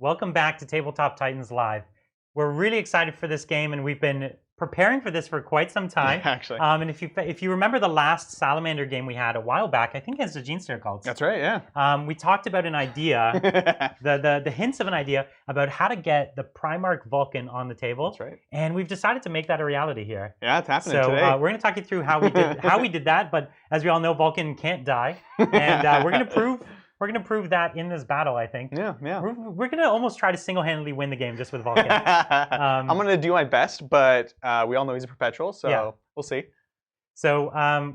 Welcome back to Tabletop Titans Live. We're really excited for this game, and we've been preparing for this for quite some time. Actually. And if you remember the last Salamander game we had a while back, I think it's the Gene Steer Cults. That's right, yeah. We talked about an idea, the hints of an idea about how to get the Primarch Vulkan on the table. That's right. And we've decided to make that a reality here. Yeah, it's happening So today. we're going to talk you through how we did that. But as we all know, Vulkan can't die, and we're going to prove that in this battle, I think. Yeah. We're going to almost try to single-handedly win the game just with Vulkan. I'm going to do my best, but we all know he's a perpetual, so Yeah. we'll see. So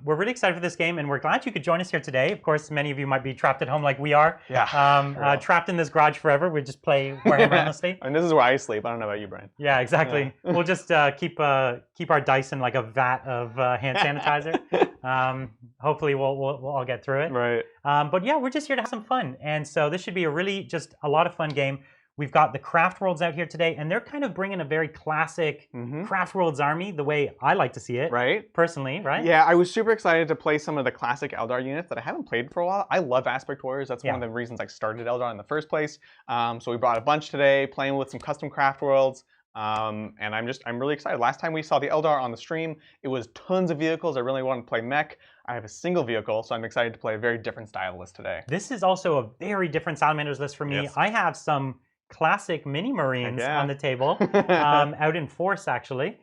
we're really excited for this game, and we're glad you could join us here today. Of course, many of you might be trapped at home like we are. Yeah. Trapped in this garage forever. We just play Warhammer endlessly. And this is where I sleep. I don't know about you, Brian. Yeah, exactly. Yeah. We'll just keep our dice in like a vat of hand sanitizer. Hopefully, we'll all get through it. Right. But yeah, we're just here to have some fun, and so this should be a really just a lot of fun game. We've got the Craftworlds out here today, and they're kind of bringing a very classic Craftworlds army, the way I like to see it, Right. personally, right? Yeah, I was super excited to play some of the classic Eldar units that I haven't played for a while. I love Aspect Warriors. That's one of the reasons I started Eldar in the first place. So we brought a bunch today, playing with some custom Craftworlds. And I'm really excited. Last time we saw the Eldar on the stream, it was tons of vehicles. I really wanted to play mech. I have a single vehicle, so I'm excited to play a very different style list today. This is also a very different Salamanders list for me. Yes. I have some classic mini Marines on the table, out in force actually,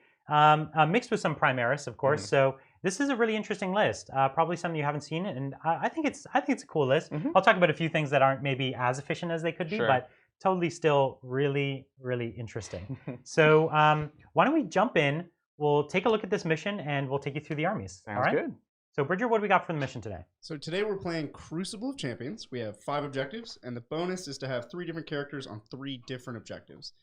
mixed with some Primaris, of course. So this is a really interesting list. Probably something you haven't seen, and I think it's a cool list. I'll talk about a few things that aren't maybe as efficient as they could be, but totally still really, really interesting. So why don't we jump in? We'll take a look at this mission, and we'll take you through the armies. Sounds good. So Bridger, what do we got for the mission today? So today we're playing Crucible of Champions. We have 5 objectives, and the bonus is to have 3 different characters on 3 different objectives.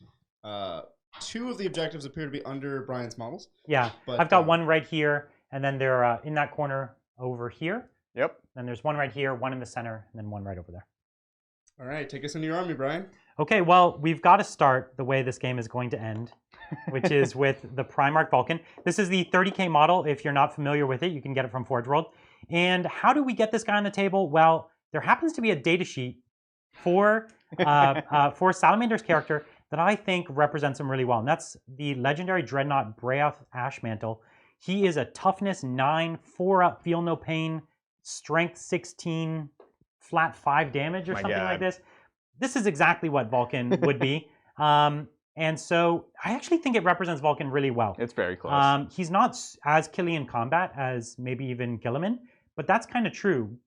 2 of the objectives appear to be under Brian's models. Yeah, but, I've got one right here, and then they're in that corner over here. Yep. Then there's one right here, one in the center, and then one right over there. All right, take us into your army, Brian. Okay, well, we've got to start the way this game is going to end, which is with the Primarch Vulkan. This is the 30K model. If you're not familiar with it, you can get it from Forge World. And how do we get this guy on the table? Well, there happens to be a data sheet for Salamander's character that I think represents him really well. And that's the legendary Dreadnought bray'arth ashmantle. He is a toughness 9, 4-up, feel no pain, strength 16, flat 5 damage or something like this. This is exactly what Vulkan would be. And so I actually think it represents Vulkan really well. It's very close. He's not as killy in combat as maybe even Gilliman, but that's kind of true.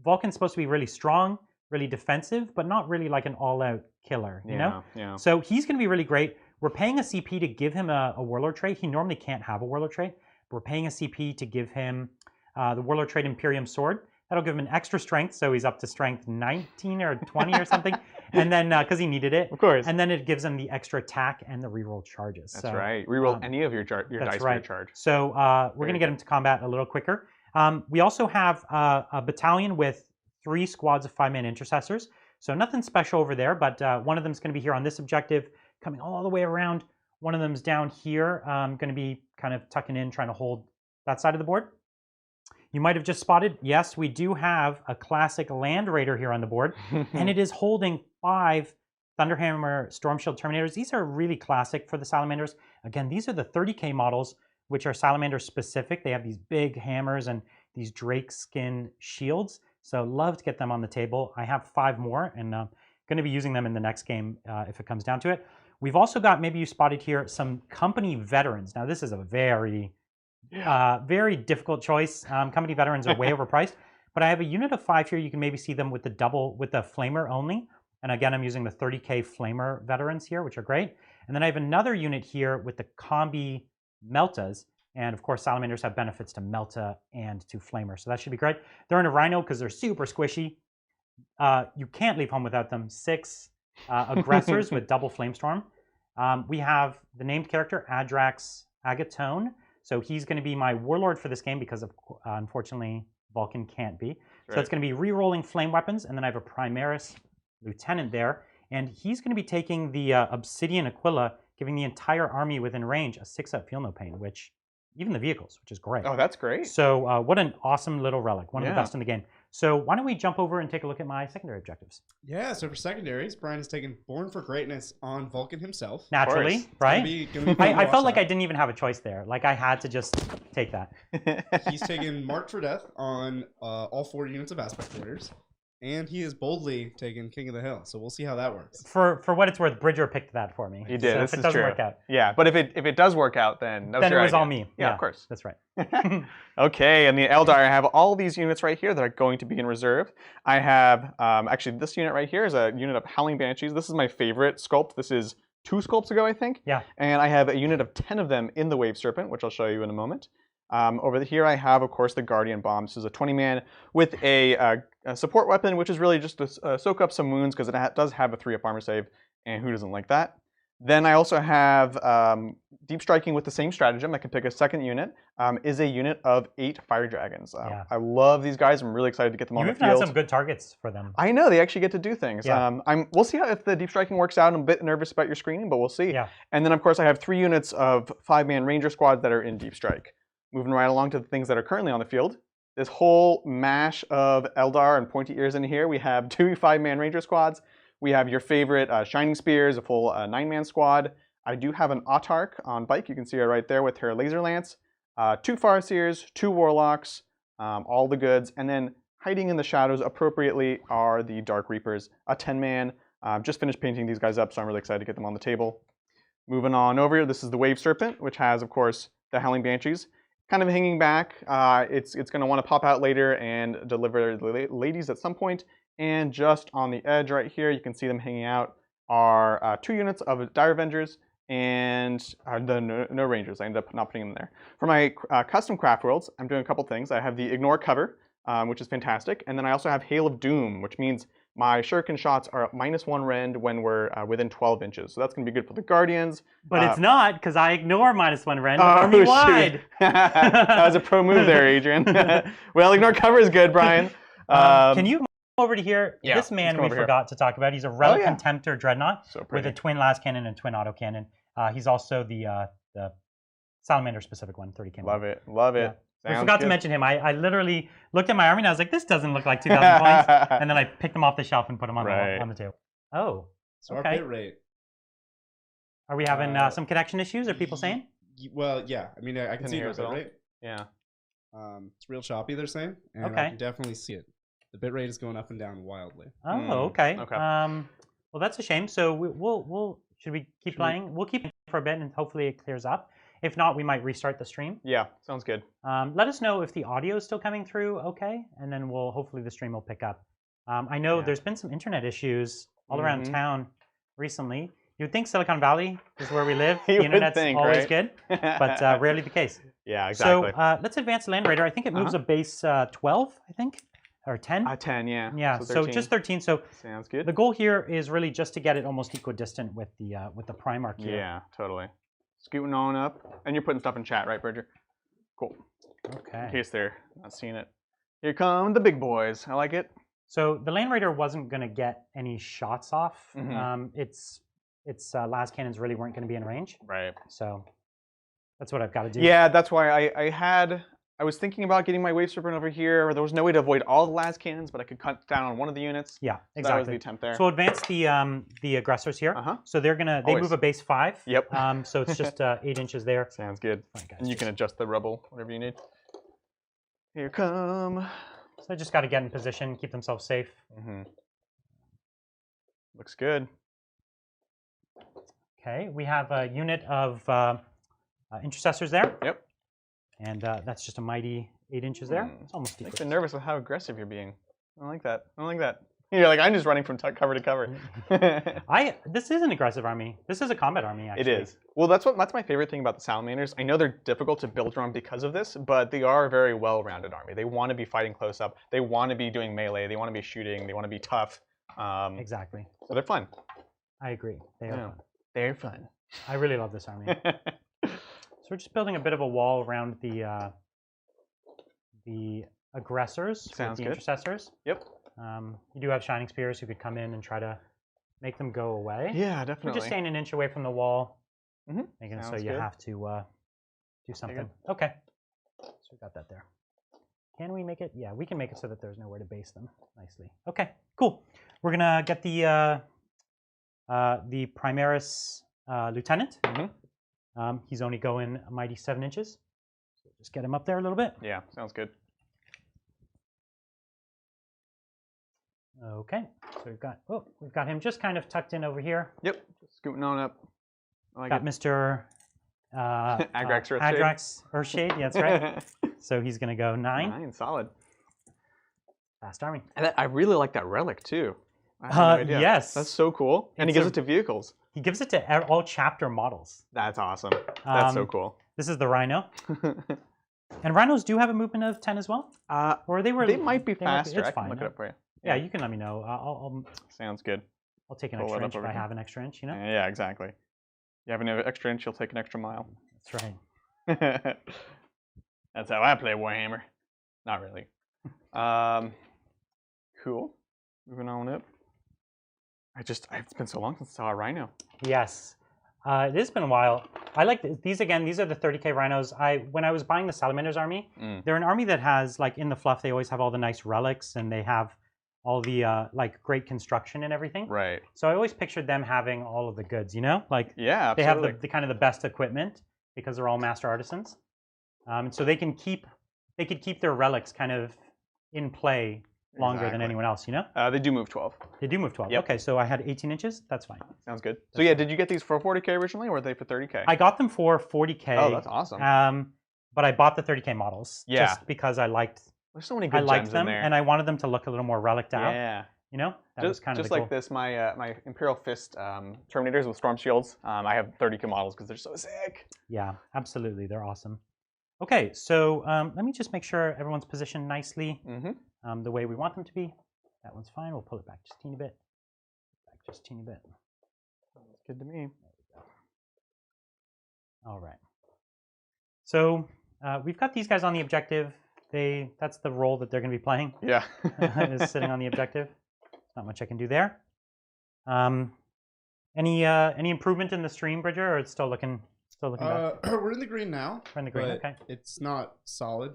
Vulkan's supposed to be really strong, really defensive, but not really like an all-out killer, you know? Yeah. So he's going to be really great. We're paying a CP to give him a Warlord trait. He normally can't have a Warlord trait. But we're paying a CP to give him the Warlord trait Imperium Sword. That'll give him an extra strength, so he's up to strength 19 or 20 or something. And then, because he needed it. Of course. And then it gives him the extra attack and the reroll charges. That's right. Reroll any of your dice for your charge. So we're going to get him to combat a little quicker. We also have a battalion with 3 squads of 5-man intercessors. So nothing special over there, but one of them is going to be here on this objective, coming all the way around. One of them's down here, going to be kind of tucking in, trying to hold that side of the board. You might have just spotted, yes, we do have a classic Land Raider here on the board, and it is holding 5 Thunderhammer Storm Shield Terminators. These are really classic for the Salamanders. Again, these are the 30K models, which are Salamander specific. They have these big hammers and these drake skin shields. So love to get them on the table. I have 5 more, and I'm going to be using them in the next game if it comes down to it. We've also got, maybe you spotted here, some company veterans. Now, this is a very difficult choice. Company veterans are way overpriced, but I have a unit of 5 here. You can maybe see them with the flamer only. And again, I'm using the 30K flamer veterans here, which are great. And then I have another unit here with the combi meltas. And of course, Salamanders have benefits to melta and to flamer. So that should be great. They're in a rhino because they're super squishy. You can't leave home without them. 6 aggressors with double flamestorm. We have the named character, Adrax Agatone. So he's going to be my warlord for this game because, unfortunately, Vulkan can't be. So that's going to be re-rolling flame weapons, and then I have a Primaris lieutenant there. And he's going to be taking the Obsidian Aquila, giving the entire army within range a 6-up feel no pain, which even the vehicles, which is great. Oh, that's great. So what an awesome little relic, one of the best in the game. So why don't we jump over and take a look at my secondary objectives? Yeah, so for secondaries, Brian has taken Born for Greatness on Vulkan himself. Naturally, It's right? gonna be fun to I watch felt like that. I didn't even have a choice there. Like I had to just take that. He's taken Marked for Death on all 4 units of Aspect Warriors. And he has boldly taken King of the Hill. So we'll see how that works. For what it's worth, Bridger picked that for me. He did. So This if it is doesn't true. work out, Yeah, but if it does work out, then then it was all me. Yeah, of course. That's right. Okay, and the Eldar, I have all these units right here that are going to be in reserve. I have, actually, this unit right here is a unit of Howling Banshees. This is my favorite sculpt. This is 2 sculpts ago, I think. Yeah. And I have a unit of 10 of them in the Wave Serpent, which I'll show you in a moment. Over here, I have, of course, the Guardian Bomb. This is a 20-man with a support weapon, which is really just to soak up some wounds because it does have a 3-up armor save, and who doesn't like that? Then I also have Deep Striking with the same stratagem. I can pick a second unit. Is a unit of 8 Fire Dragons. Yeah. I love these guys. I'm really excited to get them on the You've had field. some good targets for them. I know they actually get to do things. Yeah. We'll see if the Deep Striking works out. I'm a bit nervous about your screening, but we'll see. Yeah. And then, of course, I have 3 units of 5-man Ranger squads that are in Deep Strike. Moving right along to the things that are currently on the field. This whole mash of Eldar and pointy ears in here. We have 2 5-man Ranger squads. We have your favorite Shining Spears, a full 9-man squad. I do have an Autarch on bike. You can see her right there with her laser lance. 2 Farseers, 2 Warlocks, all the goods. And then hiding in the shadows appropriately are the Dark Reapers, a 10-man. Just finished painting these guys up, so I'm really excited to get them on the table. Moving on over here, this is the Wave Serpent, which has, of course, the Howling Banshees. Kind of hanging back. It's going to want to pop out later and deliver the ladies at some point. And just on the edge right here, you can see them hanging out are 2 units of Dire Avengers and no Rangers. I ended up not putting them there. For my custom craft worlds, I'm doing a couple things. I have the Ignore Cover, which is fantastic. And then I also have Hail of Doom, which means my shuriken shots are at -1 rend when we're within 12 inches. So that's going to be good for the Guardians. But it's not, because I ignore -1 rend. Oh, Army wide. That was a pro move there, Adrian. Well, Ignore Cover is good, Brian. Can you come over to here? Yeah, This man let's come we over here. forgot to talk about. He's a Relic yeah. Contemptor Dreadnought So with pretty. a twin las cannon and twin autocannon. He's also the Salamander specific one, 30 cannon. Love it. Love it. Yeah. We Sounds forgot good. to mention him. I literally looked at my army and I was like, this doesn't look like 2,000 points. And then I picked them off the shelf and put them on, Right. on the table. Oh, So okay. our bit rate. Are we having some connection issues? Are people saying? Well, yeah. I mean, I can Can see you it hear on us at bit all? rate. Yeah. It's real choppy, they're saying. And I Okay. can definitely see it. The bit rate is going up and down wildly. Oh, okay. okay. Well, that's a shame. So we'll should we keep playing? We'll keep it for a bit and hopefully it clears up. If not, we might restart the stream. Yeah. Sounds good. Let us know if the audio is still coming through okay, and then hopefully the stream will pick up. I know Yeah. there's been some internet issues all around Mhm. town recently. You'd think Silicon Valley is where we live. You The would internet's think, always right? good, but rarely the case. Yeah, exactly. So let's advance the Land Raider. I think it moves a base 12, I think, or 10. 10, yeah. Yeah, so 13. just 13. So Sounds good. the goal here is really just to get it almost equidistant with the Primarch here. Yeah, totally. Scooting on up. And you're putting stuff in chat, right, Bridger? Cool. In Okay. case they're not seeing it. Here come the big boys. I like it. So the Land Raider wasn't going to get any shots off. Mhm. Its las cannons really weren't going to be in range. Right. So that's what I've got to do. Yeah, that's why I was thinking about getting my Wave Serpent over here. There was no way to avoid all the las cannons, but I could cut down on one of the units. Yeah, So that was exactly. the attempt there. So we'll advance the aggressors here. Uh-huh. So they Always. move a base 5. Yep. So it's just 8 inches there. Sounds good. All right, guys, And you can adjust the rubble, whatever you need. Here come. So they just got to get in position, keep themselves safe. Mm-hmm. Looks good. Okay, we have a unit of intercessors there. Yep. And that's just a mighty 8 inches there. It's almost Makes equal. me nervous with how aggressive you're being. I don't like that. I don't like that. You're like, I'm just running from cover to cover. This is an aggressive army. This is a combat army, actually. It is. Well, that's my favorite thing about the Salamanders. I know they're difficult to build around because of this, but they are a very well-rounded army. They want to be fighting close up. They want to be doing melee. They want to be shooting. They want to be tough. Exactly. So they're fun. I agree. They are Yeah. fun. They're fun. I really love this army. So we're just building a bit of a wall around the aggressors Sounds with the good. intercessors. Yep. You do have Shining Spears who could come in and try to make them go away. Yeah, We're definitely. just staying an inch away from the wall, Mhm. making it so Sounds you good. have to do something. Okay. So we got that there. Can we make it? Yeah, we can make it so that there's nowhere to base them nicely. Okay, cool. We're gonna get the Primaris Lieutenant. He's only going a mighty 7 inches. So just get him up there a little bit. Yeah, sounds good. Okay, so we've got him just kind of tucked in over here. Yep, just scooting on up. I like got it. Mr. Agrax Earthshade. Agrax Earthshade, yeah, that's right. So he's gonna go 9. 9, solid. Fast army. And I really like that relic too. I had no idea. Yes. That's so cool. And he gives it to vehicles. He gives it to all chapter models. That's awesome. That's so cool. This is the Rhino. And Rhinos do have a movement of 10 as well? Or they might be faster. It's I can fine. look it up for you. Yeah, you can let me know. I'll Sounds good. I'll take an extra inch if I have an extra inch, you know? Yeah, exactly. You have an extra inch, you'll take an extra mile. That's right. That's how I play Warhammer. Not really. Cool. Moving on up. It's been so long since I saw a Rhino. Yes. It has been a while. I like these again. These are the 30K Rhinos. When I was buying the Salamanders army, they're an army that has, like, in the fluff, they always have all the nice relics and they have all the like great construction and everything. Right. So I always pictured them having all of the goods, you know? Like, yeah, absolutely. They have the kind of the best equipment because they're all master artisans. So they could keep their relics kind of in play longer than anyone else, you know? They do move 12. They do move 12. Yep. Okay, so I had 18 inches. That's fine. Sounds good. So yeah, did you get these for 40K originally, or were they for 30K? I got them for 40K. Oh, that's awesome. But I bought the 30K models just because I liked. There's so many good gems them, in there. and I wanted them to look a little more relicked out. Yeah. You know, that was kind of just like this. My Imperial Fist Terminators with Storm Shields. I have 30K models because they're so sick. Yeah, absolutely, they're awesome. Okay, so let me just make sure everyone's positioned nicely, the way we want them to be. That one's fine. We'll pull it back just a teeny bit. Back just a teeny bit. That's good to me. All right. So we've got these guys on the objective. That's the role that they're going to be playing. Yeah. Is sitting on the objective. Not much I can do there. Any improvement in the stream, Bridger, or it's still looking bad? We're in the green now. We're in the green, okay. It's not solid.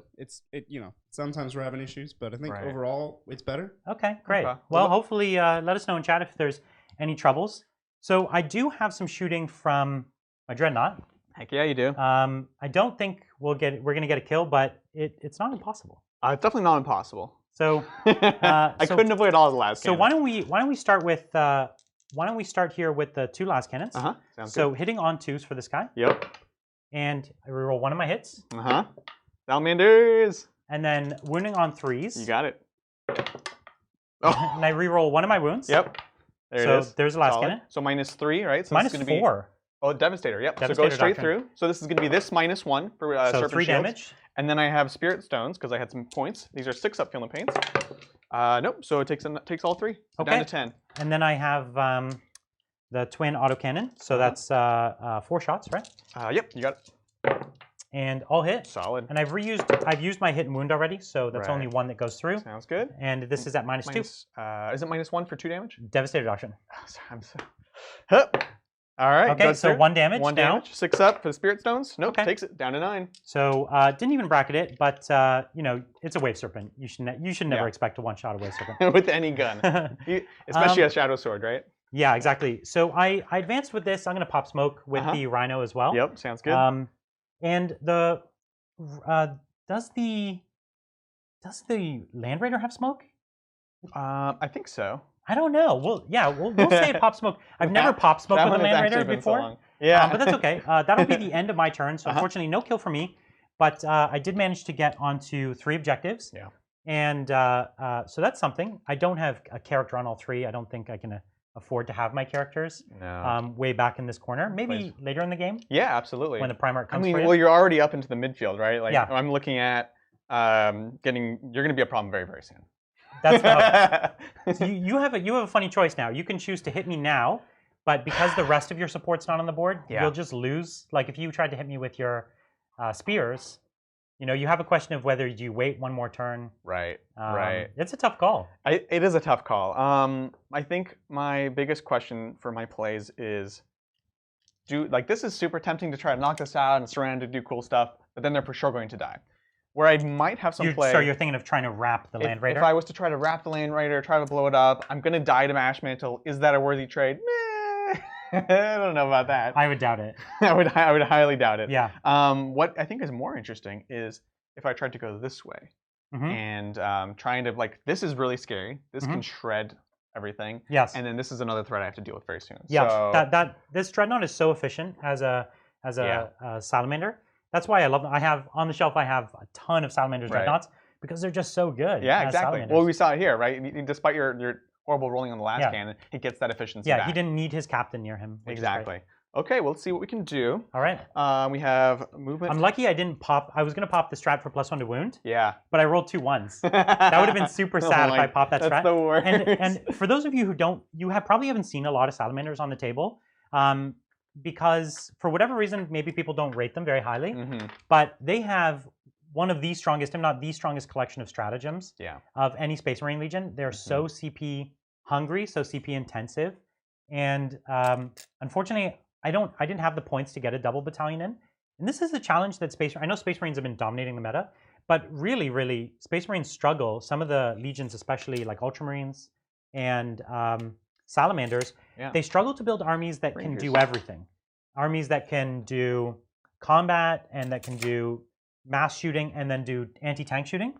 Sometimes we're having issues, but I think overall it's better. Okay, great. Okay. Well, hopefully let us know in chat if there's any troubles. So I do have some shooting from my Dreadnought. Heck yeah, you do. I don't think we're going to get a kill, but it's not impossible. It's definitely not impossible. So I couldn't avoid all the last cannons. So why don't we start with here with the 2 last cannons? Sounds so good. hitting on 2s for this guy. Yep. And I reroll one of my hits. Salamanders. And then wounding on 3s. You got it. Oh. And I reroll one of my wounds. Yep. There it is. So there's the last cannon. So -3, right? So minus this is gonna 4. Oh, Devastator. Yep. Devastator so go straight doctrine. through. So this is going to be this -1 for so Serpent 3 Shields. damage. And then I have Spirit Stones because I had some points. These are 6 upfield paints. Nope. So it takes all 3. So down to 10. And then I have the twin autocannon. So that's 4 shots, right? Yep. You got it. And all hit. Solid. And I've used my hit and wound already, so that's only 1 that goes through. Sounds good. And this is at -2. Is it -1 for 2 damage? Devastator Doctrine. All right. Okay, so 1 damage. 1 now. damage. 6 up for the Spirit Stones. Nope. Takes it down to 9. So didn't even bracket it, but it's a Wave Serpent. You should never expect to one-shot a Wave Serpent with any gun, especially a Shadow Sword, right? Yeah, exactly. So I advanced with this. I'm going to pop smoke with the Rhino as well. Yep, sounds good. And the does the Land Raider have smoke? I think so. I don't know. Well, yeah, we'll say it pop smoke. I've never pop smoked with a Land Raider before. So yeah, but that's okay. That'll be the end of my turn. So unfortunately, no kill for me. But I did manage to get onto 3 objectives. Yeah. And so that's something. I don't have a character on all 3. I don't think I can afford to have my characters way back in this corner. Maybe later in the game. Yeah, absolutely. When the Primarch comes for you. Well, you're already up into the midfield, right? Like, I'm looking at you're going to be a problem very, very soon. That's the so you have a funny choice now. You can choose to hit me now, but because the rest of your support's not on the board, you'll just lose. Like if you tried to hit me with your spears, you have a question of whether you wait one more turn. Right. It's a tough call. It is a tough call. I think my biggest question for my plays is, this is super tempting to try to knock this out and surround to do cool stuff, but then they're for sure going to die. Where I might have some play. So you're thinking of trying to wrap the Land Raider? If I was to try to wrap the Land Raider, try to blow it up, I'm going to die to ashmantle. Is that a worthy trade? Meh. I don't know about that. I would doubt it. I would highly doubt it. Yeah. What I think is more interesting is if I tried to go this way and trying to, like, this is really scary. This can shred everything. Yes. And then this is another threat I have to deal with very soon. Yeah. So, This Dreadnought is so efficient as a Salamander. That's why I love them. I have on the shelf. I have a ton of Salamanders Dreadnoughts because they're just so good. Yeah, exactly. Well, we saw it here, right? Despite your horrible rolling on the last cannon, he gets that efficiency back. He didn't need his captain near him. Exactly. Okay, well, let's see what we can do. All right. We have movement. I'm lucky I didn't pop. I was going to pop the strat for +1 to wound. Yeah. But I rolled 2 1s. That would have been super sad if I popped that strat. That's the worst. And for those of you who don't, probably haven't seen a lot of Salamanders on the table. Because for whatever reason, maybe people don't rate them very highly, but they have one of the strongest, if not the strongest, collection of stratagems of any Space Marine Legion. They're so CP hungry, so CP intensive, and unfortunately, I didn't have the points to get a double battalion in. And this is a challenge that I know Space Marines have been dominating the meta, but really, Space Marines struggle. Some of the legions, especially like Ultramarines and Salamanders, they struggle to build armies that can do everything. Armies that can do combat and that can do mass shooting and then do anti-tank shooting.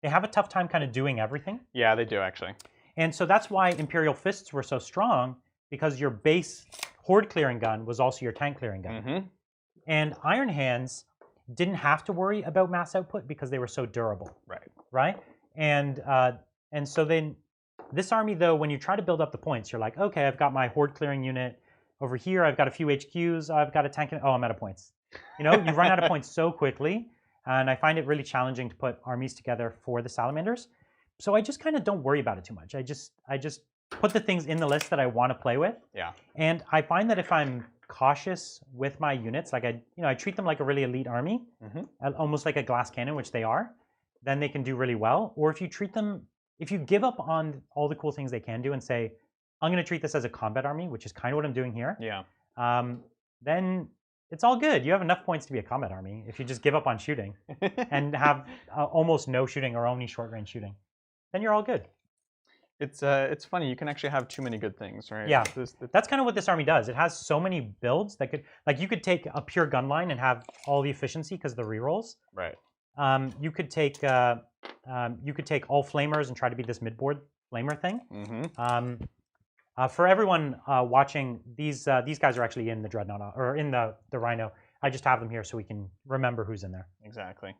They have a tough time kind of doing everything. Yeah, they do actually. And so that's why Imperial Fists were so strong, because your base horde clearing gun was also your tank clearing gun. And Iron Hands didn't have to worry about mass output because they were so durable. Right? And so then this army, though, when you try to build up the points, you're like, okay, I've got my horde clearing unit over here. I've got a few HQs. I've got a tank. Oh, I'm out of points. You know, you run out of points so quickly. And I find it really challenging to put armies together for the Salamanders. So I just kind of don't worry about it too much. I just put the things in the list that I want to play with. Yeah. And I find that if I'm cautious with my units, like I treat them like a really elite army, almost like a glass cannon, which they are, then they can do really well. Or if you treat them, if you give up on all the cool things they can do and say, I'm going to treat this as a combat army, which is kind of what I'm doing here. Yeah. Then it's all good. You have enough points to be a combat army if you just give up on shooting and have almost no shooting or only short range shooting. Then you're all good. It's funny. You can actually have too many good things, right? Yeah. That's kind of what this army does. It has so many builds that could, like, you could take a pure gun line and have all the efficiency because of the rerolls. Right. You could take all flamers and try to be this midboard flamer thing. For everyone watching, these guys are actually in the Dreadnought or in the Rhino. I just have them here so we can remember who's in there. Exactly.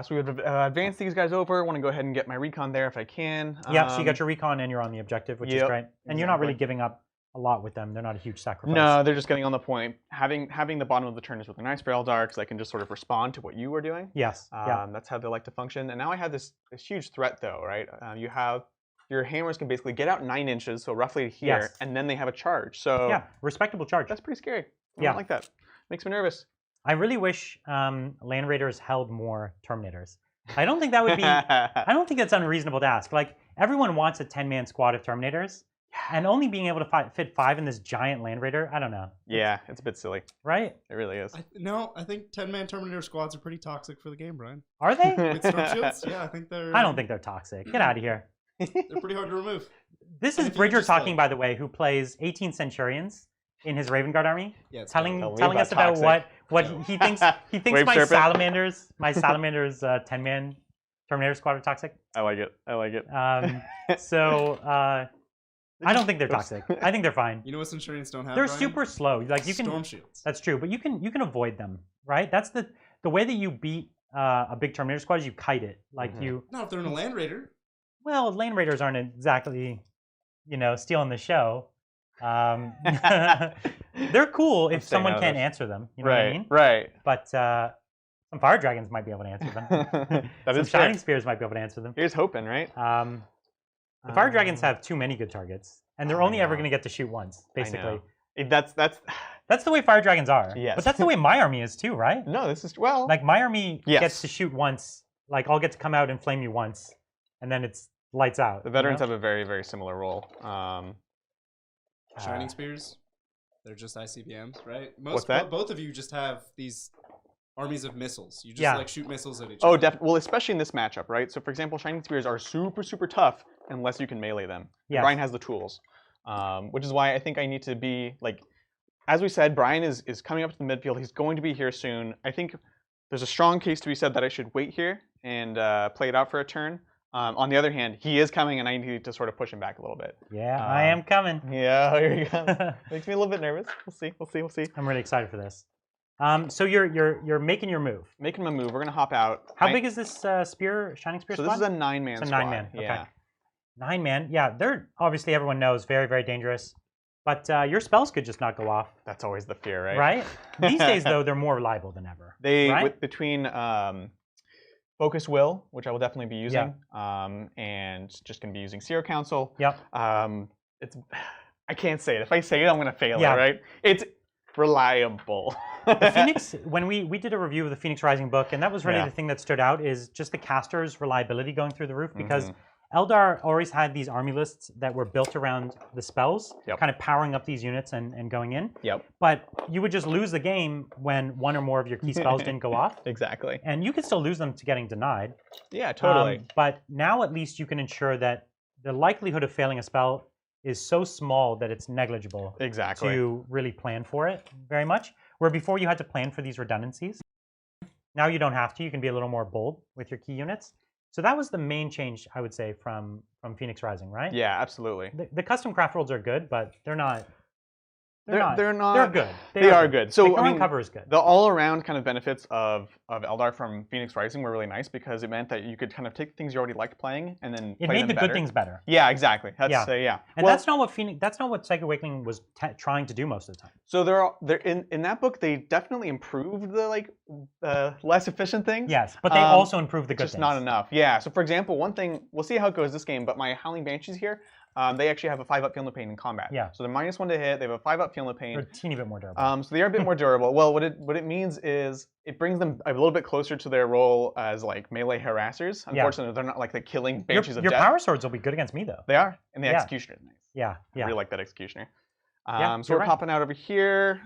So we would advance these guys over. I want to go ahead and get my recon there if I can. Yeah, so you got your recon and you're on the objective, which is great. And you're not really giving up a lot with them. They're not a huge sacrifice. No, they're just getting on the point. Having the bottom of the turn is really nice for Eldar because I can just sort of respond to what you were doing. Yes. That's how they like to function. And now I have this huge threat though, right? You have your hammers can basically get out 9 inches, so roughly here, and then they have a charge. So yeah, respectable charge. That's pretty scary. I don't like that. Makes me nervous. I really wish Land Raiders held more Terminators. I don't think that would be. I don't think that's unreasonable to ask. Like, everyone wants a 10-man squad of Terminators, and only being able to fit 5 in this giant Land Raider, I don't know. Yeah, it's a bit silly. Right? It really is. I think 10-man Terminator squads are pretty toxic for the game, Brian. Are they? With storm shields? Yeah, I think they're. I don't think they're toxic. Get out of here. They're pretty hard to remove. This is Bridger talking, by the way, who plays 18 Centurions in his Raven Guard army, telling us about what he thinks. He thinks my Salamanders 10-man Terminator squad are toxic. I like it. I don't think they're toxic. I think they're fine. You know what Centurions don't have? They're Brian? super slow. Like, you can storm shields. That's true, but you can avoid them, right? That's the way that you beat a big Terminator squad is you kite it. Like you. Not if they're in a Land Raider. Well, Land Raiders aren't exactly, stealing the show. They're cool if someone can't answer them. You know what I mean? Right. But some Fire Dragons might be able to answer them. Some Shining Spears might be able to answer them. Here's hoping, right? The Fire Dragons have too many good targets, and they're only ever going to get to shoot once, basically. That's the way Fire Dragons are. Yes. But that's the way my army is too, right? No, this is like my army gets to shoot once. Like, I'll get to come out and flame you once, and then it's lights out. The veterans have a very, very similar role. Shining Spears, they're just ICBMs, right? What's that? Both of you just have these armies of missiles. You just Yeah. like shoot missiles at each Oh, other. definitely. Well, especially in this matchup, right? So, for example, Shining Spears are super tough unless you can melee them. Yes. Brian has the tools, which is why I think I need to be like, as we said, Brian is coming up to the midfield. He's going to be here soon. I think there's a strong case to be said that I should wait here and play it out for a turn. On the other hand, he is coming, and I need to sort of push him back a little bit. Yeah, I am coming. Yeah, here he comes. Makes me a little bit nervous. We'll see. I'm really excited for this. So you're making your move. Making him a move. We're gonna hop out. How big is this Shining Spear So squad? this is a 9-man It's a squad. 9-man. Okay. Yeah. 9-man. Yeah, they're obviously everyone knows very dangerous. But your spells could just not go off. That's always the fear, right? Right? These days though, they're more reliable than ever. Right? Between Focus Will, which I will definitely be using, and just gonna be using Seer Council. Yep. It's I can't say it. If I say it, I'm gonna fail it, Yeah. right? It's reliable. The Phoenix, when we did a review of the Phoenix Rising book, and that was really Yeah. the thing that stood out, is just the caster's reliability going through the roof, because Eldar always had these army lists that were built around the spells, kind of powering up these units and going in. Yep. But you would just lose the game when one or more of your key spells didn't go off. Exactly. And you could still lose them to getting denied. Yeah, totally. But now at least you can ensure that the likelihood of failing a spell is so small that it's negligible Exactly. to really plan for it very much. Where before you had to plan for these redundancies. Now you don't have to. You can be a little more bold with your key units. So that was the main change, I would say, from Phoenix Rising, right? Yeah, absolutely. The custom craft worlds are good, but they're not. They're not. They're good. They are good. So the I mean, cover is good. the all-around kind of benefits of Eldar from Phoenix Rising were really nice because it meant that you could kind of take things you already liked playing and then It play made them the better. good things better. Yeah, exactly. That's Yeah. yeah. And Well, that's not what That's not what Psychic Awakening was trying to do most of the time. so they're in that book they definitely improved the less efficient things. Yes, but they also improved the good Just things. not enough. Yeah. So for example, one thing we'll see how it goes this game, but my Howling Banshees here, they actually have a 5-up Feel No Pain in combat. Yeah. So they're -1 to hit. They have a 5-up Feel No Pain. They're a teeny bit more durable. So they are a bit more durable. Well, what it means is it brings them a little bit closer to their role as like melee harassers. Unfortunately, they're not like the killing banshees of your death. power swords will be good against me though. They are, and the Yeah. executioner is nice. Yeah, I really like that executioner. Yeah, So you're we're right. popping out over here.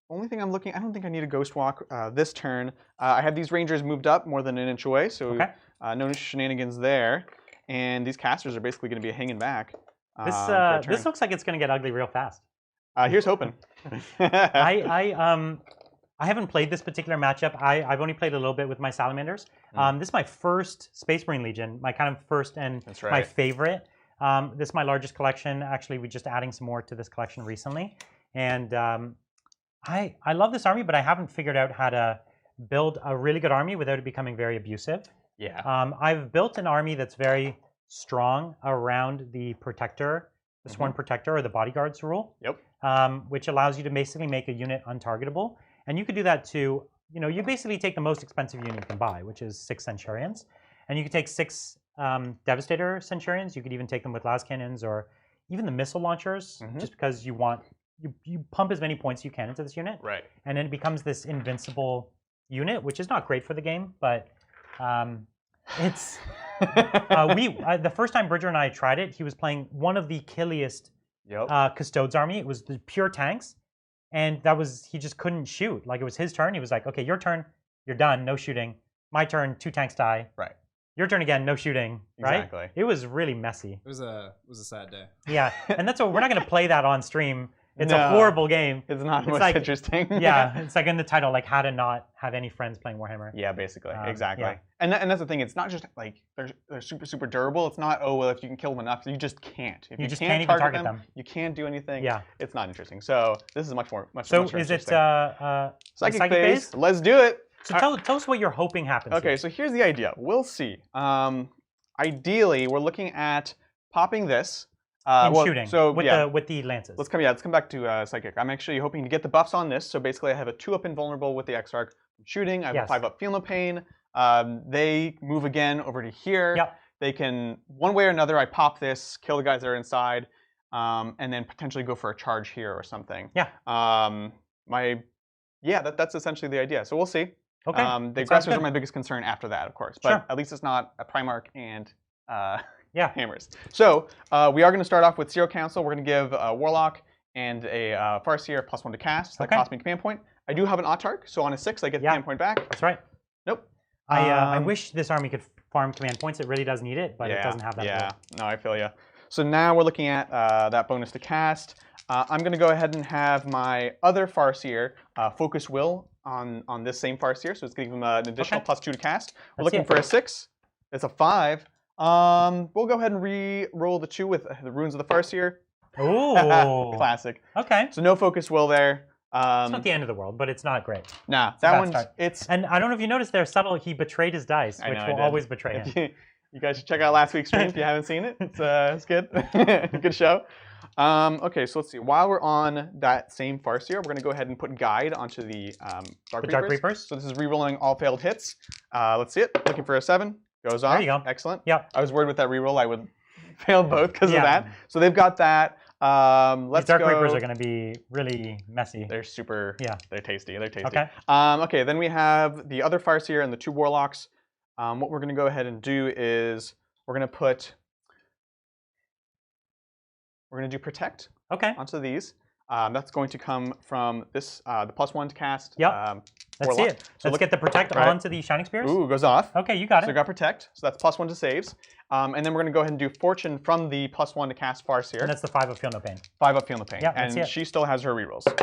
Only thing I'm looking, I don't think I need a ghost walk this turn. I have these rangers moved up more than an inch away, so Okay. no shenanigans there. And these casters are basically going to be hanging back. for a This turn. looks like it's going to get ugly real fast. Here's hoping. I haven't played this particular matchup. I've only played a little bit with my Salamanders. This is my first Space Marine Legion, my kind of first and That's right. my favorite. This is my largest collection. Actually, we're just adding some more to this collection recently. And I love this army, but I haven't figured out how to build a really good army without it becoming very abusive. Yeah. I've built an army that's very strong around the protector, the sworn protector, or the bodyguards rule. Yep. Which allows you to basically make a unit untargetable. And you could do that to, you basically take the most expensive unit you can buy, which is 6 Centurions. And you could take 6 Devastator Centurions. You could even take them with las cannons or even the missile launchers, just because you want, you pump as many points you can into this unit. Right. And then it becomes this invincible unit, which is not great for the game, but it's... the first time Bridger and I tried it, he was playing one of the killiest Custodes army. It was the pure tanks, and he just couldn't shoot. Like, it was his turn. He was like, okay, your turn, you're done, no shooting. My turn, 2 tanks die. Right. Your turn again, no shooting. Right? Exactly. It was really messy. It was a sad day. Yeah, and that's what we're not going to play that on stream. It's No. a horrible game. It's not most like- interesting. Yeah, it's like in the title, like how to not have any friends playing Warhammer. Yeah, basically, exactly. yeah. And that's the thing. It's not just like they're super durable. It's not well if you can kill them enough. You just can't. If You just can't even target them. You can't do anything. Yeah. It's not interesting. So this is much more So much is it interesting. Psychic Psychic phase? phase? Let's do it. So tell us what you're hoping happens. Okay, here. so here's the idea. We'll see. Ideally, we're looking at popping this. Shooting. So with the lances. Let's come back to Psychic. I'm actually hoping to get the buffs on this. So basically, I have a 2-up invulnerable with the Exarch shooting. I have Yes. a 5-up Feel No Pain. They move again over to here. Yep. They can, one way or another, I pop this, kill the guys that are inside, and then potentially go for a charge here or something. Yeah. That's essentially the idea. So we'll see. Okay. The That sounds aggressors good. are my biggest concern after that, of course. But Sure. at least it's not a Primarch and Yeah. hammers. So we are going to start off with Zero Council. We're going to give Warlock and a Farseer +1 to cast. That Okay. costs me command point. I do have an Autarch, so on a 6, I get the command point back. That's right. Nope. I wish this army could farm command points. It really does need it, but it doesn't have that. Yeah, no, I feel you. So now we're looking at that bonus to cast. I'm going to go ahead and have my other Farseer focus will on this same Farseer, so it's going to give him an additional +2 to cast. We're looking for a 6. It's a 5. We'll go ahead and re-roll the 2 with the runes of the Farseer. Ooh. Classic. Okay. So no focus will there. It's not the end of the world, but it's not great. Nah, that one's it's. And I don't know if you noticed there, subtle. He betrayed his dice, which will always betray him. You guys should check out last week's stream if you haven't seen it. It's good. Good show. Okay, so let's see. While we're on that same Farseer, we're going to go ahead and put Guide onto the Dark Reapers. So this is rerolling all failed hits. Let's see it. Looking for a 7. Goes off. There you go. Excellent. Yep. I was worried with that reroll I would fail both because of that. So they've got that. Let's These Dark Reapers are going to be really messy. They're super. Yeah. They're tasty. They're tasty. Okay. Okay. Then we have the other Farseer and the 2 Warlocks. What we're going to go ahead and do is we're going to do Protect. Okay. Onto these. That's going to come from this the +1 to cast. Yep. Let's see it. So let's get the Protect onto the Shining Spears. Ooh, goes off. Okay, you got it. So we got Protect. So that's +1 to saves. And then we're going to go ahead and do Fortune from the +1 to cast Farseer. And that's the 5 of Feel No Pain. 5 of Feel No Pain. Yeah, and she still has her rerolls. Ooh,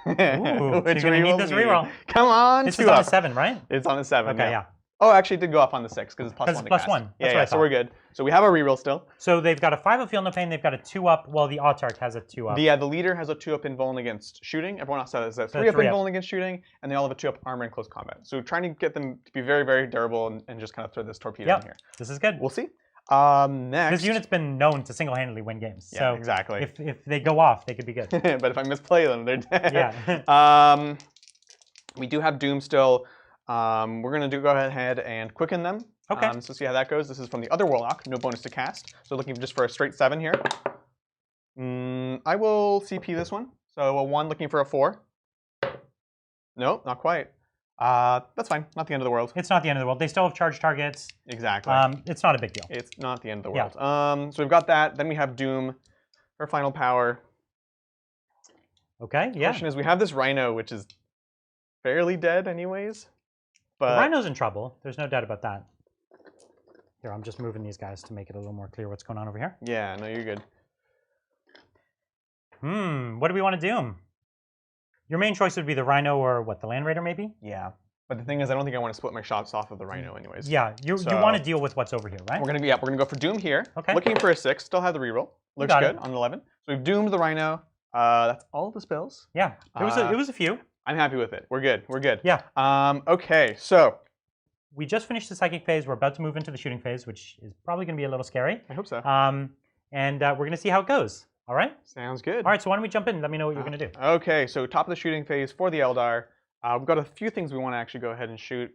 so you're going to need this reroll. Come on, this is on a 7, right? It's on a 7. Okay, yeah. Oh, actually, it did go off on the 6 because it's +1 to cast. +1. Yeah, so we're good. So we have a reroll still. So they've got a 5 of Feel No Pain. They've got a 2-up. Well, the Autarch has a 2-up. The leader has a 2-up invuln against shooting. Everyone else has a 3-up invuln against shooting, and they all have a 2-up armor in close combat. So trying to get them to be very, very durable and just kind of throw this torpedo in here. This is good. We'll see. Next. This unit's been known to single-handedly win games. Yeah, so exactly. If they go off, they could be good. But if I misplay them, they're dead. Yeah. We do have Doom still. We're going to go ahead and quicken them. Okay. So see how that goes. This is from the other Warlock. No bonus to cast. So looking just for a straight 7 here. I will CP this one. So a 1 looking for a 4. Nope, not quite. That's fine. Not the end of the world. It's not the end of the world. They still have charged targets. Exactly. It's not a big deal. It's not the end of the world. So we've got that. Then we have Doom, her final power. Okay, The question is, we have this Rhino, which is fairly dead anyways. But the Rhino's in trouble. There's no doubt about that. Here, I'm just moving these guys to make it a little more clear what's going on over here. Yeah, no, you're good. What do we want to do? Your main choice would be the Rhino or what, the Land Raider maybe? Yeah. But the thing is, I don't think I want to split my shots off of the Rhino anyways. Yeah, you want to deal with what's over here, right? We're gonna go for Doom here. Okay. Looking for a 6. Still have the reroll. Looks good on an 11. So we've doomed the Rhino. That's all of the spells. Yeah. It was a few. I'm happy with it. We're good. We're good. Yeah. Okay, so we just finished the psychic phase. We're about to move into the shooting phase, which is probably going to be a little scary. I hope so. And we're going to see how it goes. All right? Sounds good. All right, so why don't we jump in? Let me know what you're going to do. Okay, so top of the shooting phase for the Eldar. We've got a few things we want to actually go ahead and shoot.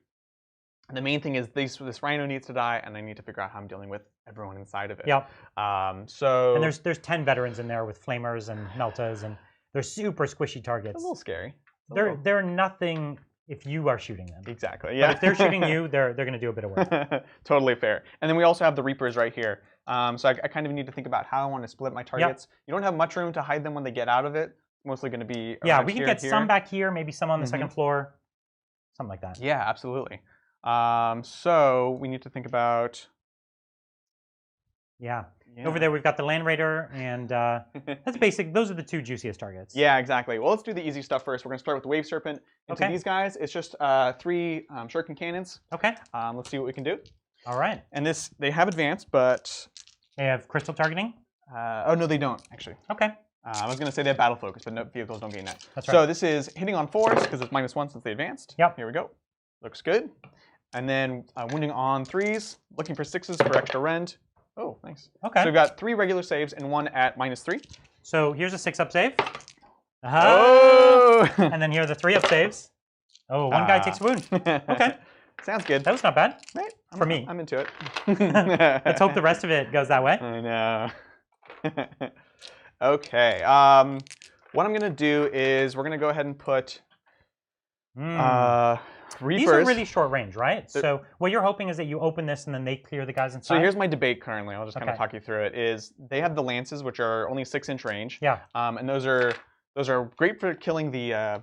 And the main thing is this Rhino needs to die, and I need to figure out how I'm dealing with everyone inside of it. Yeah. So and there's 10 veterans in there with flamers and meltas, and they're super squishy targets. It's a little scary. They're nothing if you are shooting them. Exactly. Yeah. But if they're shooting you, they're going to do a bit of work. Totally fair. And then we also have the Reapers right here. So I kind of need to think about how I want to split my targets. Yep. You don't have much room to hide them when they get out of it. It's mostly going to be we can get some back here, maybe some on the second floor, something like that. Yeah, absolutely. So we need to think about. Yeah. Over there, we've got the Land Raider, and that's basic. Those are the 2 juiciest targets. Yeah, exactly. Well, let's do the easy stuff first. We're going to start with the Wave Serpent. Into these guys, it's just 3 shuriken cannons. Okay. Let's see what we can do. All right. And they have advanced, but they have crystal targeting. Oh no, they don't actually. Okay. I was going to say they have battle focus, but no, vehicles don't gain that. That's right. So this is hitting on 4s because it's -1 since they advanced. Yep. Here we go. Looks good. And then wounding on 3s, looking for 6s for extra rend. Oh, nice. Okay. So we've got 3 regular saves and 1 at -3. So here's a 6-up save. Oh! And then here are the 3-up saves. Oh, one guy takes a wound. Okay. Sounds good. That was not bad. Right? For me. I'm into it. Let's hope the rest of it goes that way. I know. Okay. What I'm going to do is we're going to go ahead and put Reapers. These are really short range, right? So what you're hoping is that you open this and then they clear the guys inside? So here's my debate currently. I'll just kind of talk you through it. Is they have the lances, which are only 6-inch range. Yeah. And those are great for killing the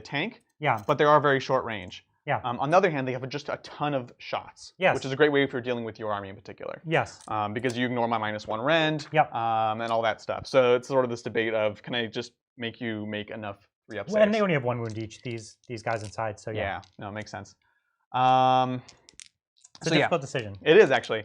tank. Yeah. But they are very short range. Yeah. On the other hand, they have just a ton of shots. Yes. Which is a great way if you're dealing with your army in particular. Yes. Because you ignore my -1 rend. Yep. And all that stuff. So it's sort of this debate of, can I just make you make enough 3-up saves? Well, and they only have 1 wound each, these guys inside, so yeah. Yeah, no, it makes sense. It's a difficult decision. It is, actually.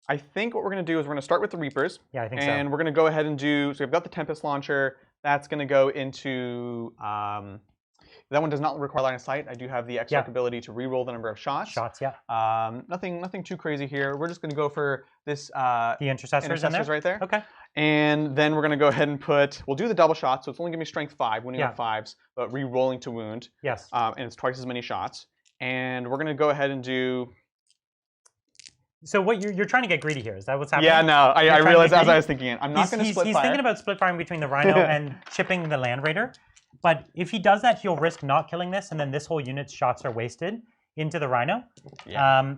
I think what we're going to do is we're going to start with the Reapers. Yeah, I think so. And we're going to go ahead and do, so we've got the Tempest Launcher. That's going to go into, that one does not require line of sight. I do have the extra ability to re-roll the number of shots. Yeah. Nothing too crazy here. We're just going to go for this. The intercessors in there? right there. Okay. And then we're going to go ahead and we'll do the double shot. So it's only going to be strength 5, winning on 5s, but re-rolling to wound. Yes. And it's twice as many shots. And we're going to go ahead and do. So what you're trying to get greedy here? Is that what's happening? Yeah, no, I realized as I was thinking it. I'm not going to split He's fire. thinking about split firing between the Rhino and chipping the Land Raider. But if he does that, he'll risk not killing this, and then this whole unit's shots are wasted into the Rhino. Yeah.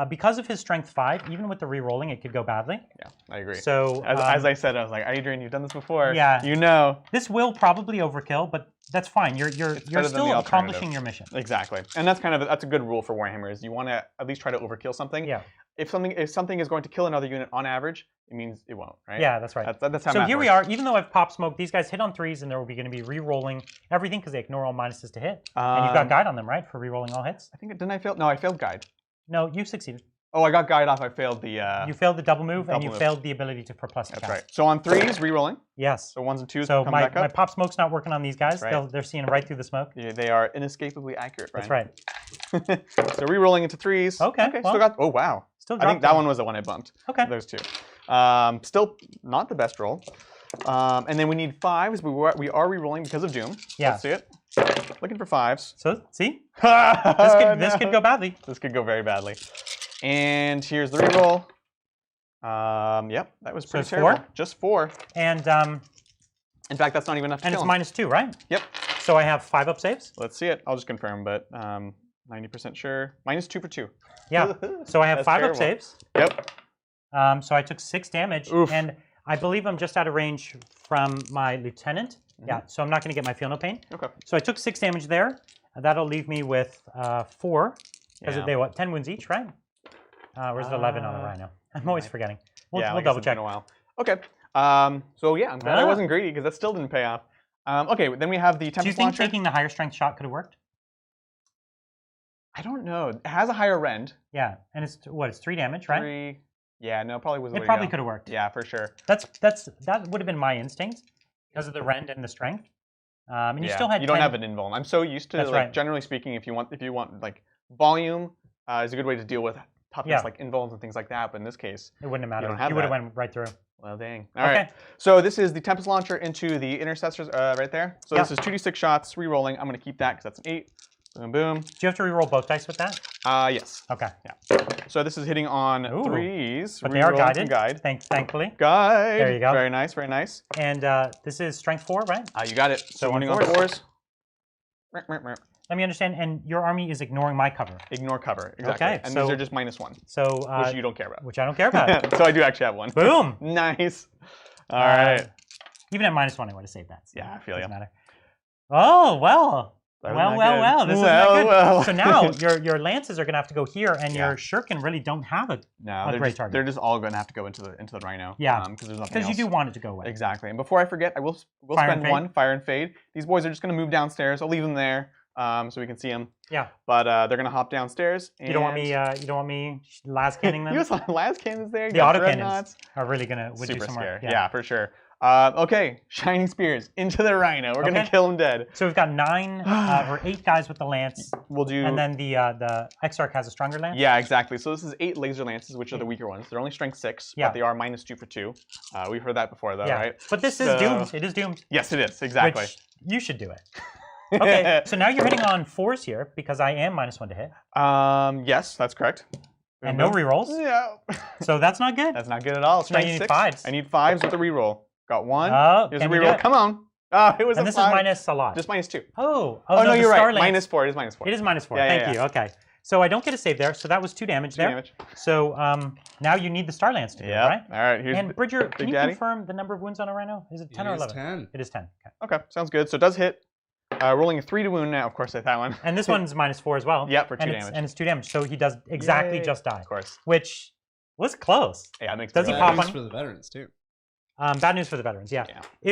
Because of his strength 5, even with the re-rolling, it could go badly. Yeah, I agree. So as I said, I was like, Adrian, you've done this before. Yeah. You know. This will probably overkill, but that's fine. You're still accomplishing your mission. Exactly, and that's a good rule for Warhammer. Is you want to at least try to overkill something. Yeah. If something is going to kill another unit on average, it means it won't, right? Yeah, that's right. That's how. So math here works. we are. Even though I've pop smoked, these guys hit on 3s, and they're going to be re-rolling everything because they ignore all minuses to hit. And you've got guide on them, right, for re-rolling all hits? I think didn't I fail? No, I failed guide. No, you succeeded. Oh, I got guide off. I failed the. You failed the double move, and you failed the ability to plus. That's right. So on 3s, re-rolling. Yes. So 1s and 2s so come back up. my pop smoke's not working on these guys. Right. They're seeing right through the smoke. Yeah, they are inescapably accurate, Brian. That's right. So re-rolling into 3s. Okay. Well, still got. Oh wow. Still I think that one was the one I bumped. Okay. Those 2. Still not the best roll. And then we need 5s. We are re-rolling because of Doom. Yeah. Let's see it. Looking for 5s. So see, this could go badly. This could go very badly. And here's the reroll. Yep, that was pretty terrible. 4? Just 4. And in fact, that's not even enough to kill him. And it's -2, right? Yep. So I have 5-up saves. Let's see it. I'll just confirm, but 90% sure. -2 for 2. Yeah. So I have 5-up saves. Yep. So I took 6 damage, and I believe I'm just out of range from my lieutenant. Yeah. So I'm not going to get my feel no pain. Okay. So I took 6 damage there. That'll leave me with 4. Because they 10 wounds each, right? Or is it 11 on a Rhino? I'm always forgetting. We'll double check. It's been a while. Okay. So yeah, I'm glad I wasn't greedy because that still didn't pay off. Okay, then we have the Tempest Launcher. Do you think taking the higher strength shot could have worked? I don't know. It has a higher rend. Yeah, and it's what? It's 3 damage, right? 3. Yeah, no, probably was. It probably could have worked. Yeah, for sure. That would have been my instinct because of the rend and the strength. And you still had. You don't have an invuln. I'm so used to generally speaking, if you want like volume is a good way to deal with toughness, like invulns and things like that. But in this case, it wouldn't have mattered. You would have went right through. Well, dang. All right. So this is the Tempest Launcher into the intercessors right there. So this is 2d6 shots, re-rolling. I'm going to keep that because that's an 8. Boom, boom. Do you have to re-roll both dice with that? Yes. Okay. Yeah. So this is hitting on 3s. But they are guided. Thankfully. Guide. There you go. Very nice. Very nice. And this is strength 4, right? You got it. So running on 4s. Let me understand. And your army is ignoring my cover. Ignore cover. Exactly. Okay. And these are just -1. So which you don't care about. Which I don't care about. So I do actually have 1. Boom. Nice. All right. Even at -1, I would have saved that. So yeah, I feel you. Doesn't matter. Oh well. Well. This is not good. So now your lances are going to have to go here, and your shuriken really don't have a great target. They're just all going to have to go into the Rhino. Yeah, because you do want it to go away. Exactly. And before I forget, I will spend 1 fire and fade. These boys are just going to move downstairs. I'll leave them there so we can see them. Yeah. But they're going to hop downstairs. And you don't want me las canning them. You got las cannons there. The autocannons are really going to super do some work. Yeah, for sure. Okay, Shining Spears into the Rhino. We're gonna kill him dead. So we've got 9 or 8 guys with the lance. We'll do. And then the Exarch has a stronger lance. Yeah, exactly. So this is 8 laser lances, which are the weaker ones. They're only strength 6, but they are -2 for 2. We've heard that before, though, right? But this is doomed. It is doomed. Yes, it is. Exactly. Which you should do it. Okay, so now you're hitting on 4s here because I am -1 to hit. Yes, that's correct. And no rerolls. Yeah. So that's not good. That's not good at all. So now you need 6. 5s. I need 5s with a reroll. Got 1. Oh, here's a reroll. Come on. It was and a this 5. is minus a lot. Just -2. Oh, no, you're right. -4. It is -4. It is -4. Thank you. Okay. So I don't get a save there. So that was 2 damage there. Damage. So now you need the Star Lance to do it, right? All right. Here's and Bridger, can you confirm the number of wounds on a Rhino? Is it 10 or 11? It is 10. It is 10. Okay, sounds good. So it does hit. Rolling a 3 to wound now. Of course, I hit that one. And this one's -4 as well. Yeah, for 2 and damage. And it's 2 damage, so he does exactly Yay. just die. Of course. Which was close. Yeah, it makes Does he me pop Bad on news for the veterans too. Bad news for the veterans, yeah.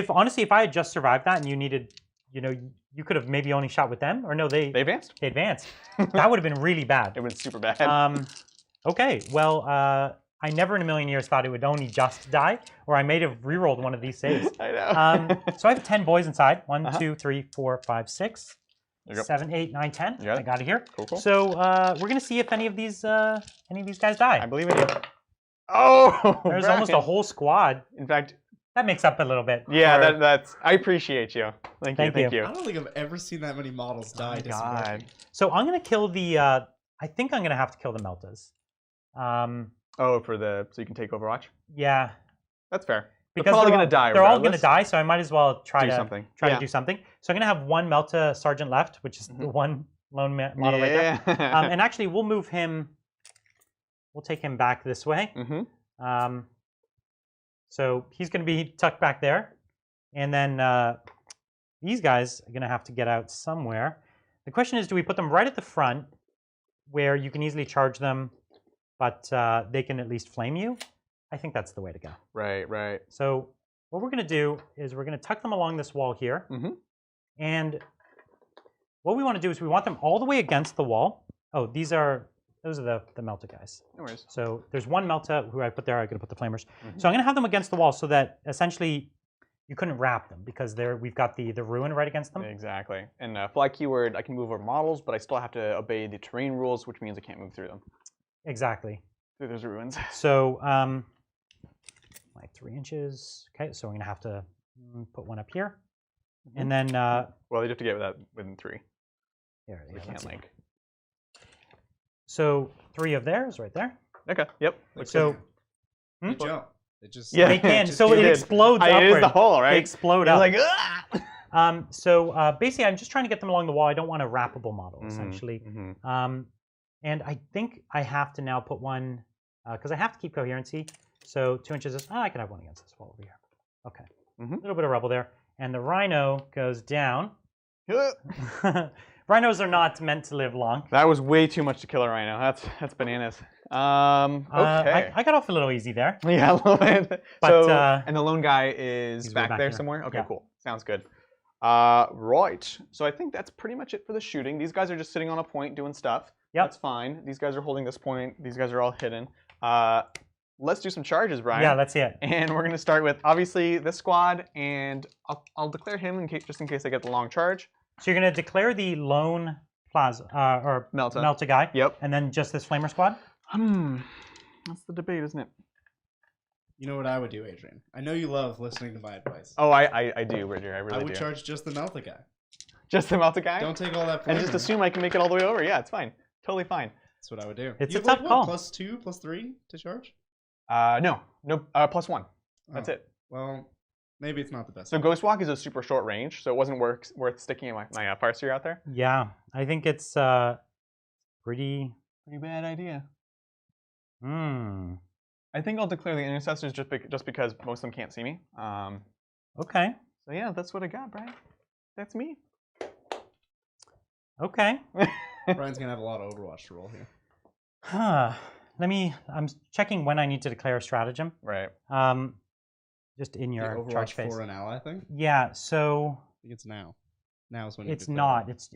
Honestly, if I had just survived that and you needed, you could have maybe only shot with them, or no, they advanced. They advanced. That would have been really bad. It would have been super bad. Okay, well, I never in a million years thought it would only just die, or I may have re-rolled one of these saves. I know. So I have 10 boys inside. 1, 2, 3, 4, 5, 6, There you go. 7, 8, 9, 10. Yeah. I got it here. Cool. So we're gonna see if any of these guys die. I believe in you. Oh, There's Brian. almost a whole squad. In fact, that makes up a little bit. yeah, for- that's. I appreciate you. Thank you. I don't think I've ever seen that many models die. Oh my God. So I'm gonna kill the. I think I'm gonna have to kill the Meltas. Oh, so you can take Overwatch. Yeah. That's fair. Because they're probably gonna die. They're all regardless. gonna die, so I might as well try Do to something. to do something. So I'm gonna have one Melta Sergeant left, which is the one lone model right there. And actually, we'll move him. We'll take him back this way. So he's gonna be tucked back there, and then these guys are gonna have to get out somewhere. The question is, do we put them right at the front, where you can easily charge them, but they can at least flame you? I think that's the way to go. Right. So what we're going to do is we're going to tuck them along this wall here. And what we want to do is we want them all the way against the wall. Oh, those are the Melta guys. No worries. So there's one Melta who I put there. I'm going to put the flamers. So I'm going to have them against the wall so that essentially you couldn't wrap them because we've got the ruin right against them. Exactly. And fly keyword, I can move over models, but I still have to obey the terrain rules, which means I can't move through them. Exactly. Through those ruins. So like 3 inches. Okay, so we're going to have to put one up here. And then... well, they have to get that within 3. Here, We can't link. So 3 of theirs right there. Okay, yep. Looks So... They jump. It just They can. So it explodes It upward. is the hole, right? They explode You're up. like, So basically, I'm just trying to get them along the wall. I don't want a wrappable model, essentially. And I think I have to now put one, because I have to keep coherency. So 2 inches is, I can have one against this wall over here. Okay. A little bit of rubble there. And the rhino goes down. Rhinos are not meant to live long. That was way too much to kill a rhino. That's bananas. Okay. I got off a little easy there. Yeah, a little bit. But, and the lone guy is back there here. somewhere? Okay, Yeah. cool. Sounds good. Right. So I think that's pretty much it for the shooting. These guys are just sitting on a point doing stuff. Yep. That's fine. These guys are holding this point. These guys are all hidden. Let's do some charges, Brian. Yeah, let's see it. And we're going to start with, obviously, this squad, and I'll declare him just in case I get the long charge. So you're going to declare the lone or Melta guy. Yep. And then just this flamer squad? That's the debate, isn't it? You know what I would do, Adrian? I know you love listening to my advice. Oh, I do, Bridger. I really do. I would charge just the Melta guy. Just the Melta guy? Don't take all that. And just assume I can make it all the way over. Yeah, it's fine. Totally fine. That's what I would do. It's you a have tough call. +2, +3 to charge? No, +1. That's it. Well, maybe it's not the best. So Ghost Walk is a super short range, so it wasn't worth sticking my fire sphere out there. Yeah, I think it's pretty bad idea. I think I'll declare the intercessors just because most of them can't see me. Okay. So yeah, that's what I got, Brian. That's me. Okay. Brian's gonna have a lot of Overwatch to roll here. I'm checking when I need to declare a stratagem. Right. Just in The your Overwatch charge phase. for an ally thing? Yeah, so I think it's now. Now is when you it's declare not. it.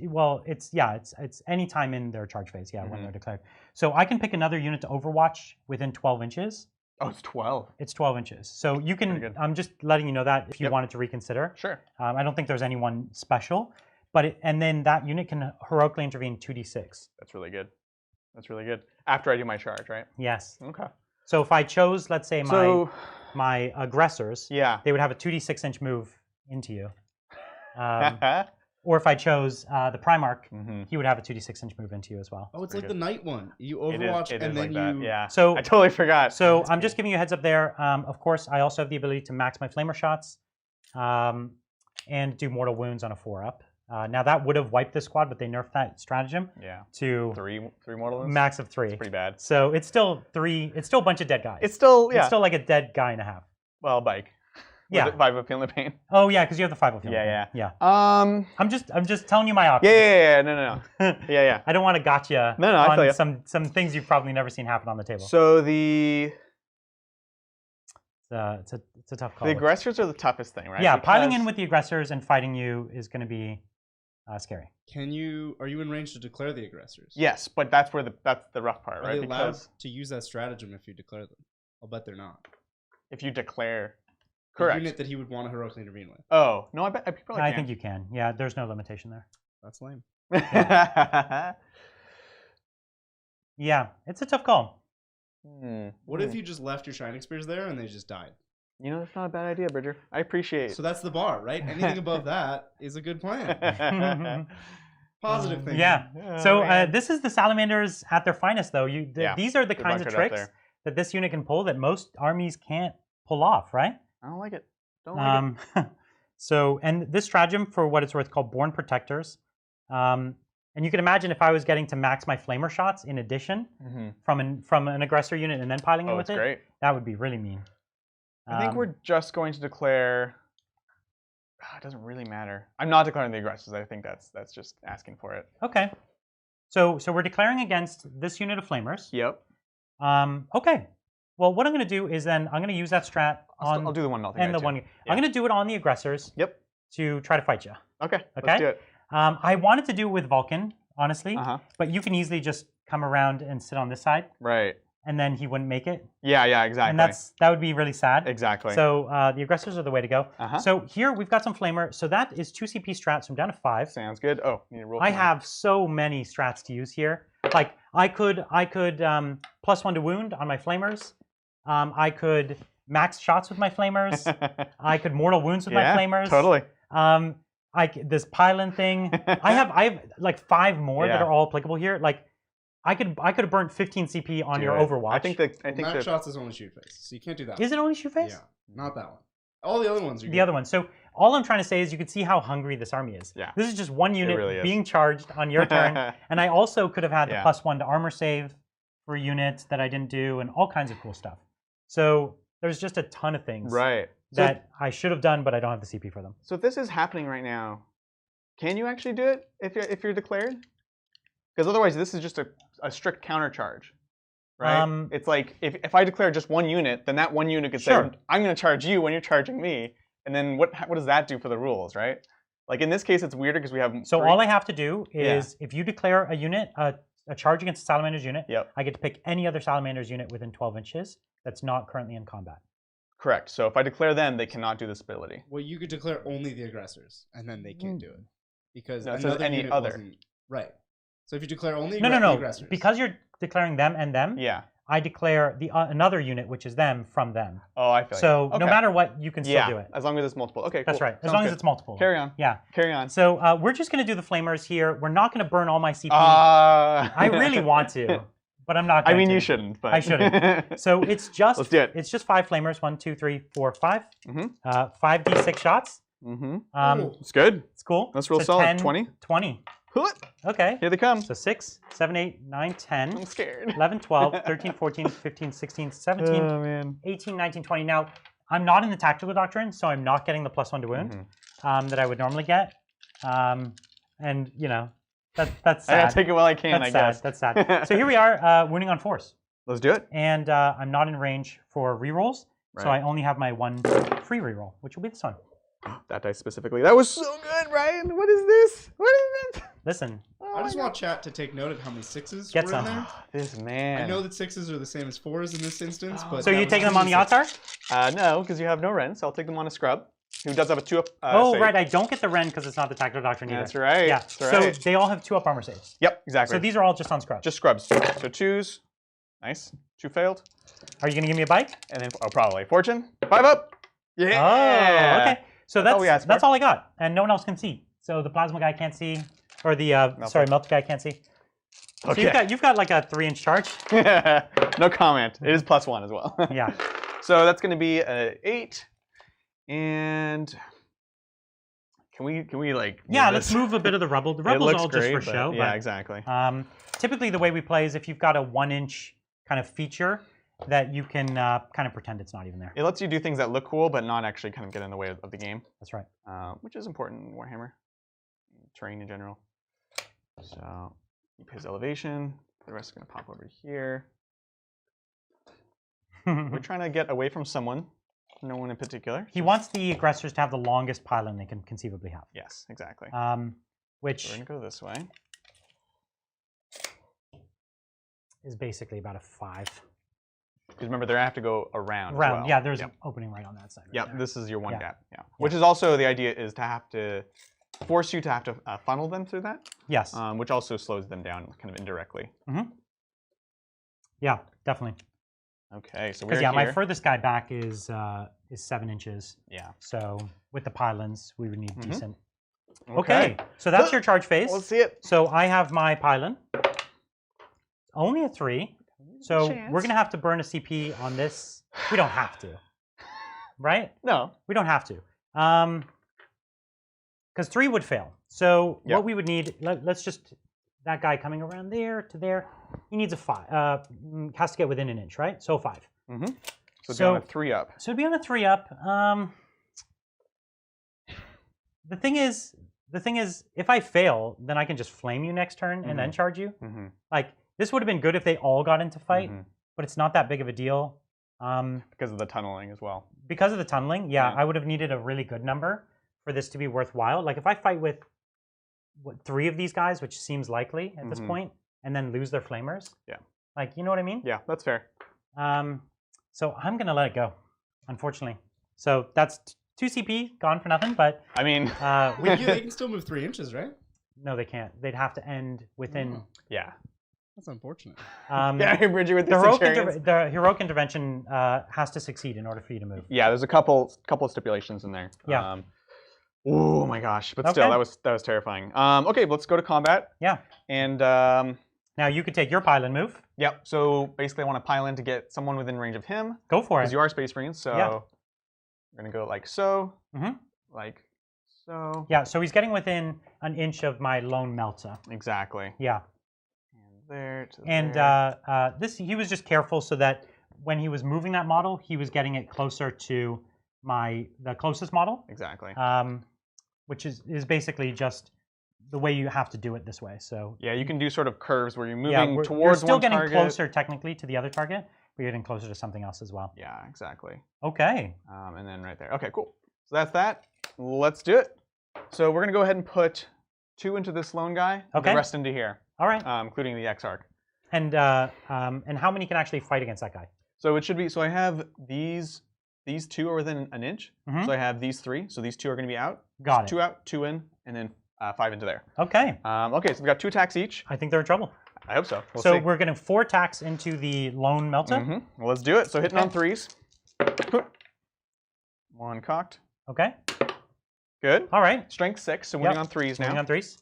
It's any time in their charge phase, when they're declared. So I can pick another unit to Overwatch within 12 inches. Oh, it's 12. It's 12 inches. So you Pretty can, good. I'm just letting you know that if you Yep. wanted to reconsider. Sure. I don't think there's anyone special, but and then that unit can heroically intervene 2d6. That's really good. That's really good. After I do my charge, right? Yes. Okay. So if I chose, let's say So my aggressors, yeah. they would have a 2d6 inch move into you. Or if I chose the Primarch, he would have a 2d6 inch move into you as well. Oh, it's Pretty like the night one. You Overwatch It and is then like you. that. Yeah. So I totally forgot. So I'm just giving you a heads up there. Of course, I also have the ability to max my flamer shots and do mortal wounds on a 4-up. Now that would have wiped this squad, but they nerfed that stratagem to three mortal wounds. max of 3. It's pretty bad. So it's still 3. It's still a bunch of dead guys. It's still It's still like a dead guy and a half. well, bike. Yeah. 5 of Feeling the Pain. Oh yeah, because you have the 5 of Feeling. Yeah. Yeah. Um. I'm just telling you my options. Yeah. No. Yeah. I don't want to gotcha No, I feel on you. some things you've probably never seen happen on the table. So the it's a tough call. The aggressors are the toughest thing, right? Yeah, piling in with the aggressors and fighting you is going to be scary. Are you in range to declare the aggressors? Yes, but that's the rough part, right? Are they allowed to use that stratagem if you declare them? I'll bet they're not. If you declare, The correct. unit that he would want to heroically intervene with. Oh no, I probably I can. think you can. Yeah, there's no limitation there. That's lame. Yeah, it's a tough call. What if you just left your Shining Spears there and they just died? You know, that's not a bad idea, Bridger. I appreciate. So that's the bar, right? Anything above that is a good plan. Positive thing. Yeah. So this is the Salamanders at their finest, though. These are the Good kinds of bunch right up tricks there. that this unit can pull that most armies can't pull off, right? I don't like it. Don't like it. So, and this stratagem, for what it's worth, called Born Protectors. And you can imagine if I was getting to max my flamer shots in addition from an aggressor unit and then piling in with it, great. that would be really mean. I think we're just going to declare. It doesn't really matter. I'm not declaring the aggressors. I think that's just asking for it. Okay. So we're declaring against this unit of flamers. Yep. Okay. Well, what I'm going to do is then I'm going to use that strat on. I'll do the one melting. And the one. I'm going to do it on the aggressors. Yep. To try to fight you. Okay. Okay. Let's do it. I wanted to do it with Vulkan, honestly, but you can easily just come around and sit on this side. Right. And then he wouldn't make it. Yeah, exactly. And that would be really sad. Exactly. So the aggressors are the way to go. So here we've got some flamer. So that is 2 CP strats. So I'm down to 5. Sounds good. Oh, you need to roll. I have so many strats to use here. Like I could +1 to wound on my flamers. I could max shots with my flamers. I could mortal wounds with my flamers. Totally. This pile-in thing. I have like 5 more that are all applicable here. Like I could have burnt 15 CP on your Overwatch. I think max shots is only shoot face, so you can't do that. Is it only shoot face? Yeah, not that one. All the other ones are good. The other one. So all I'm trying to say is you can see how hungry this army is. Yeah. This is just one unit really being charged on your turn, and I also could have had the +1 to armor save for units that I didn't do, and all kinds of cool stuff. So there's just a ton of things that I should have done, but I don't have the CP for them. So if this is happening right now, can you actually do it if you're declared? Because otherwise, this is just a strict counter charge, right? It's like if I declare just one unit, then that one unit could say, "I'm going to charge you when you're charging me," and then what does that do for the rules, right? Like in this case, it's weirder because we have. So all I have to do is if you declare a unit, a charge against a Salamander's unit, I get to pick any other Salamander's unit within 12 inches that's not currently in combat. Correct. So if I declare them, they cannot do this ability. Well, you could declare only the aggressors, and then they can't do it because it says any other. Right. So if you declare only the aggressors, because you're declaring them and them. Yeah. I declare the another unit, which is them, from them. Oh, I feel so no matter what, you can still do it. As long as it's multiple. Okay, cool. That's right. As long as it's multiple. Carry on. Yeah. Carry on. So we're just going to do the flamers here. We're not going to burn all my CP. I really want to, but I'm not going to. You shouldn't. But I shouldn't. So it's just Let's do it. It's just 5 flamers. 1, 2, 3, 4, 5. 5d6 shots. It's good. It's cool. Let's roll so solid. 10, 20. 20. Okay. Here they come. So 6, 7, 8, 9, 10. I'm scared. 11, 12, 13, 14, 15, 16, 17, 18, 19, 20. Now, I'm not in the tactical doctrine, so I'm not getting the +1 to wound that I would normally get. And, you know, that's sad. I gotta take it while I can, I guess. That's sad. So here we are, wounding on force. Let's do it. And I'm not in range for rerolls, so I only have my 1 free reroll, which will be this one. That dice specifically. That was so good, Ryan. What is this? What is it? Listen. I just want chat to take note of how many 6s Get were some. in there. This man. I know that 6s are the same as 4s in this instance, but so you taking them on the Altar? No, because you have no Ren, so I'll take them on a Scrub, who does have a 2-up oh, save. Right. I don't get the Ren because it's not the tactical doctrine either. That's right. Yeah. That's right. So they all have 2-up armor saves. Yep, exactly. So these are all just on Scrubs. Just Scrubs. So 2s. Nice. 2 failed. Are you going to give me a bike? And then, probably. Fortune. 5 up. Yeah. Oh, okay. So that's all I got, and no one else can see. So the plasma guy can't see, or the melt guy can't see. Okay. So you've got like a 3-inch charge. No comment. It is +1 as well. Yeah. So that's going to be an 8, and can we like? Let's move a bit of the rubble. The rubble's all great, just for show. Yeah, exactly. Typically, the way we play is if you've got a 1-inch kind of feature, that you can kind of pretend it's not even there. It lets you do things that look cool, but not actually kind of get in the way of the game. That's right. Which is important in Warhammer, terrain in general. So keep his elevation. The rest is going to pop over here. We're trying to get away from someone. No one in particular. He wants the aggressors to have the longest pylon they can conceivably have. Yes, exactly. Which So we're going to go this way. is basically about a 5. Because remember, they have to go around. Round, as well. yeah, there's an opening right on that side. Right Yep, there. this is your one Yeah. gap. Yeah. Which is also the idea is to have to force you to have to funnel them through that. Yes. Which also slows them down kind of indirectly. Yeah, definitely. Okay, so we're Because yeah, here. my furthest guy back is 7 inches. Yeah. So with the pylons, we would need decent. Okay. Okay, so that's your charge phase. Let's see it. So I have my pylon. Only a 3. So Chance. we're gonna have to burn a CP on this. We don't have to, right? No. We don't have to, because 3 would fail. So Yep. what we would need, let's just that guy coming around there to there. He needs a 5. Has to get within an inch, right? So 5. So down a 3 up. So it'd be on a 3 up. The thing is, if I fail, then I can just flame you next turn and then charge you. Like this would have been good if they all got into fight, but it's not that big of a deal. Because of the tunneling as well. Because of the tunneling, yeah, I would have needed a really good number for this to be worthwhile. Like if I fight with 3 of these guys, which seems likely at this point, and then lose their flamers. Yeah. Like, you know what I mean? Yeah, that's fair. So I'm gonna let it go, unfortunately. So that's 2 CP gone for nothing. But I mean, They can still move 3 inches, right? no, they can't. They'd have to end within. yeah. That's unfortunate. Yeah, Bridget with The the the heroic intervention has to succeed in order for you to move. Yeah, there's a couple of stipulations in there. Yeah. Oh my gosh, but still, Okay. that was terrifying. Okay, let's go to combat. Yeah. And Now you could take your pylon move. yep. So basically, I want to pile in to get someone within range of him. Go for Because it. you are Space Marines, so Yeah. we're gonna go like so, Mhm. like so. Yeah. So he's getting within an inch of my lone melta. Exactly. Yeah. And there to And there. this he was just careful so that when he was moving that model, he was getting it closer to the closest model. Exactly. Which is basically just the way you have to do it this way. So Yeah, you can do sort of curves where you're yeah, moving you're towards still one getting target. closer technically to the other target, but you're getting closer to something else as well. Yeah, exactly. Okay. And then right there. Okay, cool. So that's that. Let's do it. So we're gonna go ahead and put 2 into this lone guy. Okay. The rest into here, All right. including the X-Arc. And how many can actually fight against that guy? So it should be. So I have these 2 are within an inch. So I have these 3. So these 2 are gonna be out. Got it. 2 out, 2 in, and then 5 into there. Okay. Okay, so we've got 2 attacks each. I think they're in trouble. I hope so. We'll So see. we're getting 4 attacks into the lone melta. Well, let's do it. So hitting Okay. on 3s. 1 cocked. Okay. Good. All right. Strength 6. So winning Yep. on 3s now. Moving on 3s.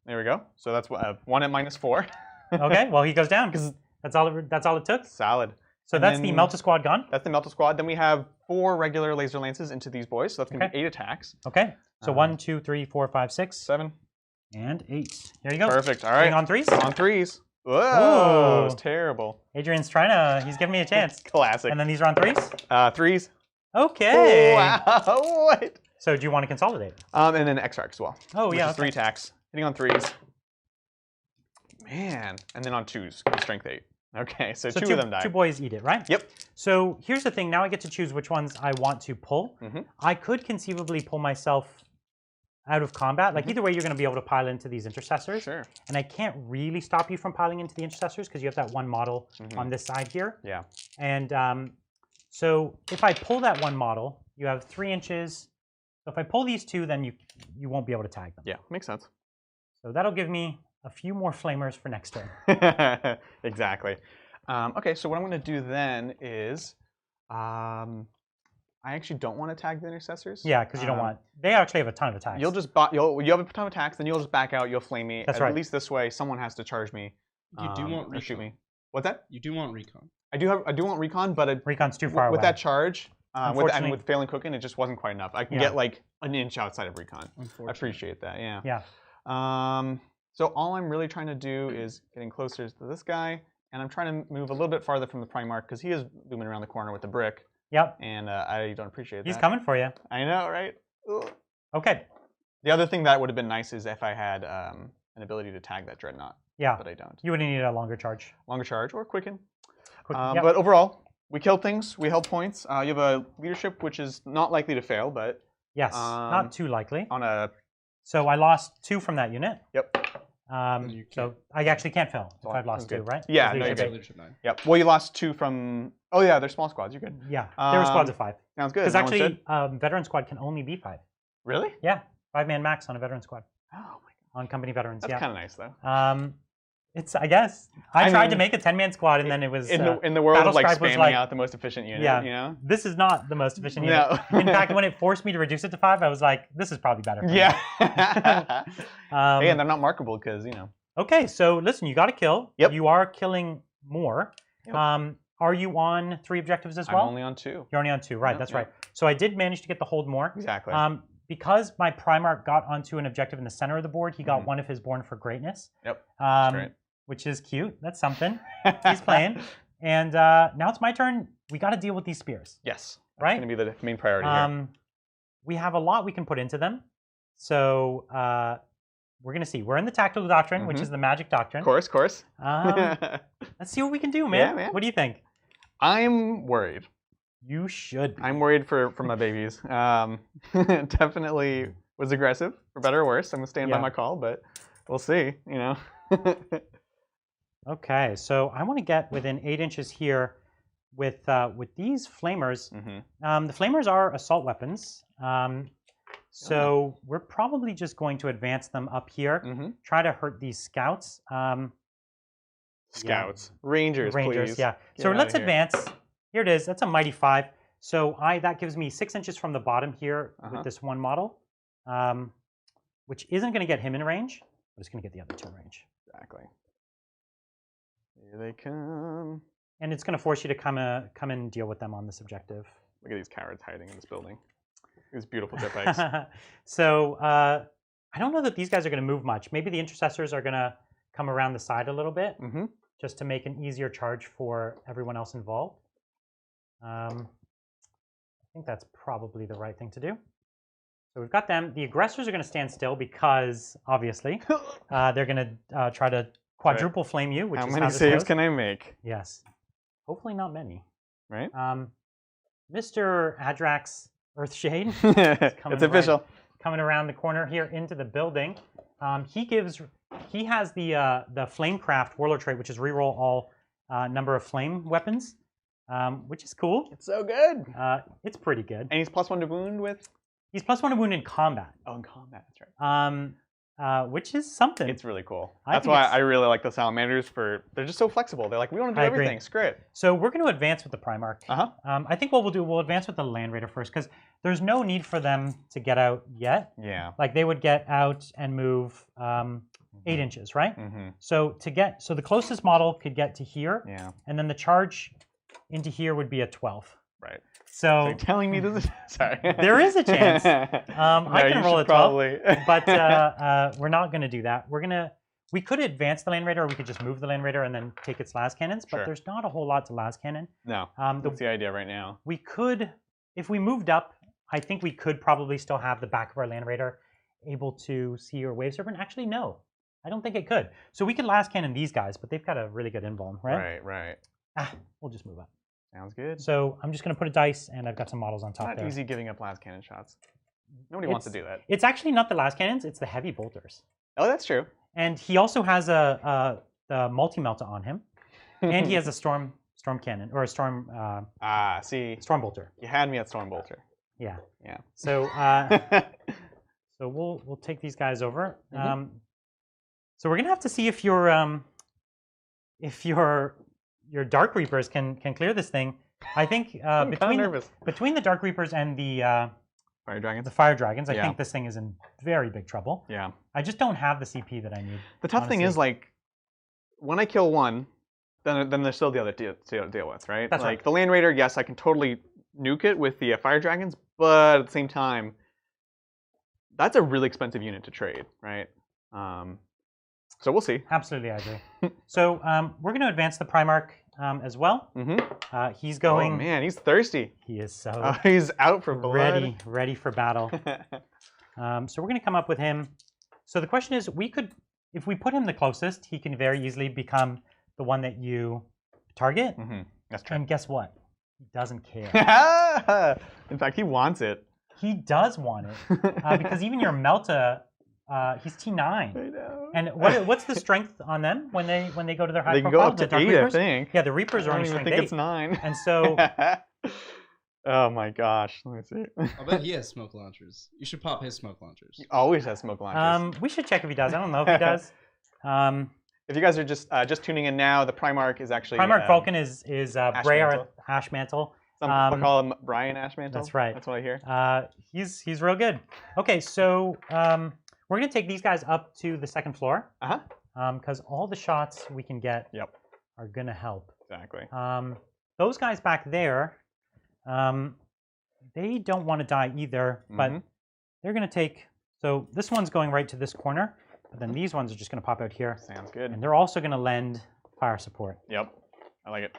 There we go. So that's 1 at -4. Okay. Well, he goes down because that's all it took. Solid. So And that's the then- melta squad gone. That's the Melta Squad. Then we have 4 regular laser lances into these boys. So that's going to Okay. be 8 attacks. Okay. So 1, 2, 3, 4, 5, 6, 7. and 8. Here you go. Perfect. All Hitting right. on 3s. On 3s. Whoa. That was Ooh. terrible. Adrian's he's giving me a chance. Classic. And then these are on 3s. 3s. Okay. Wow. What? So do you want to consolidate? And then X-Arc as well. Oh, which yeah. is 3 attacks. Hitting on 3s. Man. And then on 2s. Strength 8. Okay. So 2 of them die. 2 boys eat it, right? Yep. So here's the thing. Now I get to choose which ones I want to pull. I could conceivably pull myself out of combat. Like either way, you're going to be able to pile into these intercessors. Sure. And I can't really stop you from piling into the intercessors because you have that one model on this side here. Yeah. And so if I pull that one model, you have 3 inches. So if I pull these 2, then you won't be able to tag them. Yeah. Makes sense. So that'll give me a few more flamers for next turn. Exactly. Okay, so what I'm going to do then is, I actually don't want to tag the intercessors. Yeah, because you don't want. They actually have a ton of attacks. You'll just you have a ton of attacks, then you'll just back out. You'll flame me. That's At right. least this way, someone has to charge me. You do want or shoot recon. me. What's that? You do want recon. I do want recon, but Recon's too far with away. that charge, Unfortunately- with failing cooking, it just wasn't quite enough. I can Yeah. get like an inch outside of recon. I Unfortunately. appreciate that. Yeah. Yeah. So all I'm really trying to do is getting closer to this guy and I'm trying to move a little bit farther from the Primarch because he is looming around the corner with the brick. Yep. And I don't appreciate that. He's coming for you. I know, right? Ugh. Okay. The other thing that would have been nice is if I had an ability to tag that Dreadnought. Yeah. But I don't. You would have needed a longer charge. Longer charge or quicken. Yep. But overall, we killed things. We held points. You have a leadership which is not likely to fail, but yes, not too likely. On a. So I lost 2 from that unit. Yep. So I actually can't fail if I've lost 2, right? Yeah, no, you're good. Yep. Well, you lost 2 from. Oh yeah, they're small squads. You're good. Yeah, they were squads of 5. Sounds good. Because actually, veteran squad can only be 5. Really? Yeah, 5-man max on a veteran squad. Oh my god. On company veterans. That's kind of nice though. It's I guess I tried to make a 10-man squad and then it was in the world of like spamming out the most efficient unit. Yeah, you know? This is not the most efficient unit. In fact, when it forced me to reduce it to 5, I was like, this is probably better. Yeah. Hey, and they're not markable because you know. Okay, so listen, you got to kill. Yep. You are killing more. Yep. Are you on 3 objectives as well? I'm only on 2. You're only on 2, right? That's right. So I did manage to get the hold more. Exactly. Because my Primarch got onto an objective in the center of the board, he got one of his Born for Greatness. Yep. That's great. Which is cute. That's something. He's playing. And now it's my turn. We got to deal with these spears. Yes. Right? That's going to be the main priority here. We have a lot we can put into them. So we're going to see. We're in the Tactical Doctrine, which is the Magic Doctrine. Of course. Let's see what we can do, man. Yeah, man. What do you think? I'm worried. You should be. I'm worried for my babies. Definitely was aggressive, for better or worse. I'm going to stand by my call, but we'll see, you know. Okay, so I want to get within 8 inches here with these flamers. The flamers are assault weapons. So we're probably just going to advance them up here, try to hurt these scouts. Scouts. Rangers, please. Yeah. So let's advance. Here it is. That's a mighty 5. So that gives me 6 inches from the bottom here with this one model, which isn't going to get him in range, but it's going to get the other 2 in range. Exactly. Here they come. And it's going to force you to come in and deal with them on this objective. Look at these cowards hiding in this building. These beautiful jetpacks. So I don't know that these guys are going to move much. Maybe the intercessors are going to come around the side a little bit, just to make an easier charge for everyone else involved. I think that's probably the right thing to do. So we've got them. The aggressors are going to stand still because, obviously, they're going to try to quadruple flame you. Which how is many saves can I make? Yes. Hopefully not many. Right? Mr. Adrax Earthshade. It's official. Coming around the corner here into the building. He has the Flamecraft Warlord trait, which is reroll all number of flame weapons, which is cool. It's so good. It's pretty good. And he's +1 to wound with? He's +1 to wound in combat. Oh, in combat, that's right. Which is something. It's really cool. That's why I really like the Salamanders. They're just so flexible. They're like, we want to do everything. Screw it. So we're going to advance with the Primarch. I think what we'll do, we'll advance with the Land Raider first, because there's no need for them to get out yet. Yeah. Like they would get out and move 8 inches, right? So the closest model could get to here. Yeah. And then the charge into here would be a 12. Right. So you're telling me this is sorry. There is a chance. I can roll a 12, probably. but we're not going to do that. We could advance the Land Raider, or we could just move the Land Raider and then take its las cannons. But there's not a whole lot to las cannon. No, that's the idea right now. We could, if we moved up, I think we could probably still have the back of our Land Raider able to see your Wave Serpent. Actually, no, I don't think it could. So we could las cannon these guys, but they've got a really good invuln, right? Right. We'll just move up. Sounds good. So I'm just going to put a dice, and I've got some models on top there. Not easy giving up las cannon shots. Nobody wants to do that. It's actually not the las cannons; it's the heavy bolters. Oh, that's true. And he also has a multi-melta on him, and he has a storm cannon or a storm. Storm bolter. You had me at storm bolter. Yeah. Yeah. So so we'll take these guys over. So we're gonna have to see if your Dark Reapers can clear this thing. I think between the Dark Reapers and the Fire Dragons, I think this thing is in very big trouble. Yeah. I just don't have the CP that I need. The tough thing is, like, when I kill one, then there's still the other to deal with, right? That's like the Land Raider, yes, I can totally nuke it with the Fire Dragons, but at the same time, that's a really expensive unit to trade, right? So we'll see. Absolutely, I agree. So we're going to advance the Primarch as well. He's going. Oh man, he's thirsty. He is so. He's out for blood. Ready for battle. So we're going to come up with him. So the question is, if we put him the closest, he can very easily become the one that you target. That's true. And guess what? He doesn't care. In fact, he wants it. He does want it because even your Melta, he's T9. I know. And what's the strength on them when they go to their high They can profile? go up to The 8, Reapers? I think. Yeah, the Reapers are only I strength don't even 8. think it's 9. And so, oh my gosh, let me see. I'll bet he has smoke launchers. You should pop his smoke launchers. He always has smoke launchers. we should check if he does. I don't know if he does. If you guys are just tuning in now, the Primarch is actually Primarch Vulkan is bray'arth ashmantle. Some people call him Brian Ashmantle. That's right. That's what I hear. He's real good. Okay, so we're gonna take these guys up to the 2nd floor. Because all the shots we can get are gonna help. Exactly. Those guys back there, they don't want to die either, but they're gonna take. So this one's going right to this corner, but then these ones are just gonna pop out here. Sounds good. And they're also gonna lend fire support. Yep, I like it.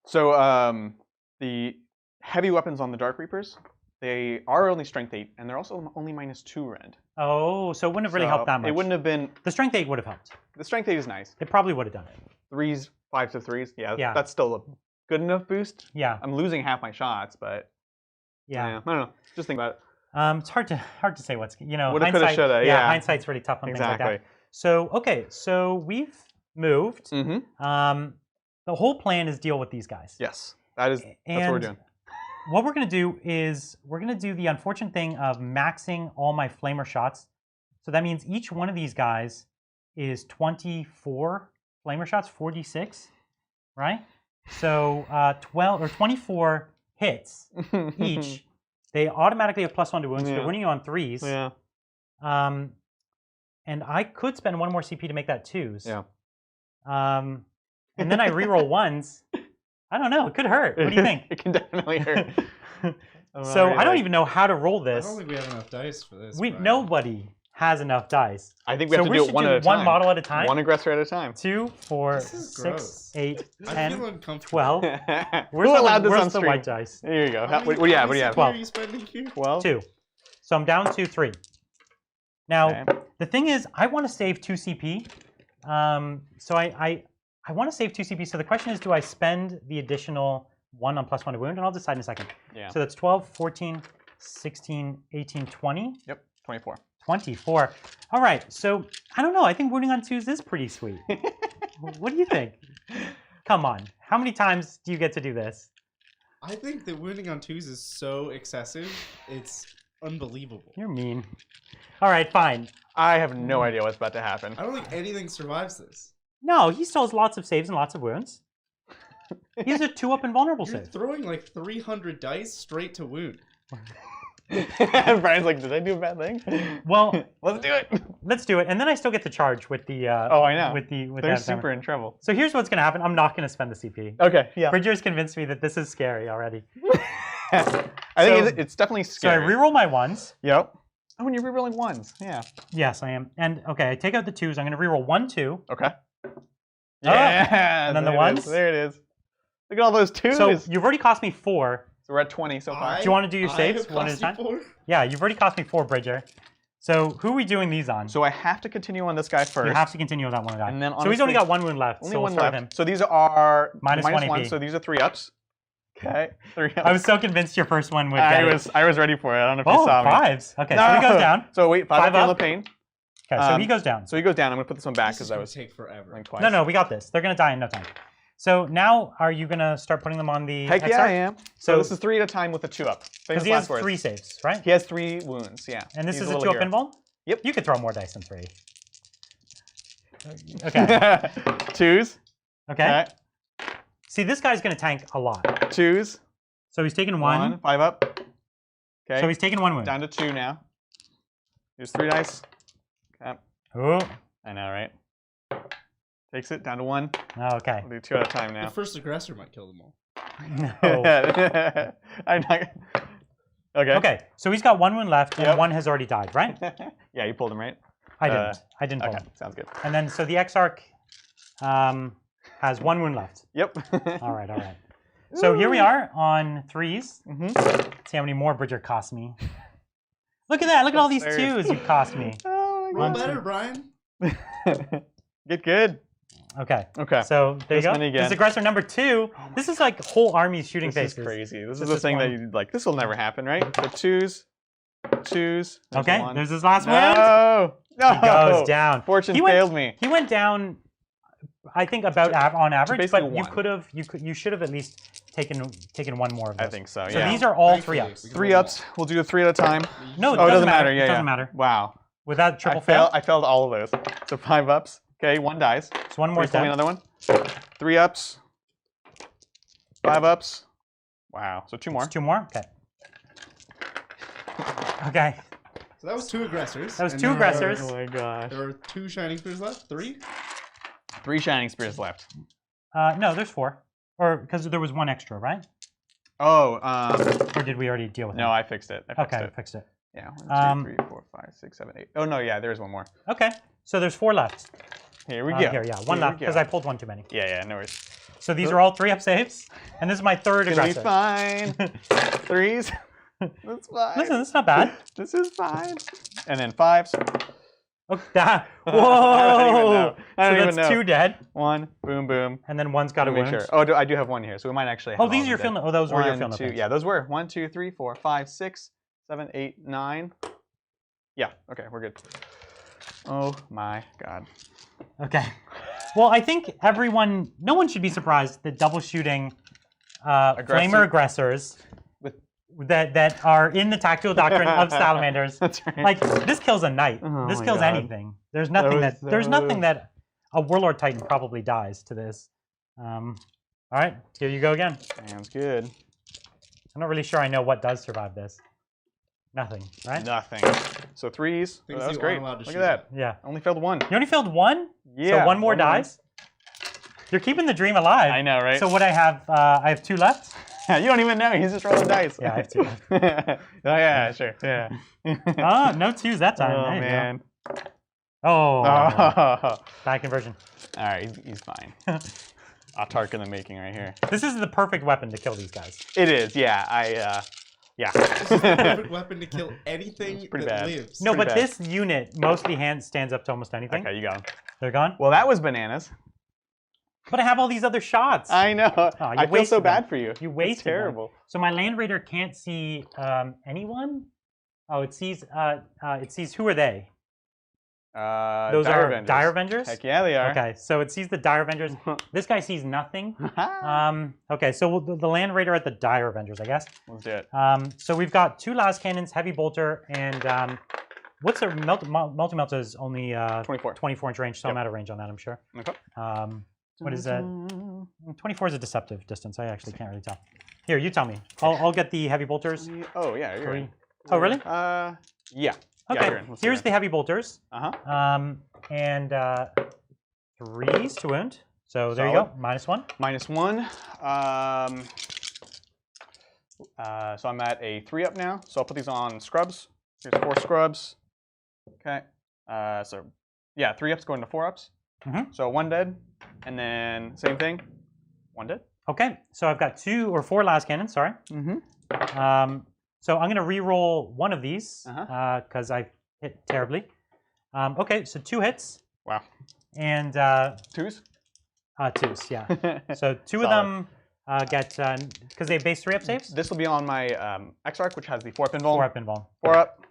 So the heavy weapons on the Dark Reapers, they are only strength 8, and they're also only -2 rend. Oh, so it wouldn't have really helped that much. It wouldn't have been. The strength 8 would have helped. The strength 8 is nice. It probably would have done it. 3s, 5s to 3s. Yeah. That's still a good enough boost. Yeah. I'm losing half my shots, but yeah. I don't know. Just think about it. It's hard to say what's Woulda, hindsight. coulda, shoulda, yeah. Hindsight's really tough on things like Exactly. that. So okay, so we've moved. The whole plan is deal with these guys. Yes, that's what we're doing. What we're going to do is we're going to do the unfortunate thing of maxing all my flamer shots. So that means each one of these guys is 24 flamer shots, 4d6, right? So 12 or 24 hits each. They automatically have +1 to wounds. They're winning you on 3s. Yeah. And I could spend 1 more CP to make that 2s. Yeah. And then I reroll 1s. I don't know. It could hurt. What do you think? It can definitely hurt. So I don't even know how to roll this. I don't think we have enough dice for this. Nobody has enough dice. I think we have to do it one at a time. One model at a time. One aggressor at a time. 2, 4, This is 6, gross. 8, I 10, feel uncomfortable. 12. Who allowed this on Where's the stream? white dice? Here you go. How What many do you have? What do you dice have? 12. Are you spending here? 12? 2. So I'm down to 3. Now, Okay. the thing is, I want to save 2 CP. So I want to save 2 CP. So the question is, do I spend the additional 1 on +1 to wound? And I'll decide in a second. Yeah. So that's 12, 14, 16, 18, 20. Yep, 24. 24. All right. So I don't know. I think wounding on 2s is pretty sweet. What do you think? Come on. How many times do you get to do this? I think that wounding on 2s is so excessive. It's unbelievable. You're mean. All right, fine. I have no idea what's about to happen. I don't think anything survives this. No, he still has lots of saves and lots of wounds. He has a 2-up invulnerable You're save. throwing like 300 dice straight to wound. Brian's like, did I do a bad thing? Well, let's do it. Let's do it, and then I still get to charge with the. Oh, I know. With They're that super in trouble. So here's what's gonna happen. I'm not gonna spend the CP. Okay, yeah. Bridger's convinced me that this is scary already. I think it's definitely So I scary. reroll my 1s. Yep. Oh, and you're rerolling 1s. Yeah. Yes, I am. And okay, I take out the 2s. I'm gonna reroll 1, 2. Okay. Yeah. And then the there it is, 1s? There it is. Look at all those 2s. So you've already cost me 4. So we're at 20 so far. Do you want to do your I saves have one at a cost time? you 4? Yeah, you've already cost me 4, Bridger. So who are we doing these on? So I have to continue on this guy first. You have to continue with that one guy. And then so he's only honestly- got 1 wound left. Only so we'll one start left. with him. So these are Minus 1 1, AP. so these are 3-ups. Okay, 3-ups. I was so convinced your first one would get it. I was ready for it. I don't know if you Oh, saw me. 5s. Okay, so he goes down. So wait, 5 5 up. up. Pain. Okay, so he goes down. So he goes down. I'm gonna put this one back This is because I gonna was take forever. going twice. No, we got this. They're going to die in no time. So now are you going to start putting them on the Heck yeah, I am. So So this is 3 at a time with a 2-up. because he has 3 saves, right? He has 3 wounds. Yeah. And this He's is a little 2-up hero. invul? Yep. You could throw more dice than 3. Okay. 2s. Okay. See, this guy's going to tank a lot. 2s. So he's taking 1. 5 up. Okay. So he's taking 1 wound. down to 2 now. Here's 3 dice. Okay. Oh, I know, right? Takes it down to 1. okay. We'll do 2 at a time The now. first aggressor might kill them all. No. I'm not. Okay. Okay, so he's got 1 wound left, and Yep. 1 has already died, right? Yeah, you pulled him, right? I didn't pull Okay, him. sounds good. And then so the Exarch has 1 wound left. Yep. All right, all right. So here we are on 3s. Mm-hmm. See how many more Bridger cost me. Look at that! Look at all these There. 2s you've cost me. Oh my One god. better, Brian. Get good. Okay. Okay. So there you This go. many This is again. aggressor number 2. This is like whole armies shooting This faces. is crazy. This is This the is thing that fun. you like. This will never happen, right? So 2s. There's Okay. one. There's his last wound. No. No. He goes down. Fortune He went- failed me. He went down, I think about on average, basically but one. you should have at least taken 1 more of those. I think so. So Yeah. these are all Thankfully, 3 ups. we can 3 roll ups. We'll do 3 at a time. No, Oh, it doesn't matter. Yeah, it yeah. doesn't matter. Wow. With that triple I fail, failed all of those. So 5 ups. Okay, 1 dies. so 1 more Please pull me dead. another one. 3 ups. 5 ups. Wow. So 2 more. It's 2 more. Okay. Okay. So that was 2 aggressors. That was and 2 there aggressors. Oh my gosh. There were 2 shining spears left. 3. 3 shining spears left. No, there's 4. Or because there was 1 extra, right? Oh, Or did we already deal with no, it? I fixed it. I fixed Okay, it. fixed it. Yeah. 1, Um, 2, 3, 4, 5, 6, 7, 8. Oh no, yeah, there's 1 more. Okay. So there's 4 left. Here we go. Here, yeah, 1 Here left we because go. I pulled 1 too many. Yeah, no worries. So these are all 3 up saves, and this is my 3rd It's gonna be aggressor. fine. 3s. That's fine. Listen, this is not bad. This is fine. And then 5s. Oh, that. I don't even Whoa! know. I don't So even that's know. 2 dead, 1, boom, boom. and then 1's got a Make wound. sure. Oh, I do have 1 here, so we might actually have Oh, these all are your of field. them Oh, those were your 1, field 2, notes. yeah, those were 1, 2, 3, 4, 5, 6, 7, 8, 9. Yeah, okay, we're good. Oh my god. Okay. Well, I think no one should be surprised that double shooting flamer aggressors With that are in the tactical doctrine of Salamanders. That's right. Like this kills a knight. Oh This my kills God. anything. There's nothing was there's nothing that a Warlord Titan probably dies to this. All right, here you go again. Sounds good. I'm not really sure I know what does survive this. Nothing, right? Nothing. So 3s. Oh, Things that was you great. aren't allowed to Look shoot at that. Yeah. I only failed 1. You only failed 1? Yeah. So 1 more dies? You're keeping the dream alive. I know, right? So what I have 2 left? You don't even know. He's just rolling dice. Yeah, I have 2 left. Oh yeah, sure. Yeah. Oh, no 2s that time. Oh There you go. man. Oh, Oh. bad conversion. All right, he's fine. Autark in the making right here. This is the perfect weapon to kill these guys. It is, yeah. Yeah. Perfect weapon to kill anything pretty that bad. lives. No, pretty but bad. this unit mostly stands up to almost anything. Okay, you got him. They're gone. Well, that was bananas. But I have all these other shots. I know. Oh, you I feel so wasted them. bad for you. You It's wasted them. terrible. So my Land Raider can't see anyone. Oh, it sees who are they? Those Dire are Avengers. Dire Avengers. Heck yeah, they are. Okay, so it sees the Dire Avengers. This guy sees nothing. Let's Okay, so the Land Raider at the Dire Avengers, I guess. do it. So we've got 2 las cannons, heavy bolter, and what's their multi-melt is only 24. 24-inch range, so I'm Yep. out of range on that, I'm sure. Okay. What is that? 24 is a deceptive distance. I actually can't really tell. Here, you tell me. I'll get the heavy bolters. Oh yeah, you're in. Oh, really? Yeah. Okay. Yeah, you're in. Let's do Here's it. the heavy bolters. Uh-huh. And 3s to wound. So there you go. Solid. -1. -1. So I'm at a 3 up now. So I'll put these on scrubs. Here's 4 scrubs. Okay. So yeah, 3 ups going to 4 ups. Mhm. So 1 dead, and then same thing. 1 dead. Okay. So I've got 2 or 4 las cannons. Sorry. Mm-hmm. So I'm going to re-roll one of these Uh-huh. because I hit terribly. Okay, so 2 hits. Wow. And 2s. 2s, yeah. So 2 of Solid. them get, because they have base 3 up saves? This will be on my Exarch, which has the 4 up invuln. 4 up invuln. 4 up.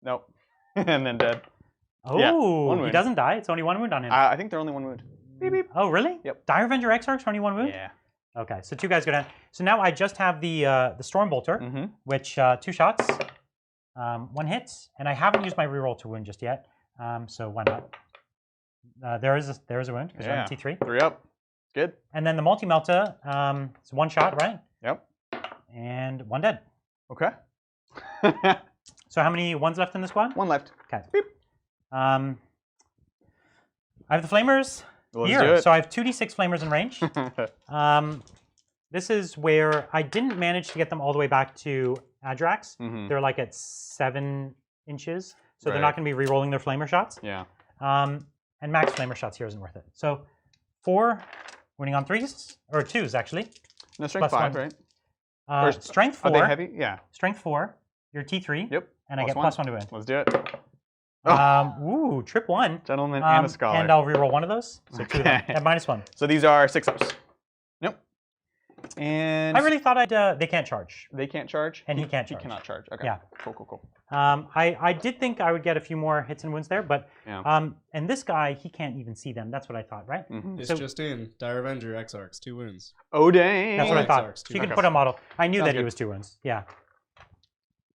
Nope. And then dead. Oh, Yeah, 1 he wound. doesn't die. It's only 1 wound on him. I think they're only 1 wound. Beep beep. Oh, really? Yep. Dire Avenger Exarch's only 1 wound? Yeah. Okay, so 2 guys go down. So now I just have the Storm Bolter, Mm-hmm. which 2 shots, 1 hit, and I haven't used my reroll to wound just yet. So why not? There is a wound because I'm Yeah. T3. 3 up. Good. And then the multi-melta, it's 1 shot, right? Yep. And 1 dead. Okay. So how many 1s left in the squad? 1 left. Okay. I have the flamers Let's here. do it. So I have 2d6 flamers in range. This is where I didn't manage to get them all the way back to Adrax. Mhm. They're like at 7 inches. so they're not going to be re-rolling their flamer shots. Yeah. And max flamer shots here isn't worth it. So 4 winning on 3s, or 2s actually. No, strength 5, right? Strength 4. Are they heavy? Yeah. Strength 4. You're T3. Yep. And I get +1 to win. Let's do it. Ooh, trip 1. Gentleman and a scholar. And I'll reroll one of those. So 2 of them at -1. So these are 6-0s. Nope. And I really thought they can't charge. they can't charge? And he can't charge. He cannot charge. Okay. Yeah. Cool. I did think I would get a few more hits and wounds there, but Yeah. and this guy, he can't even see them. That's what I thought, right? It's just in. Dire Avenger, Exarchs, 2 wounds. Oh, dang. That's what I thought. Exarchs, If you could okay. put a model. I knew Sounds that he good. was 2 wounds. Yeah.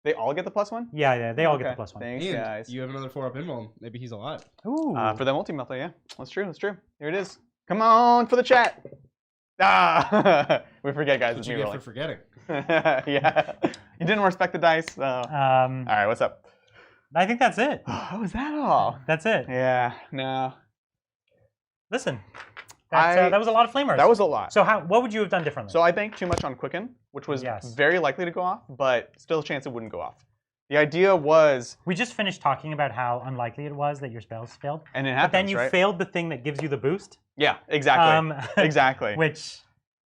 They all get the +1? Yeah, they all Okay. get the +1. Thanks, And guys. you have another 4-up invuln. Maybe he's alive. Ooh. For the multi-melter, yeah. That's true. Here it is. Come on for the chat. Ah! We forget, guys. That's It's what me you get rolling. for forgetting. Yeah. You didn't respect the dice, so. All right, what's up? I think that's it. Oh, was that all? That's it. Yeah, no. Listen, that was a lot of flamers. That was a lot. So what would you have done differently? So I banked too much on Quicken, which was very likely to go off, but still a chance it wouldn't go off. The idea was... We just finished talking about how unlikely it was that your spells failed. And it happens, But then you right? failed the thing that gives you the boost. Yeah, exactly. Exactly. Which,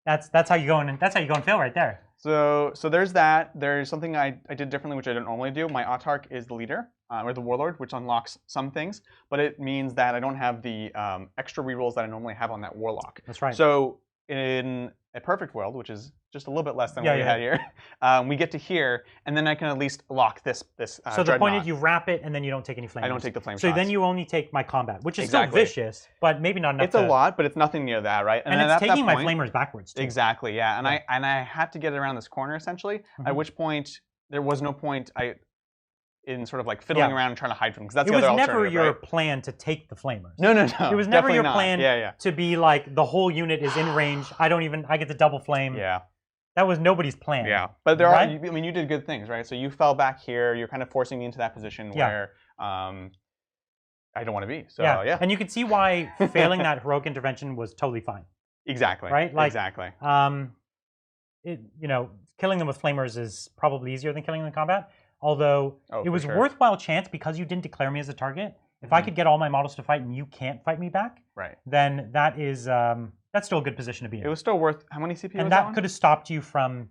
that's how you go and fail right there. So there's that. There's something I did differently, which I don't normally do. My Autarch is the leader, or the warlord, which unlocks some things, but it means that I don't have the extra rerolls that I normally have on that warlock. That's right. So in a perfect world, which is just a little bit less than what we had here, we get to here, and then I can at least lock this so the point is you wrap it, and then you don't take any flames. I don't take the flame So shots. then you only take my combat, which is still vicious, but maybe not enough. It's a lot, but it's nothing near that, right? And it's taking my flamers backwards, too. Exactly, yeah. And I had to get it around this corner, essentially, at which point there was no point in sort of like fiddling around and trying to hide from them, because that's the other alternative, It was never your right? plan to take the flamers. No. It was never your not. plan to be like, the whole unit is in range, I get to double flame. Yeah. That was nobody's plan. Yeah, but there are, I mean, you did good things, right? So you fell back here, you're kind of forcing me into that position where I don't want to be, so yeah. And you can see why failing that heroic intervention was totally fine. Exactly. Right? Like, exactly. Killing them with flamers is probably easier than killing them in combat. Although it was sure. worthwhile chance because you didn't declare me as a target. If I could get all my models to fight and you can't fight me back, then that is that's still a good position to be in. It was still worth how many CP? And that could have stopped you from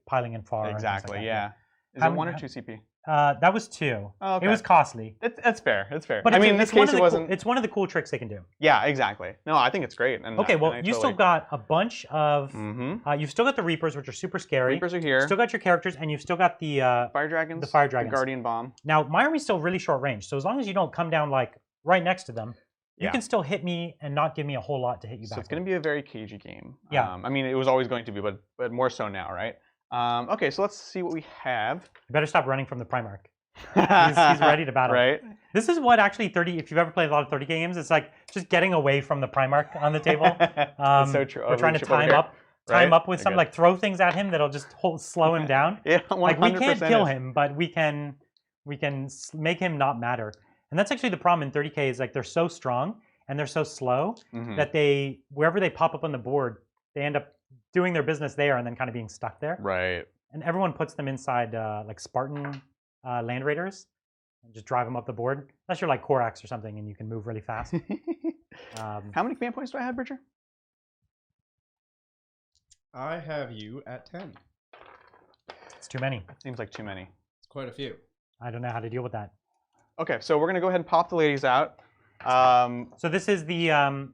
piling in far. Exactly. Like yeah. Is it 1 or 2 CP? That was 2. Oh, okay. It was costly. That's fair. It's fair. But I mean, in this case, it wasn't. It's one of the cool tricks they can do. Yeah, exactly. No, I think it's great. And okay, well, you still got a bunch of. You've still got the Reapers, which are super scary. Reapers are here. Still got your characters, and you've still got the Fire Dragons. The Fire Dragons. The Guardian Bomb. Now, my army's still really short range, so as long as you don't come down like right next to them, you can still hit me and not give me a whole lot to hit you back. So it's going to be a very cagey game. Yeah. I mean, it was always going to be, but more so now, right? Okay, so let's see what we have. You better stop running from the Primarch. He's ready to battle. Right. This is what actually 30. If you've ever played a lot of 30K games, it's like just getting away from the Primarch on the table. That's so true. We're trying to time up with some like throw things at him that'll just slow him down. Yeah, 100%. Like we can't kill him, but we can make him not matter. And that's actually the problem in 30K is like they're so strong and they're so slow that wherever they pop up on the board, they end up doing their business there and then kind of being stuck there. Right. And everyone puts them inside like Spartan land raiders and just drive them up the board. Unless you're like Korax or something and you can move really fast. How many command points do I have, Bridger? I have you at 10. It's too many. Seems like too many. It's quite a few. I don't know how to deal with that. Okay, so we're going to go ahead and pop the ladies out. So this is the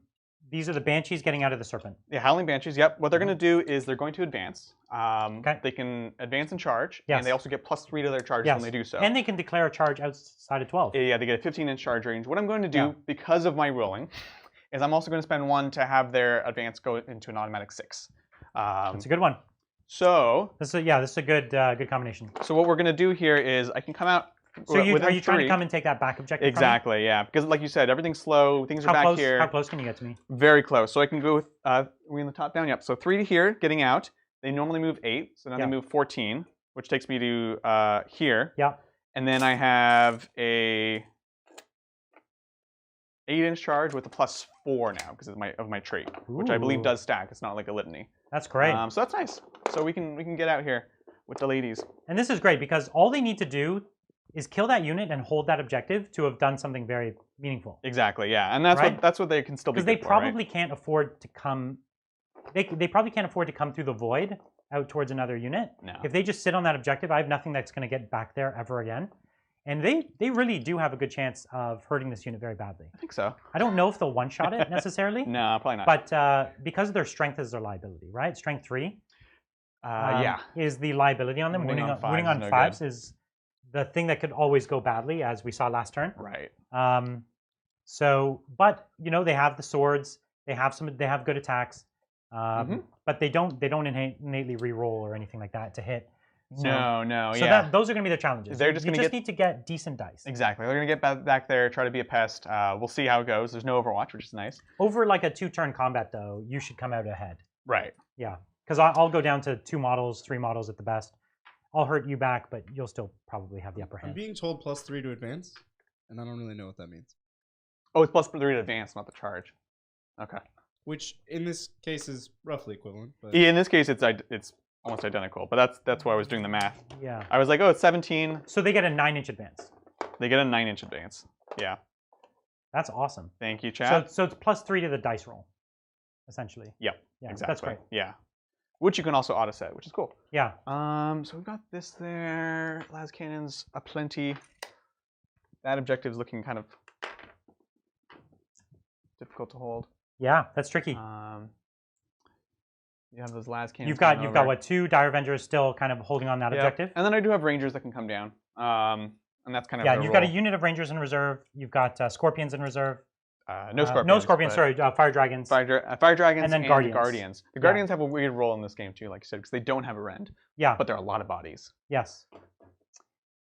these are the Banshees getting out of the Serpent. Yeah, Howling Banshees, yep. What they're going to do is they're going to advance. They can advance and charge, and they also get +3 to their charges when they do so. And they can declare a charge outside of 12. Yeah, they get a 15-inch charge range. What I'm going to do, because of my rolling, is I'm also going to spend 1 to have their advance go into an automatic 6. That's a good one. So this is a good good combination. So what we're going to do here is I can come out. So are you trying to come and take that back objective? Exactly, yeah. Because like you said, everything's slow. Things are back here. How close can you get to me? Very close. So I can go with, we're in the top down, yep. So 3 to here, getting out. They normally move 8, so now they move 14, which takes me to here. Yeah. And then I have a 8-inch charge with a +4 now because of my trait, which I believe does stack. It's not like a litany. That's great. So that's nice. So we can get out here with the ladies. And this is great because all they need to do is kill that unit and hold that objective to have done something very meaningful. Exactly. Yeah, and that's what they can still be. Because they probably can't afford to come. They probably can't afford to come through the void out towards another unit. No. If they just sit on that objective, I have nothing that's going to get back there ever again. And they really do have a good chance of hurting this unit very badly. I think so. I don't know if they'll one-shot it necessarily. No, probably not. But because their strength is their liability, right? Strength 3 is the liability on them. Winning on no 5s good. is the thing that could always go badly, as we saw last turn. Right. But you know, they have the swords. They have good attacks. But they don't innately re-roll or anything like that to hit. So, no. Those are going to be their challenges. They're just need to get decent dice. Exactly. They're going to get back there, try to be a pest. We'll see how it goes. There's no Overwatch, which is nice. Over like a 2-turn combat, though, you should come out ahead. Right. Yeah, because I'll go down to 2 models, 3 models at the best. I'll hurt you back, but you'll still probably have the upper hand. I'm being told +3 to advance, and I don't really know what that means. Oh, it's +3 to advance, not the charge. Okay. Which in this case is roughly equivalent. But... Yeah, in this case, it's almost identical, but that's why I was doing the math. Yeah. I was like, oh, it's 17. So they get a 9-inch advance. They get a 9-inch advance. Yeah. That's awesome. Thank you, chat. So it's +3 to the dice roll, essentially. Yep. Yeah, exactly. that's great. Yeah. Which you can also auto set, which is cool. Yeah. So we've got this there. Las cannons aplenty. That objective is looking kind of difficult to hold. Yeah, that's tricky. You have those las cannons. You've got what, 2 Dire Avengers still kind of holding on that objective? And then I do have Rangers that can come down. And that's kind of yeah. You've got a unit of Rangers in reserve. You've got Scorpions in reserve. No Scorpions. No Scorpions. Sorry, Fire Dragons. Fire Dragons and then Guardians. The Guardians have a weird role in this game too, like you said, because they don't have a rend. Yeah. But there are a lot of bodies. Yes.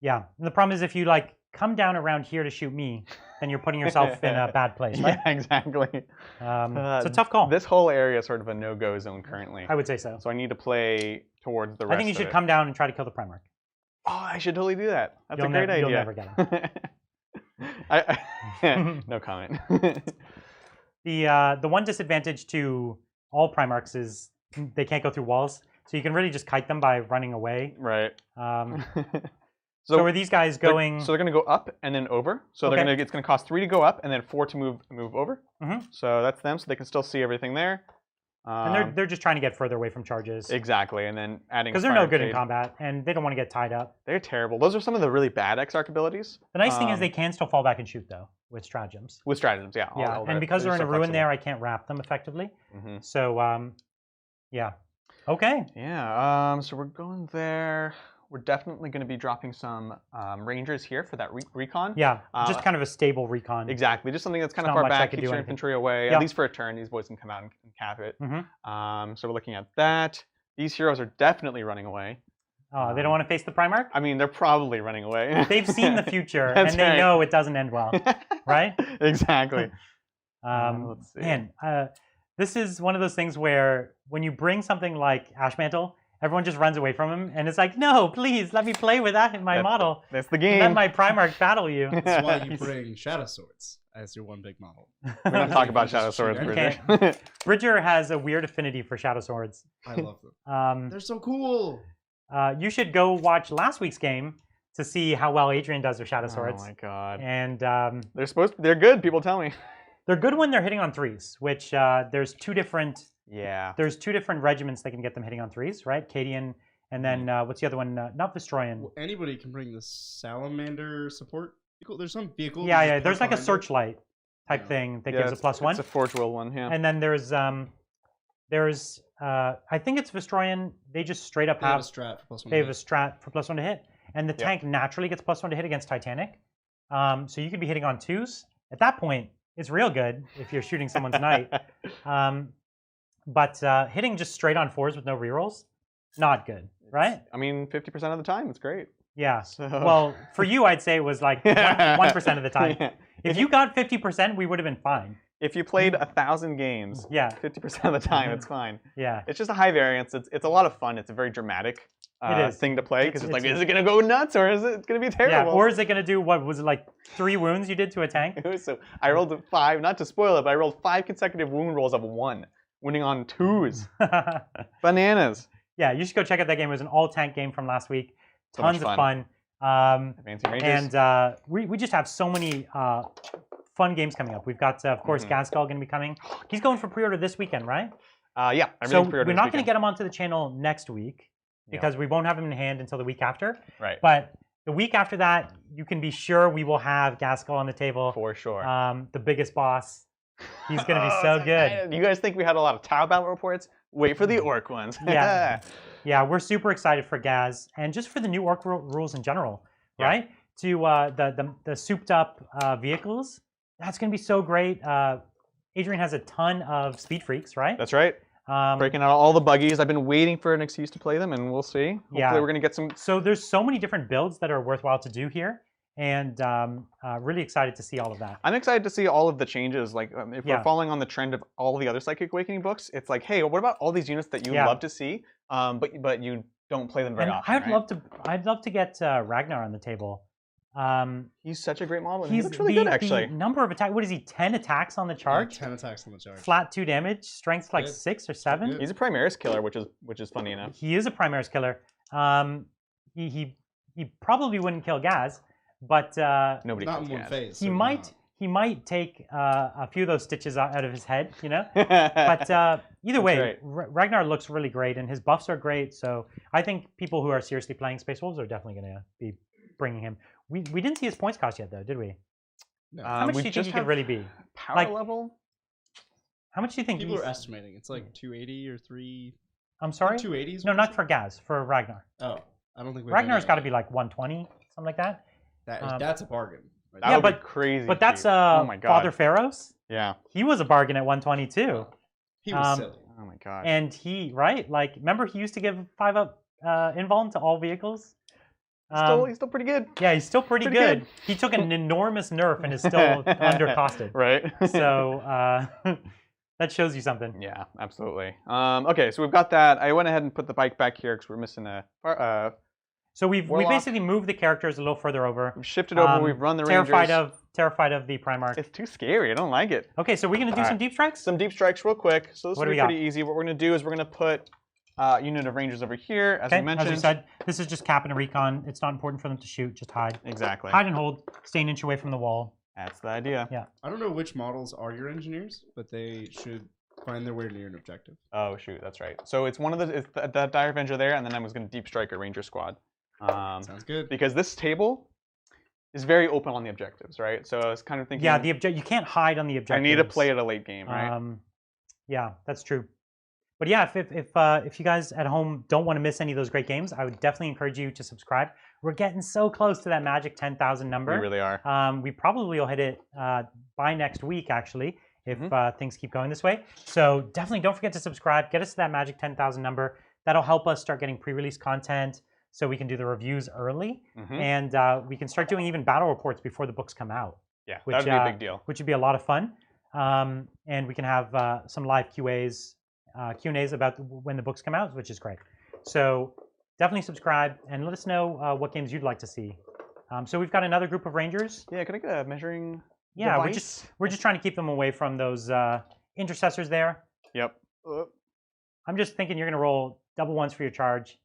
Yeah. And the problem is if you like come down around here to shoot me, then you're putting yourself in a bad place, right? Yeah, exactly. It's a tough call. This whole area is sort of a no-go zone currently. I would say so. So I need to play towards the rest. I think you should come down and try to kill the Primarch. Oh, I should totally do that. That's a great idea. You'll never get him. No comment. The one disadvantage to all Primarchs is they can't go through walls, so you can really just kite them by running away. Right. So are these guys going? So they're going to go up and then over. So Okay. it's going to cost 3 to go up and then 4 to move over. Mhm. So that's them. So they can still see everything there. And they're just trying to get further away from charges. Exactly, and then adding Because they're no good in combat, and they don't want to get tied up. They're terrible. Those are some of the really bad Exarch abilities. The nice thing is they can still fall back and shoot, though, with stratagems. With stratagems, yeah. Yeah, and because they're in a ruin there, I can't wrap them effectively. Mm-hmm. So, yeah. Okay. Yeah, so we're going there. We're definitely going to be dropping some Rangers here for that recon. Yeah, just kind of a stable recon. Exactly, just something that's kind of not far much I back, could keeps do your anything. infantry away, Yeah. at least for a turn. These boys can come out and cap it. Mm-hmm. So we're looking at that. These heroes are definitely running away. Oh, they don't want to face the Primarch? I mean, they're probably running away. They've seen the future, and That's they right. know it doesn't end well, right? Exactly. Let's see. Man, this is one of those things where when you bring something like Ashmantle, everyone just runs away from him, and it's like, no, please, let me play with that my model. That's the game. Let my Primarch battle you. That's why you bring Shadow Swords as your one big model. We're going to talk about Shadow Swords, You Bridger. Bridger has a weird affinity for Shadow Swords. I love them. They're so cool. You should go watch last week's game to see how well Adrian does with Shadow Swords. Oh my god. And they're good, people tell me. they're good when they're hitting on 3s, which there's two different regiments that can get them hitting on 3s, right? Cadian, and then what's the other one? Not Vistroyan. Well, anybody can bring the Salamander support vehicle. There's some vehicle. Yeah. There's like a searchlight type thing that gives a +1. It's a Forge Will one, yeah. And then there's I think it's Vistroyan. They just straight up They have a strat for +1. They have a strat for +1 to hit, and the tank naturally gets +1 to hit against Titanic. So you could be hitting on 2s. At that point, it's real good if you're shooting someone's knight. But hitting just straight on 4s with no rerolls, not good, right? I mean, 50% of the time, it's great. Yeah. So... Well, for you, I'd say it was like 1% of the time. Yeah. If you got 50%, we would have been fine. If you played 1,000 games, 50% of the time, it's fine. Yeah. It's just a high variance. It's a lot of fun. It's a very dramatic thing to play because it's like, is it going to go nuts or is it going to be terrible? Yeah. Or is it going to do, what was it, like 3 wounds you did to a tank? So I rolled 5, not to spoil it, but I rolled 5 consecutive wound rolls of 1, winning on 2s. Bananas. Yeah, you should go check out that game. It was an all-tank game from last week. Tons of fun. Fancy Rangers. And we just have so many fun games coming up. We've got, of course, Gaskell going to be coming. He's going for pre-order this weekend, right? Yeah. So we're not going to get him onto the channel next week because we won't have him in hand until the week after. Right. But the week after that, you can be sure we will have Gaskell on the table. For sure. The biggest boss. He's going to be so good. You guys think we had a lot of Tau battle reports? Wait for the Orc ones. Yeah. Yeah, we're super excited for Gaz and just for the new Orc rules in general, right? To the souped up vehicles. That's going to be so great. Adrian has a ton of speed freaks, right? That's right. Breaking out all the buggies. I've been waiting for an excuse to play them, and we'll see. Hopefully we're going to get some. So there's so many different builds that are worthwhile to do here, and really excited to see all of that. I'm excited to see all of the changes. Like, if we're following on the trend of all of the other Psychic Awakening books, it's like, hey, what about all these units that you love to see, but you don't play them very often? I'd love to get Ragnar on the table. He's such a great model, and he looks really good, actually. The number of attacks, what is he, 10 attacks on the charge? Yeah, 10 attacks on the charge. Flat 2 damage, strength like 6 or 7. He's a Primaris killer, which is funny enough. He is a Primaris killer. He probably wouldn't kill Gaz, but nobody not kills in one Gaz. phase. He might take a few of those stitches out of his head, you know? But either way, Ragnar looks really great, and his buffs are great, so I think people who are seriously playing Space Wolves are definitely going to be bringing him. We didn't see his points cost yet, though, did we? No. How much do you think he could really be? Power level? How much do you think people are estimating? It's like 280 or 3... I'm sorry? 280s? No, not for Gaz, for Ragnar. Oh, I don't think Ragnar's got to be like 120, something like that. That's a bargain. Right? That would be crazy. But that's oh my God. Father Pharaoh's. Yeah. He was a bargain at 120 too. He was silly. Oh my God. And he, right? Like, remember he used to give 5-up invuln to all vehicles? He's still pretty good. Yeah, he's still pretty good. He took an enormous nerf and is still undercosted. Right. So that shows you something. Yeah, absolutely. Okay, so we've got that. I went ahead and put the bike back here because we're missing a. So we basically moved the characters a little further over. We've shifted over. We've run the Rangers. Terrified of the Primarch. It's too scary. I don't like it. Okay, so we're gonna do some deep strikes. Some deep strikes, real quick. So this will be pretty easy. What we're gonna do is we're gonna put unit of Rangers over here, as we mentioned. As we said, this is just cap and a recon. It's not important for them to shoot. Just hide. Exactly. Hide and hold. Stay an inch away from the wall. That's the idea. Yeah. I don't know which models are your engineers, but they should find their way near an objective. Oh shoot, that's right. So it's one of it's that Dire Avenger there, and then I was going to deep strike a Ranger squad. Sounds good. Because this table is very open on the objectives, right? So I was kind of thinking. Yeah, you can't hide on the objectives. I need to play at a late game, right? Yeah, that's true. But yeah, if you guys at home don't want to miss any of those great games, I would definitely encourage you to subscribe. We're getting so close to that magic 10,000 number. We really are. We probably will hit it by next week, actually, if things keep going this way. So definitely don't forget to subscribe. Get us to that magic 10,000 number. That'll help us start getting pre-release content so we can do the reviews early. And we can start doing even battle reports before the books come out. Yeah, that would be a big deal. Which would be a lot of fun. And we can have some live Q&As about when the books come out, which is great. So definitely subscribe and let us know what games you'd like to see. So we've got another group of Rangers. Yeah, can I get a measuring device? we're just trying to keep them away from those intercessors there. Yep. I'm just thinking you're going to roll double ones for your charge.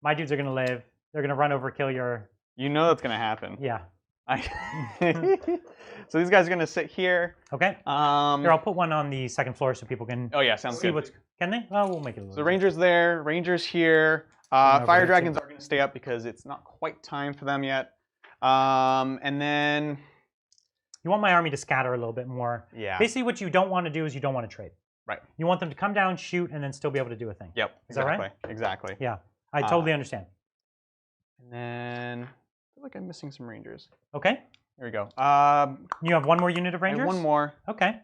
My dudes are going to live. They're going to run over, kill your... You know that's going to happen. Yeah. So these guys are going to sit here. Okay. Here, I'll put one on the second floor so people can sounds see good. what's... Can they? Well, we'll make it a little So Rangers there, Rangers here. Fire Dragons are going to stay up because it's not quite time for them yet. And then... You want my army to scatter a little bit more. Yeah. Basically, what you don't want to do is you don't want to trade. Right. You want them to come down, shoot, and then still be able to do a thing. Yep. Is that right? Exactly. Yeah. I totally understand. And then... I feel like I'm missing some Rangers. Okay. There we go. You have one more unit of Rangers? One more. Okay.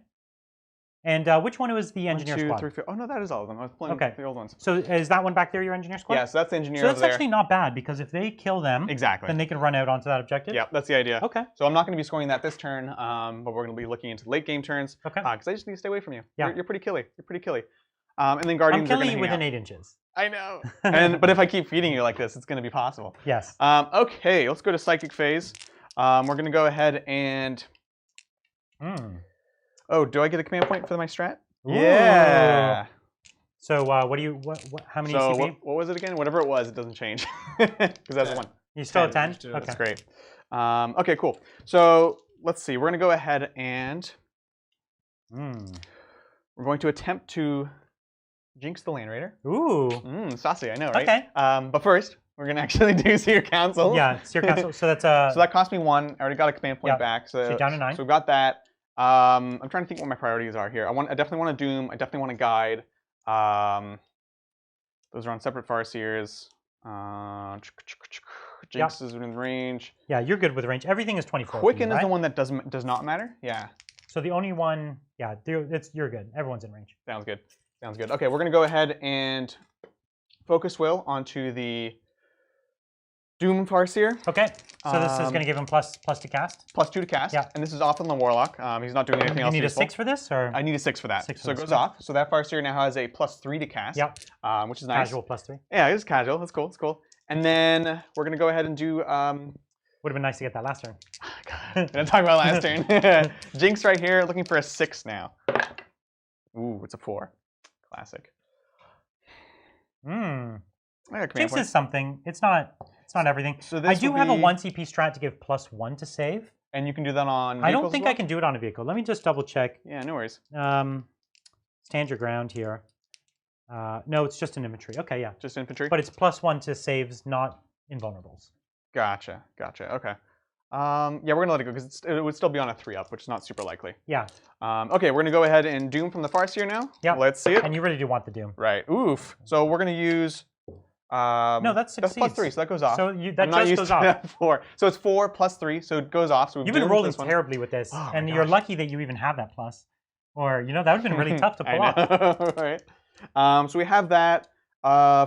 And which one was the engineer squad? 1, 2, 3, 4. Oh, no, that is all of them. I was playing the old ones. So is that one back there your engineer squad? Yeah, so that's the engineer over there. So that's actually not bad, because if they kill them, then they can run out onto that objective? Yeah, that's the idea. Okay. So I'm not going to be scoring that this turn, but we're going to be looking into late game turns. Okay. Because I just need to stay away from you. Yeah. You're pretty killy. You're pretty killy. And then Guardians are going to hang within out. 8 inches. I know. But if I keep feeding you like this, it's going to be possible. Yes. Okay, let's go to Psychic Phase. We're going to go ahead and... Oh, do I get a command point for my strat? Ooh. Yeah. So what do you? How many CP? What was it again? Whatever it was, it doesn't change because that's one. You still at 10? Just do it. Okay. That's great. Okay, cool. So let's see. We're going to go ahead and we're going to attempt to jinx the Land Raider. Ooh. Saucy, I know, right? Okay. But first, we're going to actually do Seer Council. Yeah, Seer Council. So that's so that cost me 1. I already got a command point back. So you're down to 9. So we've got that. I'm trying to think what my priorities are here. I definitely want to Doom. I definitely want to Guide. Those are on separate Farseers. Jinx is within range. Yeah, you're good with range. Everything is 24. Quicken right? is the one that does not matter. Yeah. So the only one, yeah, you're good. Everyone's in range. Sounds good. Sounds good. Okay, we're gonna go ahead and focus Will onto the Doom Farseer. Okay. So this is gonna give him plus to cast. +2 to cast. Yeah. And this is off on the Warlock. He's not doing anything else. You need useful. a 6 for this, or I need a 6 for that. 6 so it for goes this. off. So that Farseer now has a +3 to cast. Yep. Which is nice. Casual +3. Yeah, it's casual. That's cool. That's cool. And then we're gonna go ahead and do. Would have been nice to get that last turn. God, I'm talking about last turn. Jinx right here, looking for a 6 now. Ooh, it's a 4. Classic. Jinx is something. It's not everything. So I do have a 1 CP strat to give +1 to save. And you can do that on. I don't think I can do it on a vehicle. Let me just double check. Yeah, no worries. Stand your ground here. No, it's just an infantry. Okay, yeah. Just infantry. But it's +1 to saves, not invulnerables. Gotcha. Okay. Yeah, we're gonna let it go because it would still be on a 3-up, which is not super likely. Yeah. Okay, we're gonna go ahead and Doom from the Farseer now. Yeah. Let's see it. And you really do want the Doom. Right. Oof. So we're gonna use. No, that succeeds. That's +3, so that goes off. So that just goes off. 4. So it's 4 +3, so it goes off. So you've been rolling terribly with this, and you're lucky that you even have that plus. Or that would have been really tough to pull off. Right. So we have that.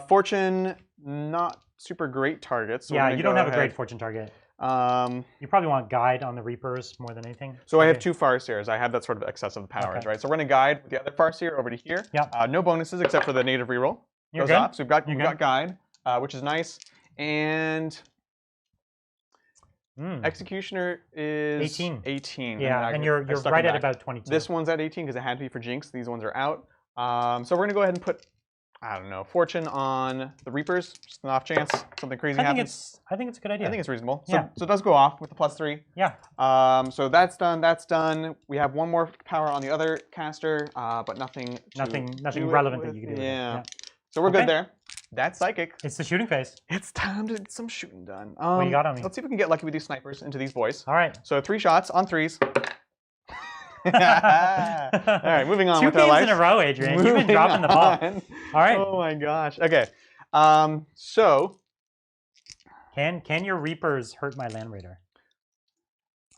Fortune, not super great targets. So yeah, you don't have a great fortune target. You probably want Guide on the Reapers more than anything. So I have 2 Farseers. I have that sort of excessive powers, right? So we're going to Guide with the other Farseer over to here. Yeah. No bonuses except for the native reroll. You're Goes good. off. So we've got Guide, which is nice. And Executioner is 18. Yeah, and you're right at about 22. This one's at 18 because it had to be for Jinx. These ones are out. So we're going to go ahead and put, I don't know, Fortune on the Reapers. Just an off chance something crazy happens. I think it's a good idea. I think it's reasonable. Yeah. So it does go off with the +3. Yeah. So that's done. That's done. We have 1 more power on the other caster, but nothing relevant that you can do. Yeah. So we're good there. That's Psychic. It's the shooting phase. It's time to get some shooting done. What you got on me? Let's see if we can get lucky with these snipers into these boys. All right. So 3 shots on 3s. All right, moving on 2 with our life. games in a row, Adrian. You've been dropping the ball. All right. Oh my gosh. Okay. So. Can your Reapers hurt my Land Raider?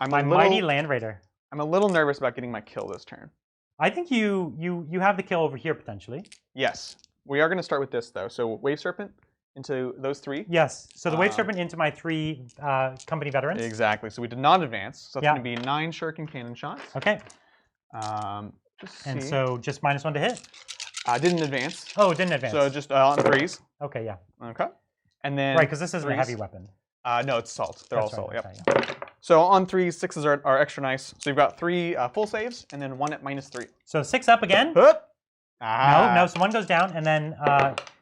My mighty Land Raider. I'm a little nervous about getting my kill this turn. I think you have the kill over here potentially. Yes. We are going to start with this though. So Wave Serpent into those 3. Yes. So the Wave Serpent into my 3 company veterans. Exactly. So we did not advance. So it's going to be 9 shuriken cannon shots. Okay. And so just -1 to hit. Didn't advance. Oh, didn't advance. So just on 3s. Okay, yeah. Okay. And then right, because this isn't a heavy weapon. No, it's salt. They're all salt. Yep. Okay, yeah. So on 3s, 6s are extra nice. So you've got 3 full saves and then 1 at -3. So 6 up again. No. So 1 goes down, and then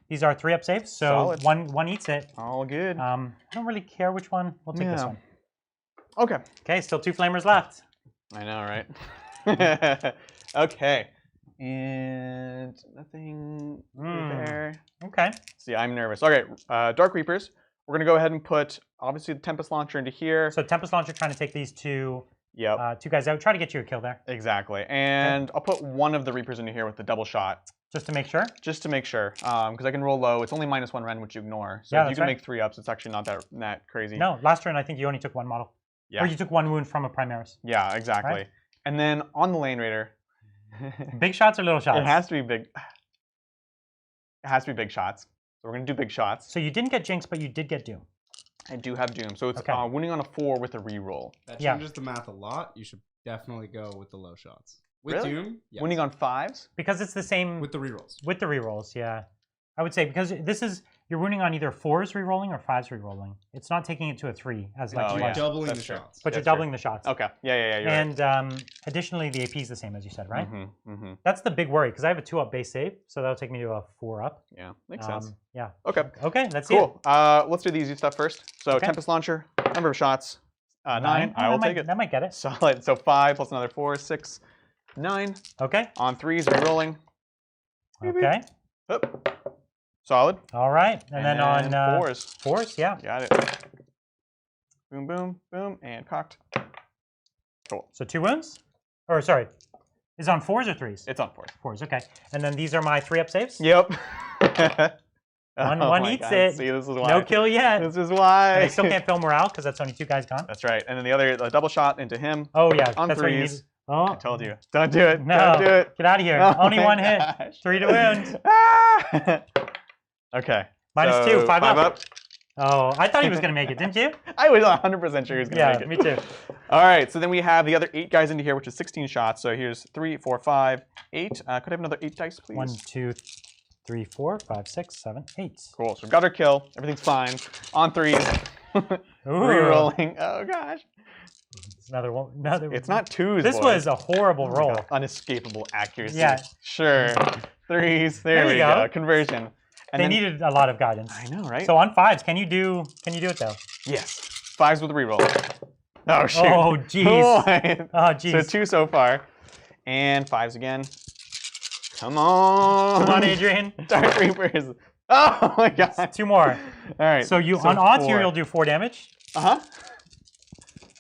these are 3 up saves. So one eats it. All good. I don't really care which one. We'll take this one. Okay. Okay, still 2 flamers left. I know, right? Okay. And nothing there. Okay. See, I'm nervous. Okay, Dark Reapers. We're going to go ahead and put, obviously, the Tempest Launcher into here. So Tempest Launcher trying to take these 2 guys out. Try to get you a kill there. Exactly. And I'll put 1 of the Reapers into here with the double shot. Just to make sure? Just to make sure. Because I can roll low. It's only -1 rend, which you ignore. So if you can make 3 ups, it's actually not that crazy. No, last turn I think you only took 1 model. Yeah. Or you took 1 wound from a Primaris. Yeah, exactly. Right? And then on the Land Raider. Big shots or little shots? It has to be big. It has to be big shots. So we're going to do big shots. So you didn't get Jinx, but you did get Doom. I do have Doom. So it's winning on a 4 with a reroll. That changes the math a lot. You should definitely go with the low shots. With Doom, yes. Winning on 5s? Because it's the same... With the rerolls. With the rerolls, yeah. I would say, because this is you're wounding on either 4s rerolling or 5s rerolling. It's not taking it to a 3 as like Oh, You're yeah. doubling That's the true. shots. but you're That's true. doubling the shots. Okay. Yeah. You're right. And additionally, the AP is the same as you said, right? Mm-hmm. That's the big worry because I have a 2-up base save, so that'll take me to a 4-up. Yeah, makes sense. Yeah. Okay. Okay, let's see it. Cool. Let's do the easy stuff first. So Okay. Tempest Launcher, number of shots, 9. Oh, I will that take it. That might get it. Solid. So 5 plus another 4, 6, 9. Okay. On 3s, rerolling. Okay. Up. Solid. All right. And then on 4s. 4s, yeah. Got it. Boom, boom, boom, and cocked. Cool. So 2 wounds? Or sorry, is it on 4s or 3s? It's on 4s. 4s, okay. And then these are my 3-up saves? Yep. One my eats God. it. See, this is why. No kill yet. This is why. And I still can't fill morale because that's only 2 guys gone. That's right. And then the other, the double shot into him. Oh, yeah. On that's what you 3s. need. Oh, I told you. Don't do it. no. Don't do it. Get out of here. Oh Only my 1 hit. gosh. 3 to wound. Ah! Okay. -2, so 5 up. 5 up. Oh, I thought he was going to make it, didn't you? I was 100% sure he was going to Yeah, make it. me too. All right, so then we have the other 8 guys into here, which is 16 shots. So here's 3, 4, 5, 8. Could I have another 8 dice, please? 1, 2, 3, 4, 5, 6, 7, 8. Cool. So we've got our kill. Everything's fine. On 3s. Rerolling. Oh, gosh. It's another one. Another. It's not 2s, This boys. was a horrible roll. Unescapable accuracy. Yeah. Sure. 3s. There There we you go. go. Conversion. And They then, needed a lot of guidance. I know, right? So on 5s, can you do it though? Yes. 5s with a reroll. Oh, shoot. Oh, jeez. Boy. Oh, jeez. So 2 so far. And 5s again. Come on. Come on, Adrian. Dark Reapers. Oh my god. 2 more. All right. So you on odds here, you'll do 4 damage. Uh-huh.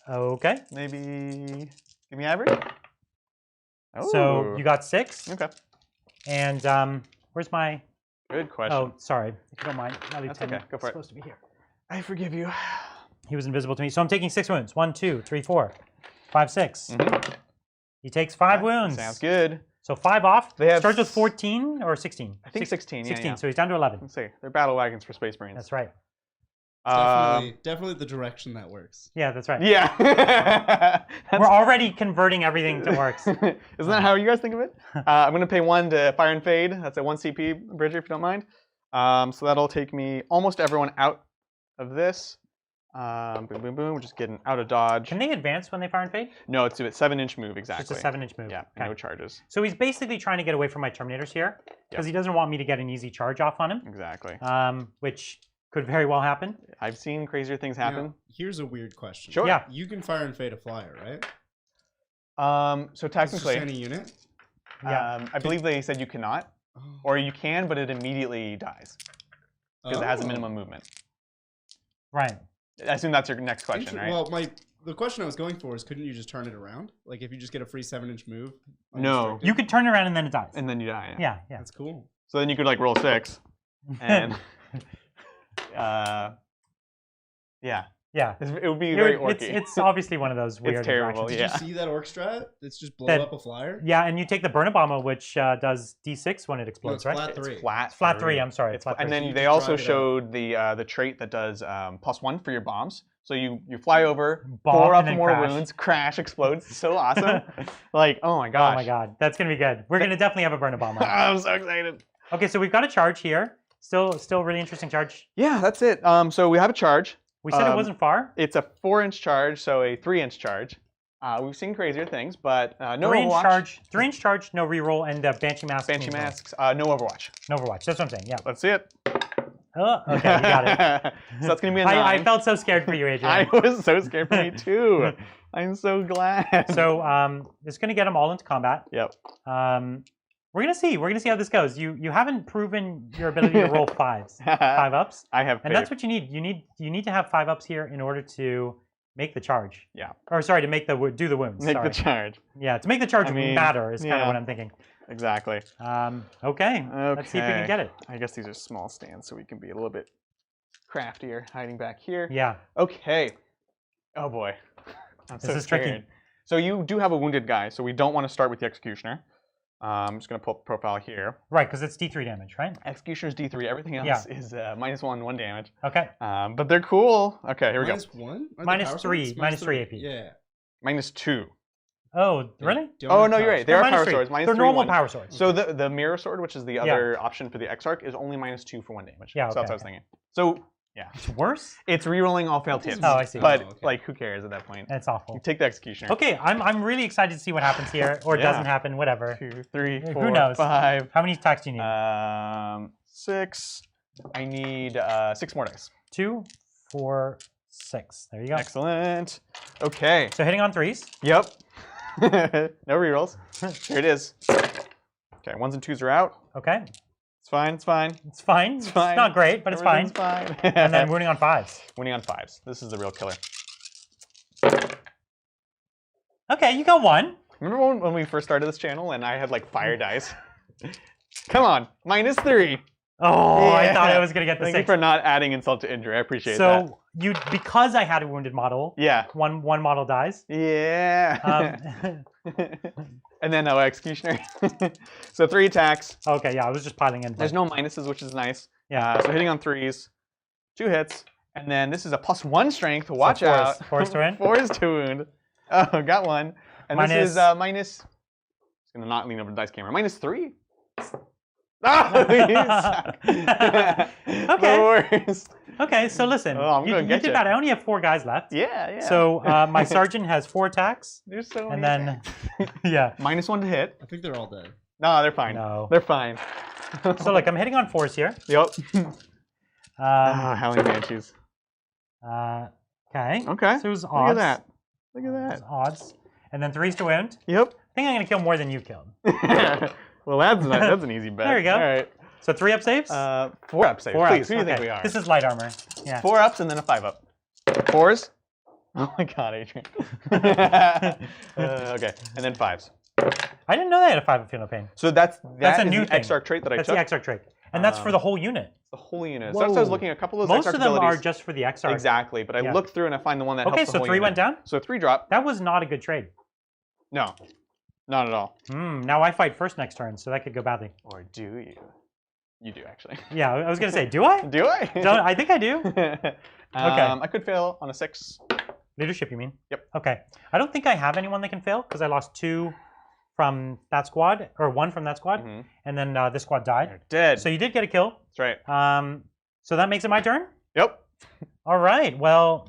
Okay. Maybe give me average. Oh. So you got 6. Okay. And where's my? Good question. Oh, sorry. If you don't mind, my That's lieutenant okay. Go for is it. supposed to be here. I forgive you. He was invisible to me, so I'm taking 6 wounds. 1, 2, 3, 4, 5, 6. Mhm. He takes 5 wounds. Sounds good. So 5 off. They have Starts with 14 or 16. I think 16. 16. Yeah. So he's down to 11. Let's see. They're battle wagons for Space Marines. That's right. Definitely the direction that works. Yeah, that's right. Yeah. We're already converting everything to orcs. Isn't that how you guys think of it? I'm going to pay 1 to Fire and Fade. That's a 1 CP, Bridger, if you don't mind. So that'll take me almost everyone out of this. Boom, boom, boom. We're just getting out of dodge. Can they advance when they fire and fade? No, it's a 7-inch move, exactly. Just a 7-inch move. Yeah, Okay. no charges. So he's basically trying to get away from my Terminators here because he doesn't want me to get an easy charge off on him, Exactly. which could very well happen. I've seen crazier things happen. Now, here's a weird question. Sure. Yeah. You can fire and fade a flyer, right? So It's just technically, any unit. Yeah. I believe they said you cannot, Oh. or you can, but it immediately dies because it has a Oh. minimum movement. Right. I assume that's your next question, right? Well, the question I was going for is, couldn't you just turn it around? Like if you just get a free 7-inch move. No. unrestricted? You could turn around and then it dies. And then you die. Yeah. Yeah, yeah. That's cool. So then you could like roll 6, and yeah, Yeah. it would be very orky. It's obviously one of those weird terrible, interactions. Did you see that orc strat? It's just blow That- up a flyer. Yeah, and you take the Burn-A-Bomber, which does D6 when it No, explodes, it's right? flat 3. It's flat. It's flat 3, I'm sorry. It's flat and 3. then You they just also drive it up. showed the trait that does +1 for your bombs. So you fly over, Bomb, 4 and up then more crash. wounds, crash, explodes. So awesome. Like, oh my gosh. Oh my god, that's gonna be good. We're gonna definitely have a Burn-A-Bomber. I'm so excited. Okay, so we've got a charge here. Still really interesting charge. Yeah, that's it. So we have a charge. We said it wasn't far. It's a 4-inch charge, so a 3-inch charge. We've seen crazier things, but no 3-inch Overwatch. charge, 3-inch charge, no reroll, and Banshee Mask. Banshee reroll. masks, no Overwatch. No Overwatch. That's what I'm saying. Yeah. Let's see it. Oh, okay, you got it. So that's gonna be a 9. I felt so scared for you, Adrian. I was so scared for me too. I'm so glad. So it's gonna get them all into combat. Yep. We're gonna see. We're gonna see how this goes. You haven't proven your ability to roll 5s, 5-ups, I have faith. and that's what you need. You need to have 5-ups here in order to make the charge. Yeah. Or sorry, to make the do the wounds. Make sorry. the charge. Yeah, to make the charge I mean, matter is kind yeah. of what I'm thinking. Exactly. Okay. Let's see if we can get it. I guess these are small stands, so we can be a little bit craftier, hiding back here. Yeah. Okay. Oh boy. I'm so This is scared. tricky. So you do have a wounded guy, so we don't want to start with the Executioner. I'm just going to pull up the profile here. Right, because it's D3 damage, right? Executioner's D3. Everything else is -1 damage. Okay. But they're cool. Okay, here we go. -1? -3. -3 AP. Yeah. -2. Oh, really? Don't Oh have no, you're power right. They are power -3. swords. -3, They're normal 1. power swords. So the mirror sword, which is the other option for the Exarch, is only -2 for 1 damage. Yeah, So that's what I okay. was thinking. So yeah, It's worse? it's rerolling all failed hits. Oh, I see. But Oh, okay. like, who cares at that point? That's awful. Take the executioner. Okay, I'm really excited to see what happens here, or it Yeah. doesn't happen, whatever. 2, 3, Who 4, knows? 5. How many attacks do you need? 6. I need 6 more dice. 2, 4, 6. There you go. Excellent. Okay. So hitting on 3s. Yep. No rerolls. Here it is. Okay, 1s and 2s are out. Okay. It's fine. It's fine. It's fine. It's fine. not great, but it's fine. Everything's fine. And then wounding on 5s. winning on 5s. This is the real killer. Okay, you got 1. Remember when we first started this channel and I had like fire dice? Come on, -3. Oh, I Yeah. thought I was gonna get the Thank you 6. for not adding insult to injury. I appreciate that. So you, because I had a wounded model, Yeah. one model dies. Yeah. And then executioner. So 3 attacks. Okay, yeah, I was just piling in. There's no minuses, which is nice. Yeah. So hitting on 3s, 2 hits, and then this is a +1 strength. Watch fours. out. 4s to win? 4s to wound. Oh, got 1. And this is minus. Just gonna not lean over the dice camera. -3. Oh, you suck. Okay. The worst. Okay, so listen, Oh, I'm you, gonna you get did ya. bad. I only have 4 guys left. Yeah, yeah. So my sergeant has 4 attacks, There's so and many then things. yeah. -1 to hit. I think they're all dead. No, they're fine. No. They're fine. So look, I'm hitting on 4s here. Yep. Howling Banshees. Okay. Okay. So it was odds. Look at that. Look at It that. was odds, and then 3s to wound. Yep. I think I'm gonna kill more than you killed. Well, that's an easy bet. There we go. All right. So 3 up saves. 4 up saves. 4 Please, ups. who do you think Okay. we are? This is light armor. Yeah. 4 ups and then a 5 up. 4s? Oh my god, Adrian. Okay, and then 5s. I didn't know they had a 5 up Feel No Pain. So that's a new the thing. Exarch trait that I That's took. the Exarch trait, and that's for the whole unit. The whole unit. So that's what I was Whoa. looking at. A couple of those Most Exarch of them are abilities. just for the Exarch. Exactly, but I Yeah. looked through and I find the one that Okay, helps the so whole 3 unit. went down. So 3 drop. That was not a good trade. No, not at all. Now I fight first next turn, so that could go badly. Or do you? You do, actually. Yeah, I was gonna say, do I? Do I? Don't, I think I do. I could fail on a 6. Leadership, you mean? Yep. Okay. I don't think I have anyone that can fail because I lost 2 from that squad, or 1 from that squad, Mhm. and then this squad died. You're dead. So you did get a kill. That's right. So that makes it my turn. Yep. All right. Well,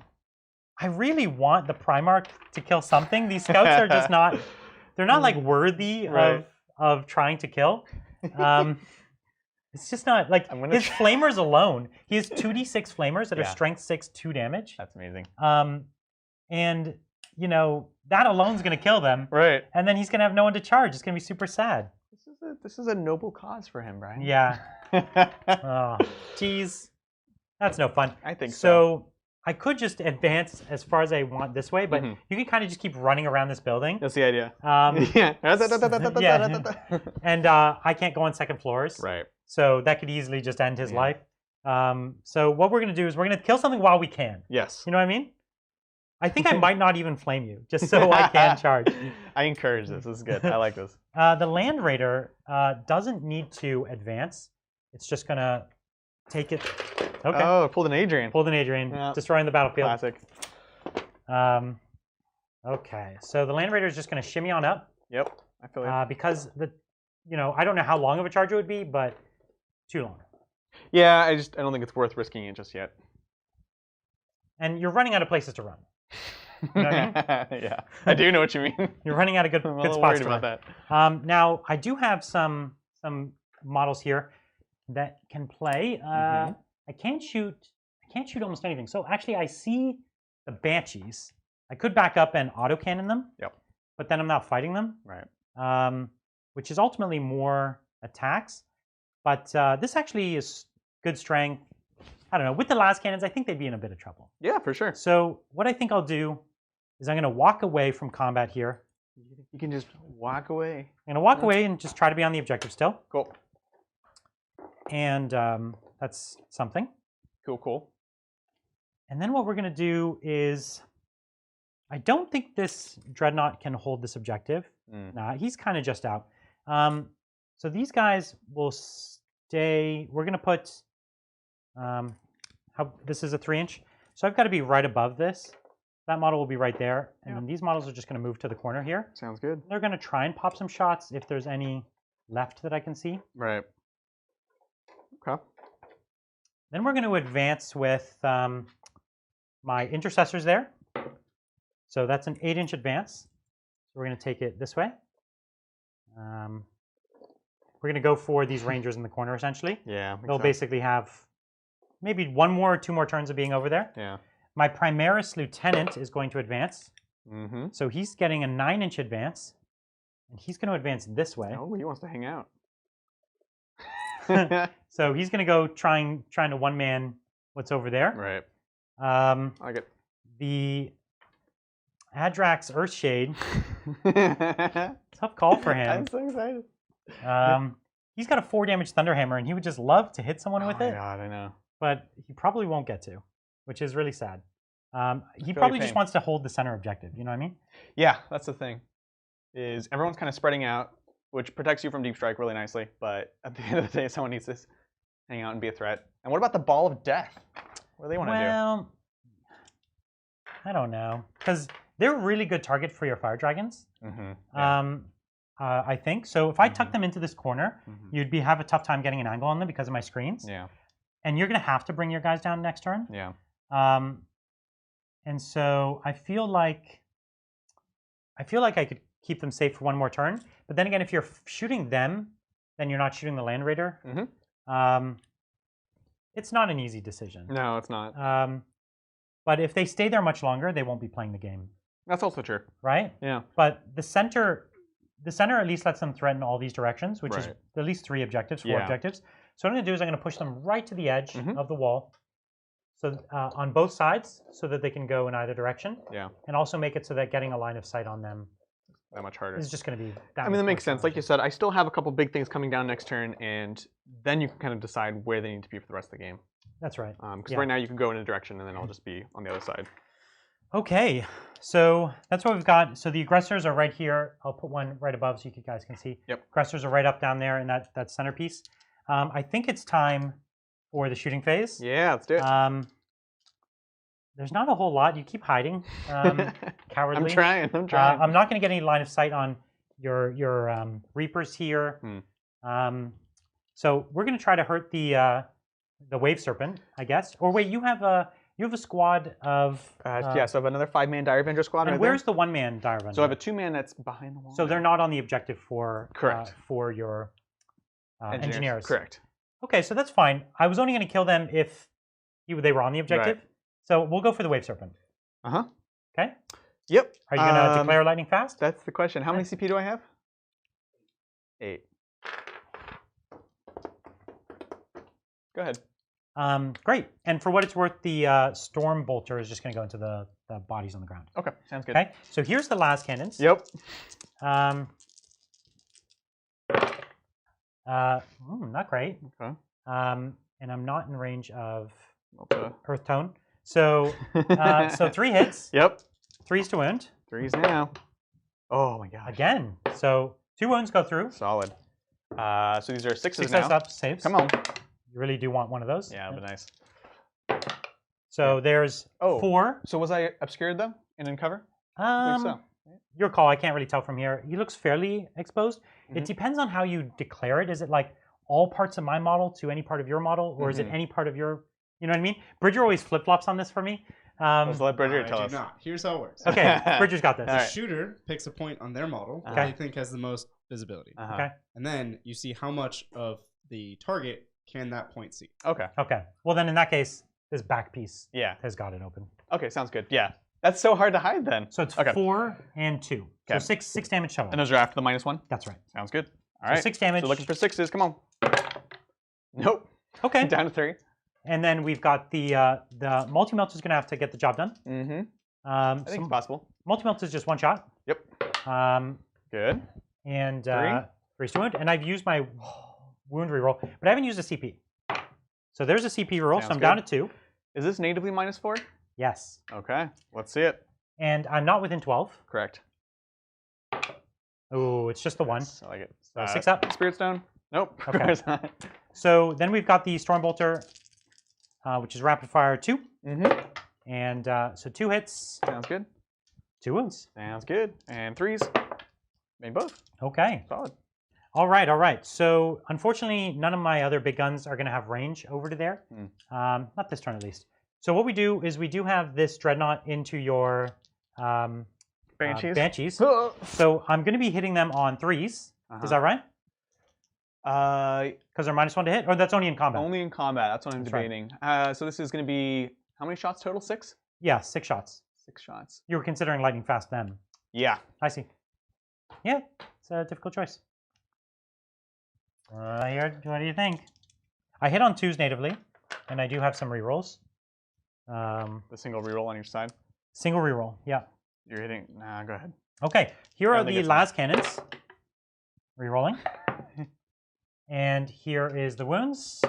I really want the Primarch to kill something. These scouts are just not. They're not like worthy Right. of trying to kill. It's just not like I'm gonna his flamers alone. He has 2d6 flamers that are Yeah. strength 6, 2 damage. That's amazing. And you know that alone is going to kill them. Right. And then he's going to have no one to charge. It's going to be super sad. This is a noble cause for him, Brian. Yeah. Oh, geez. That's no fun. I think so. So I could just advance as far as I want this way, but Mhm. you can kind of just keep running around this building. That's the idea. Yeah. Yeah. And I can't go on second floors. Right. So that could easily just end his Yeah. life. So what we're going to do is we're going to kill something while we can. Yes. You know what I mean? I think I might not even flame you, just so I can charge. I encourage this. This is good. I like this. The Land Raider doesn't need to advance. It's just going to take it. Okay. Oh, pulled an Adrian. Pulled an Adrian, Yeah. destroying the battlefield. Classic. Okay, so the Land Raider is just going to shimmy on up Yep. I feel like. because I don't know how long of a charge it would be, but too long. Yeah, I don't think it's worth risking it just yet. And you're running out of places to run. You know what I Yeah, I do know what you mean. You're running out of good I'm a little spots worried to about run. that. Now I do have some models here that can play. Mhm. I can't shoot almost anything. So actually, I see the Banshees. I could back up and autocannon them. Yep. But then I'm not fighting them. Right. Which is ultimately more attacks. But this actually is good strength. I don't know. With the las cannons, I think they'd be in a bit of trouble. Yeah, for sure. So what I think I'll do is I'm going to walk away from combat here. You can just walk away. I'm going to walk away and just try to be on the objective still. Cool. And that's something. Cool. And then what we're going to do is, I don't think this Dreadnought can hold this objective. Nah, he's kind of just out. So these guys will stay. We're going to put, this is a 3-inch. So I've got to be right above this. That model will be right there. And then these models are just going to move to the corner here. Sounds good. They're going to try and pop some shots if there's any left that I can see. Right. Okay. Then we're going to advance with my intercessors there. So that's an 8-inch advance. So we're going to take it this way. We're going to go for these rangers in the corner, essentially. Yeah. They'll basically have maybe 1 more or 2 more turns of being over there. Yeah. My Primaris Lieutenant is going to advance. Mm-hmm. So he's getting a 9-inch advance. And he's going to advance this way. Oh, he wants to hang out. So he's going to go trying to one-man what's over there. Right. I like it. The Adrax Earthshade. Tough call for him. I'm so excited. He's got a 4-damage Thunderhammer, and he would just love to hit someone with it. Oh my god, I know. But he probably won't get to, which is really sad. He feel probably your just pain. wants to hold the center objective. You know what I mean? Yeah, that's the thing. Is everyone's kind of spreading out, which protects you from deep strike really nicely. But at the end of the day, someone needs to hang out and be a threat. And what about the Ball of Death? What do they want to do? Well, I don't know, because they're a really good target for your fire dragons. Mm-hmm. Yeah. I think so. If I tuck them into this corner, you'd have a tough time getting an angle on them because of my screens. Yeah. And you're going to have to bring your guys down next turn. Yeah. And so I feel like I could keep them safe for 1 more turn. But then again, if you're shooting them, then you're not shooting the Land Raider. Mm-hmm. It's not an easy decision. No, it's not. But if they stay there much longer, they won't be playing the game. That's also true. Right? Yeah. But the center at least lets them threaten all these directions, which is at least 3 objectives, 4 objectives. So what I'm going to do is I'm going to push them right to the edge of the wall, so on both sides, so that they can go in either direction. Yeah. And also make it so that getting a line of sight on them that much harder. is just going to be that I mean, that makes sense. Like you said, I still have a couple big things coming down next turn, and then you can kind of decide where they need to be for the rest of the game. That's right. Because right now you can go in a direction, and then I'll just be on the other side. Okay, so that's what we've got. So the aggressors are right here. I'll put one right above so you guys can see. Yep. Aggressors are right up down there in that centerpiece. I think it's time for the shooting phase. Yeah, let's do it. There's not a whole lot. You keep hiding. Cowardly. I'm trying. I'm not going to get any line of sight on your Reapers here. So we're going to try to hurt the Wave Serpent, I guess. Or wait, you have a squad of... yeah, so I have another 5-man Dire Avenger squad. And where's the 1-man Dire Avenger? So I have a 2-man that's behind the wall. So they're not on the objective for your engineers. Correct. Okay, so that's fine. I was only going to kill them if they were on the objective. Right. So we'll go for the Wave Serpent. Uh-huh. Okay? Yep. Are you going to declare lightning fast? That's the question. How many CP do I have? 8. Go ahead. Great. And for what it's worth, the Storm Bolter is just going to go into the bodies on the ground. Okay, sounds good. Okay, so here's the last cannons. Yep. Not great. Okay. And I'm not in range of Okay. Earth Tone. So, so 3 hits. Yep. 3s to wound. 3s now. Oh my gosh. Again. So 2 wounds go through. Solid. So these are 6s 6 now. up saves. Come on. You really do want one of those. Yeah, that'd be nice. So there's 4. So was I obscured though and in cover? I think so. Your call. I can't really tell from here. He looks fairly exposed. It depends on how you declare it. Is it like all parts of my model to any part of your model, or is it any part of your? You know what I mean? Bridger always flip flops on this for me. Let's let Bridger tell us. Not. Here's how it works. Okay, Bridger's got this. The shooter picks a point on their model that they think has the most visibility. Okay. And then you see how much of the target can that point see. Okay. Okay. Well, then in that case, this back piece has got it open. Okay, sounds good. Yeah. That's so hard to hide then. So it's 4 and 2. So 6 damage total. And those are after the -1? That's right. Sounds good. All right. 6 damage. So looking for 6s. Come on. Nope. Okay. Down to 3. And then we've got the multi-melt is going to have to get the job done. I think it's possible. Multi-melt is just 1 shot. Yep. Good. And 3 to wound. And I've used my wound reroll, but I haven't used a CP. So there's a CP reroll, so I'm down to 2. Is this natively -4? Yes. Okay. Let's see it. And I'm not within 12. Correct. Oh, it's just the 1. I like it. So 6 up. Spirit Stone? Nope. Okay. So then we've got the Storm Bolter, which is rapid fire 2. And so 2 hits, Sounds good. 2 wounds. Sounds good. And 3s. Made both. Okay. Solid. All right, all right. So unfortunately, none of my other big guns are going to have range over to there. Not this turn, at least. So what we do is we do have this Dreadnought into your Banshees. So I'm going to be hitting them on 3s. Is that right? Because they're -1 to hit? Or that's only in combat? Only in combat. That's what I'm debating. Right. So this is going to be, how many shots total? 6? Yeah, 6 shots. 6 shots. You were considering lightning fast then. Yeah. I see. Yeah, it's a difficult choice. What do you think? I hit on 2s natively, and I do have some rerolls. The single reroll on each side? Single reroll, yeah. You're hitting, nah, go ahead. Okay, here are the las cannons. Rerolling. And here is the wounds.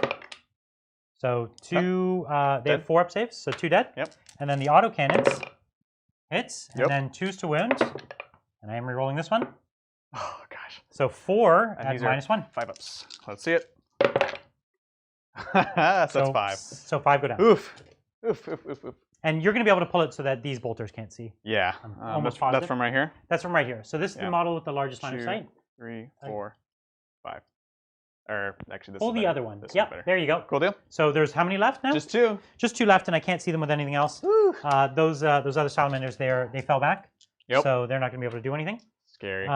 So 2, they have 4 up saves, so 2 dead. Yep. And then the auto cannons hits, and Yep. then 2s to wound. And I am rerolling this one. Oh, gosh. So 4 And at these are -1. 5 ups. Let's see it. So it's 5. So 5 go down. Oof. Oof, oof, oof, oof. And you're going to be able to pull it so that these bolters can't see. Yeah. almost That's from right here? That's from right here. So this is the Yeah. model with the largest line of 2, sight. 3, 4, 5. Or actually, this Pull is the better. other one. This is Yep, better. there you go. Cool deal. So there's how many left now? Just 2. Just 2 left, and I can't see them with anything else. Those other salamanders, they fell back. Yep. So they're not going to be able to do anything. Scary.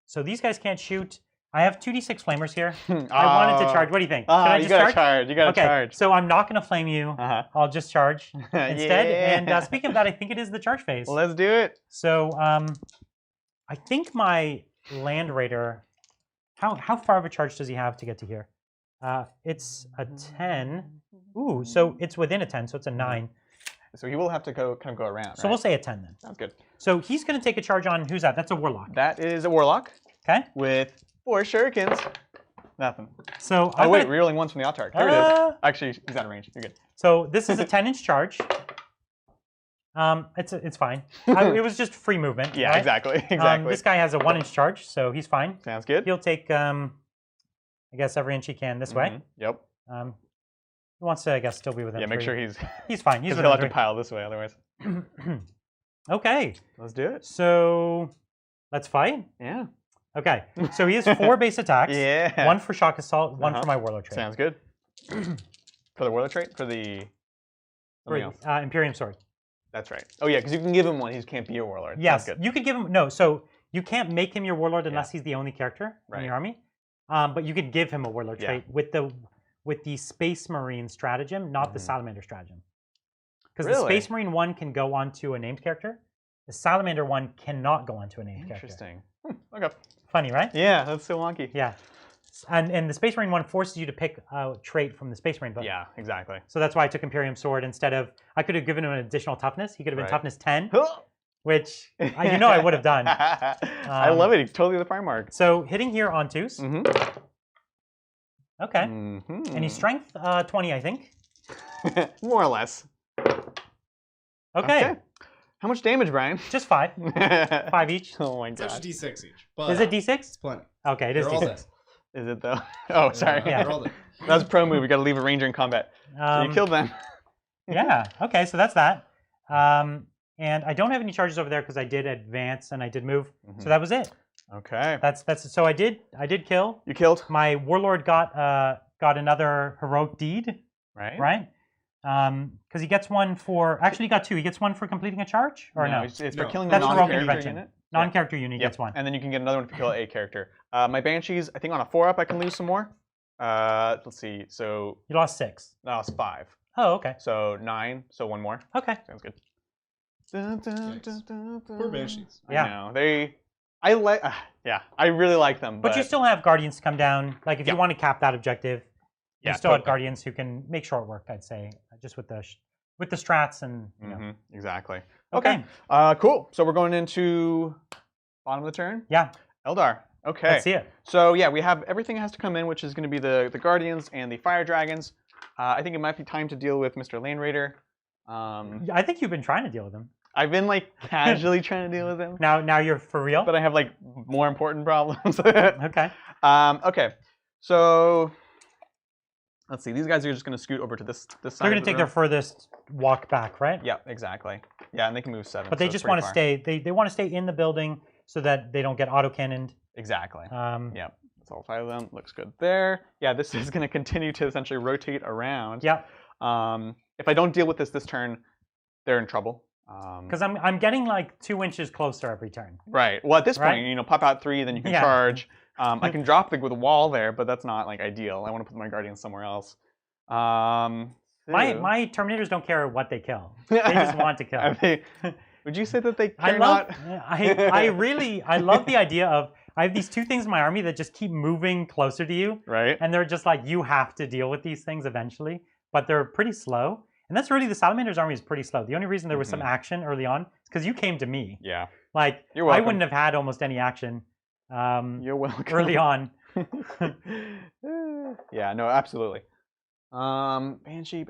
So these guys can't shoot. I have 2d6 flamers here. I wanted to charge. What do you think? Should I you just gotta charge? You gotta charge. So I'm not going to flame you. I'll just charge instead. Yeah. And speaking of that, I think it is the charge phase. Let's do it. So I think my Land Raider, how far of a charge does he have to get to here? It's a 10. Ooh, so it's within a 10, so it's a 9. So he will have to go around. So we'll say a 10 then. Sounds good. So he's going to take a charge on, who's that? That's a Warlock. That is a Warlock. Okay. With 4 shurikens. Nothing. So oh, wait, rerolling ones from the Autarch. There it is. Actually, he's out of range. You're good. So this is a 10-inch charge. It's fine. It was just free movement. Yeah, right? exactly. This guy has a 1-inch charge, so he's fine. Sounds good. He'll take, I guess, every inch he can this way. Yep. He wants to, I guess, still be within 3. Make sure he's fine. He's he'll have to pile this way otherwise. Okay. Let's do it. So let's fight. Yeah. Okay. So he has 4 base attacks. Yeah. 1 for shock assault, 1 for my warlord trait. Sounds good. For the warlord trait? For the Imperium sword. That's right. Oh yeah, because you can give him one. He just can't be a warlord. Yes. You could give him so you can't make him your warlord unless he's the only character in your army. But you could give him a warlord trait with the Space Marine stratagem, not the Salamander stratagem. Because the Space Marine one can go onto a named character. The Salamander one cannot go onto a named character. Interesting. Okay. Funny, right? Yeah, that's so wonky. Yeah. And the Space Marine one forces you to pick a trait from the Space Marine book. Yeah, exactly. So that's why I took Imperium Sword instead of, I could have given him an additional toughness. He could have been toughness 10, which I would have done. I love it. He's totally the Primarch. So hitting here on 2s. Okay. And he's strength 20, I think. More or less. Okay. How much damage, Brian? Just 5. 5 each. Oh my It's god. actually D6 each. But, Is it D6? It's plenty. Okay, it is They're all D6. dead. Is it though? Oh, sorry. They're all dead. That was a pro move. We got to leave a ranger in combat. So you killed them. Yeah. Okay, so that's that. And I don't have any charges over there because I did advance and I did move. So that was it. Okay. That's so I did kill. You killed. My warlord got another heroic deed. Right. Right. Because he gets one for he got 2. He gets one for completing a charge or no? It's for killing a That's heroic non-character intervention. unit. Non-character unit gets 1. And then you can get another one if you kill a character. My Banshees, I think on a 4-up I can lose some more. Let's see. So You lost 6. no, it's 5. Oh, okay. So 9. So 1 more. Okay. Sounds good. Poor Banshees. Yeah. I know. I really like them. But you still have Guardians to come down. Like if you want to cap that objective, you still have Guardians who can make short work, I'd say, just with the strats and you know. Exactly. Okay. Cool. So we're going into bottom of the turn. Yeah. Eldar. Okay. Let's see it. So yeah, we have everything has to come in, which is going to be the Guardians and the Fire Dragons. I think it might be time to deal with Mr. Land Raider. I think you've been trying to deal with him. I've been like casually trying to deal with him. Now you're for real? But I have like more important problems. Okay. Okay. So Let's see. These guys are just going to scoot over to this side. They're going to take their furthest walk back, right? Yeah, exactly. Yeah, and they can move 7. But they just want to stay. They want to stay in the building so that they don't get auto-cannoned. Exactly. Yeah. That's all 5 of them. Looks good there. Yeah, this is going to continue to essentially rotate around. Yeah. If I don't deal with this turn, they're in trouble. Because I'm getting like 2 inches closer every turn. Right. Well, at this point, pop out 3, then you can charge. I can drop with a wall there, but that's not like ideal. I want to put my guardians somewhere else. My Terminators don't care what they kill. They just want to kill. Would you say that they care not? I love the idea of I have these 2 things in my army that just keep moving closer to you. Right. And they're just like, you have to deal with these things eventually. But they're pretty slow. And that's really, the Salamanders army is pretty slow. The only reason there was some action early on is because you came to me. Yeah. Like, You're welcome. I wouldn't have had almost any action You're welcome. early on. Yeah, no, absolutely. Banshee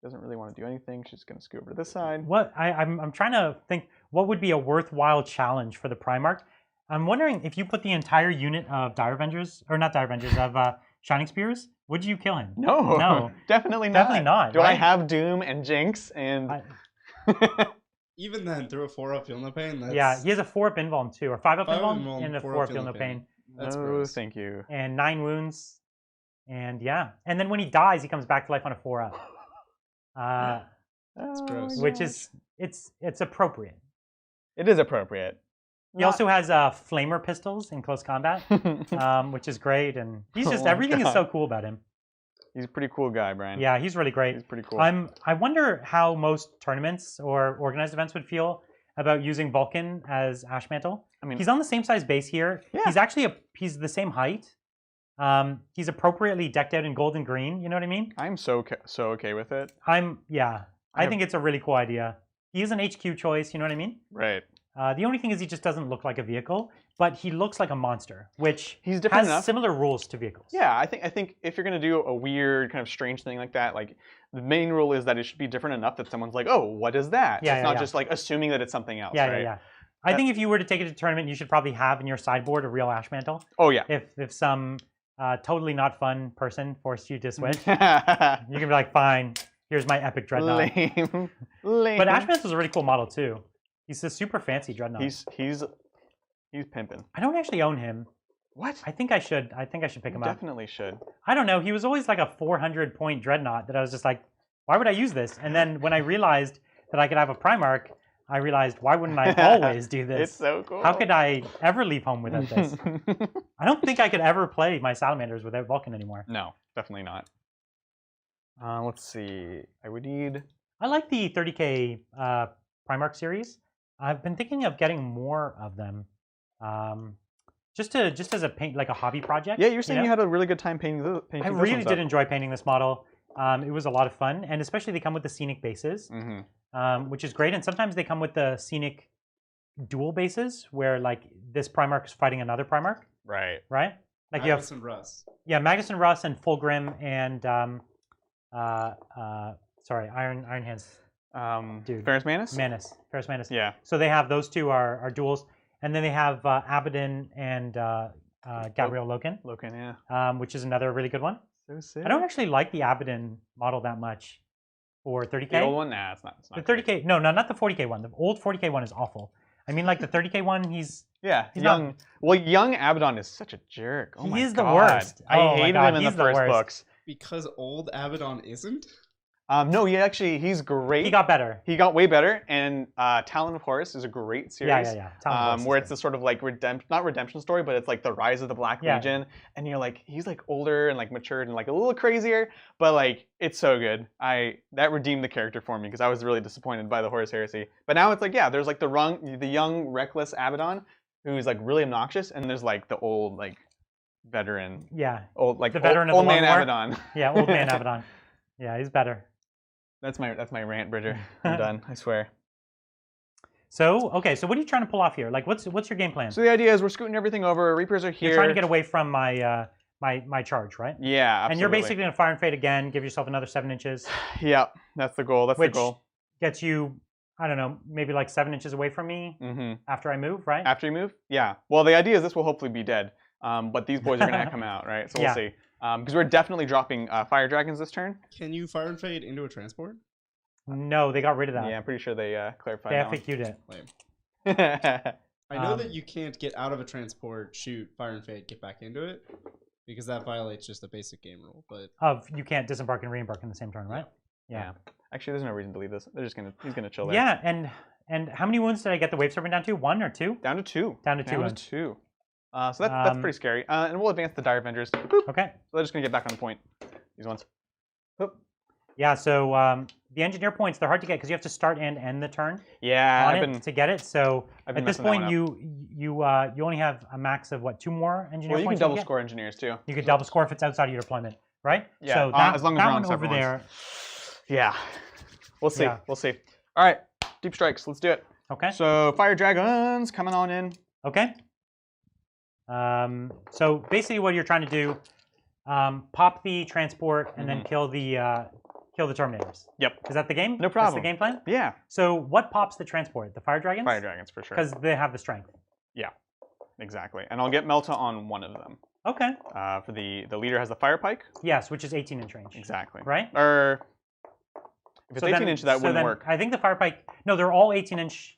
doesn't really want to do anything. She's going to scoot over to this side. What I'm trying to think what would be a worthwhile challenge for the Primarch. I'm wondering if you put the entire unit of Dire Avengers, or not Dire Avengers, of Shining Spears, would you kill him? No, definitely not. Definitely not. Do I have Doom and Jinx and? Even then, through a 4-up, feel no pain. That's... Yeah, he has a 4-up invuln too, or 5-up 5-up invuln and a 4-up feel no pain. That's no, gross. thank you. And 9 wounds, and yeah, and then when he dies, he comes back to life on a 4-up. That's gross. Which is it's appropriate. It is appropriate. He also has flamer pistols in close combat, which is great, and he's just everything is so cool about him. He's a pretty cool guy, Brian. Yeah, he's really great. He's pretty cool. I wonder how most tournaments or organized events would feel about using Vulkan as ashmantle. I mean, he's on the same size base here. Yeah. He's actually he's the same height. He's appropriately decked out in gold and green. You know what I mean? I'm so okay with it. I think it's a really cool idea. He is an HQ choice. You know what I mean? Right. The only thing is he just doesn't look like a vehicle, but he looks like a monster, which he's different enough. Similar rules to vehicles. Yeah, I think if you're gonna do a weird kind of strange thing like that, like the main rule is that it should be different enough that someone's like, oh, what is that? Yeah, it's not just like assuming that it's something else. Right? Yeah. I think if you were to take it to a tournament, you should probably have in your sideboard a real ashmantle. Oh yeah. If some totally not fun person forced you to switch, you can be like, fine, here's my epic dreadnought. Lame. But ashmantle's a really cool model too. He's a super fancy dreadnought. He's pimping. I don't actually own him. What? I think I should pick him up. Definitely should. I don't know. He was always like a 400-point dreadnought that I was just like, why would I use this? And then when I realized that I could have a Primarch, I realized, why wouldn't I always do this? It's so cool. How could I ever leave home without this? I don't think I could ever play my Salamanders without Vulkan anymore. No, definitely not. Let's see. I would need... I like the 30K Primarch series. I've been thinking of getting more of them, just as a paint, like a hobby project. Yeah, you're saying you had a really good time painting. I really did enjoy painting this model. It was a lot of fun, and especially they come with the scenic bases, which is great. And sometimes they come with the scenic dual bases, where like this Primarch is fighting another Primarch. Right. Right. Like Magnus and Russ. Yeah, Magnus and Russ and Fulgrim and sorry, Iron Hands. Dude. Ferrus Manus? Ferrus Manus. Yeah. So they have those two are duels, and then they have Abaddon and Gabriel Loken. Loken, yeah. Which is another really good one. So sick. I don't actually like the Abaddon model that much for 30K. The old one? Nah, it's not. The 30K, no, not the 40K one. The old 40K one is awful. I mean, like the 30K one, he's young. Well, young Abaddon is such a jerk. Oh he is God. the worst. I hated him in the first books. Because old Abaddon isn't? No, he's great. He got better. He got way better, and Talon of Horus is a great series. Yeah. Where it's a sort of like not redemption story, but it's like the rise of the Black Legion, and you're like, he's like older and like matured and like a little crazier, but like it's so good. That redeemed the character for me because I was really disappointed by the Horus Heresy. But now it's like, there's like the young reckless Abaddon who's like really obnoxious, and there's like the old like veteran. Yeah. Old like the veteran old of the man Abaddon. Yeah, old man Abaddon. Yeah, he's better. That's my rant, Bridger. I'm done. I swear. So what are you trying to pull off here? Like, what's your game plan? So the idea is we're scooting everything over. Reapers are here. You're trying to get away from my my charge, right? Yeah, absolutely. And you're basically gonna fire and fade again. Give yourself another 7 inches. Yeah, that's the goal. Which gets you, I don't know, maybe like 7 inches away from me after I move, right? After you move? Yeah. Well, the idea is this will hopefully be dead. But these boys are gonna come out, right? So we'll see. Because we're definitely dropping fire dragons this turn. Can you fire and fade into a transport? No, they got rid of that. Yeah, I'm pretty sure they clarified They that FAQ'd it. Lame. I know Um, that you can't get out of a transport, shoot, fire and fade, get back into it, because that violates just a basic game rule. But You can't disembark and re-embark in the same turn, right? Yeah. Actually, there's no reason to leave this. He's gonna chill there. Yeah, and how many wounds did I get the wave serpent down to? 1 or 2? Down to 2. Down to 2 Down wounds. to 2. So that's pretty scary. And we'll advance the Dire Avengers. Boop. Okay. So they're just gonna get back on the point. These ones. Boop. Yeah, so the engineer points, they're hard to get because you have to start and end the turn Yeah, on to get it. So I've at been this messing that point, one you only have a max of, what, 2 more engineer Well, you can points? double score engineers too. You could double score if it's outside of your deployment, right? Yeah, So that, as long as that we're on one over separate ones. there. Yeah. We'll see. Yeah. We'll see. All right. Deep strikes. Let's do it. Okay. So fire dragons coming on in. Okay. So basically, what you're trying to do, pop the transport and then kill the Terminators. Yep. Is that the game? No problem. That's the game plan. Yeah. So what pops the transport? The fire dragons? Fire dragons for sure. Because they have the strength. Yeah. Exactly. And I'll get Melta on one of them. Okay. For the leader has the fire pike. Yes, which is 18-inch range. Exactly. Right? Or if it's 18-inch, that wouldn't work. I think the fire pike. No, they're all 18-inch.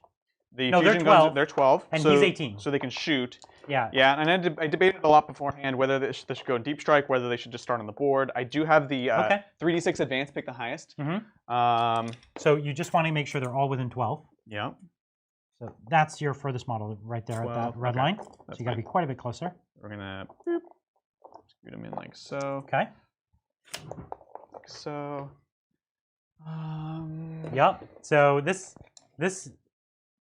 The No, they're fusion 12, guns, they're 12. and so, he's 18. So they can shoot. Yeah. Yeah, and I debated a lot beforehand whether they should go deep strike, whether they should just start on the board. I do have the 3d6 advance, pick the highest. So you just want to make sure they're all within 12. Yeah. So that's your furthest model right there at that red line. So you got to be quite a bit closer. We're gonna scoot them in like so. Okay. Like so. Yep. So this,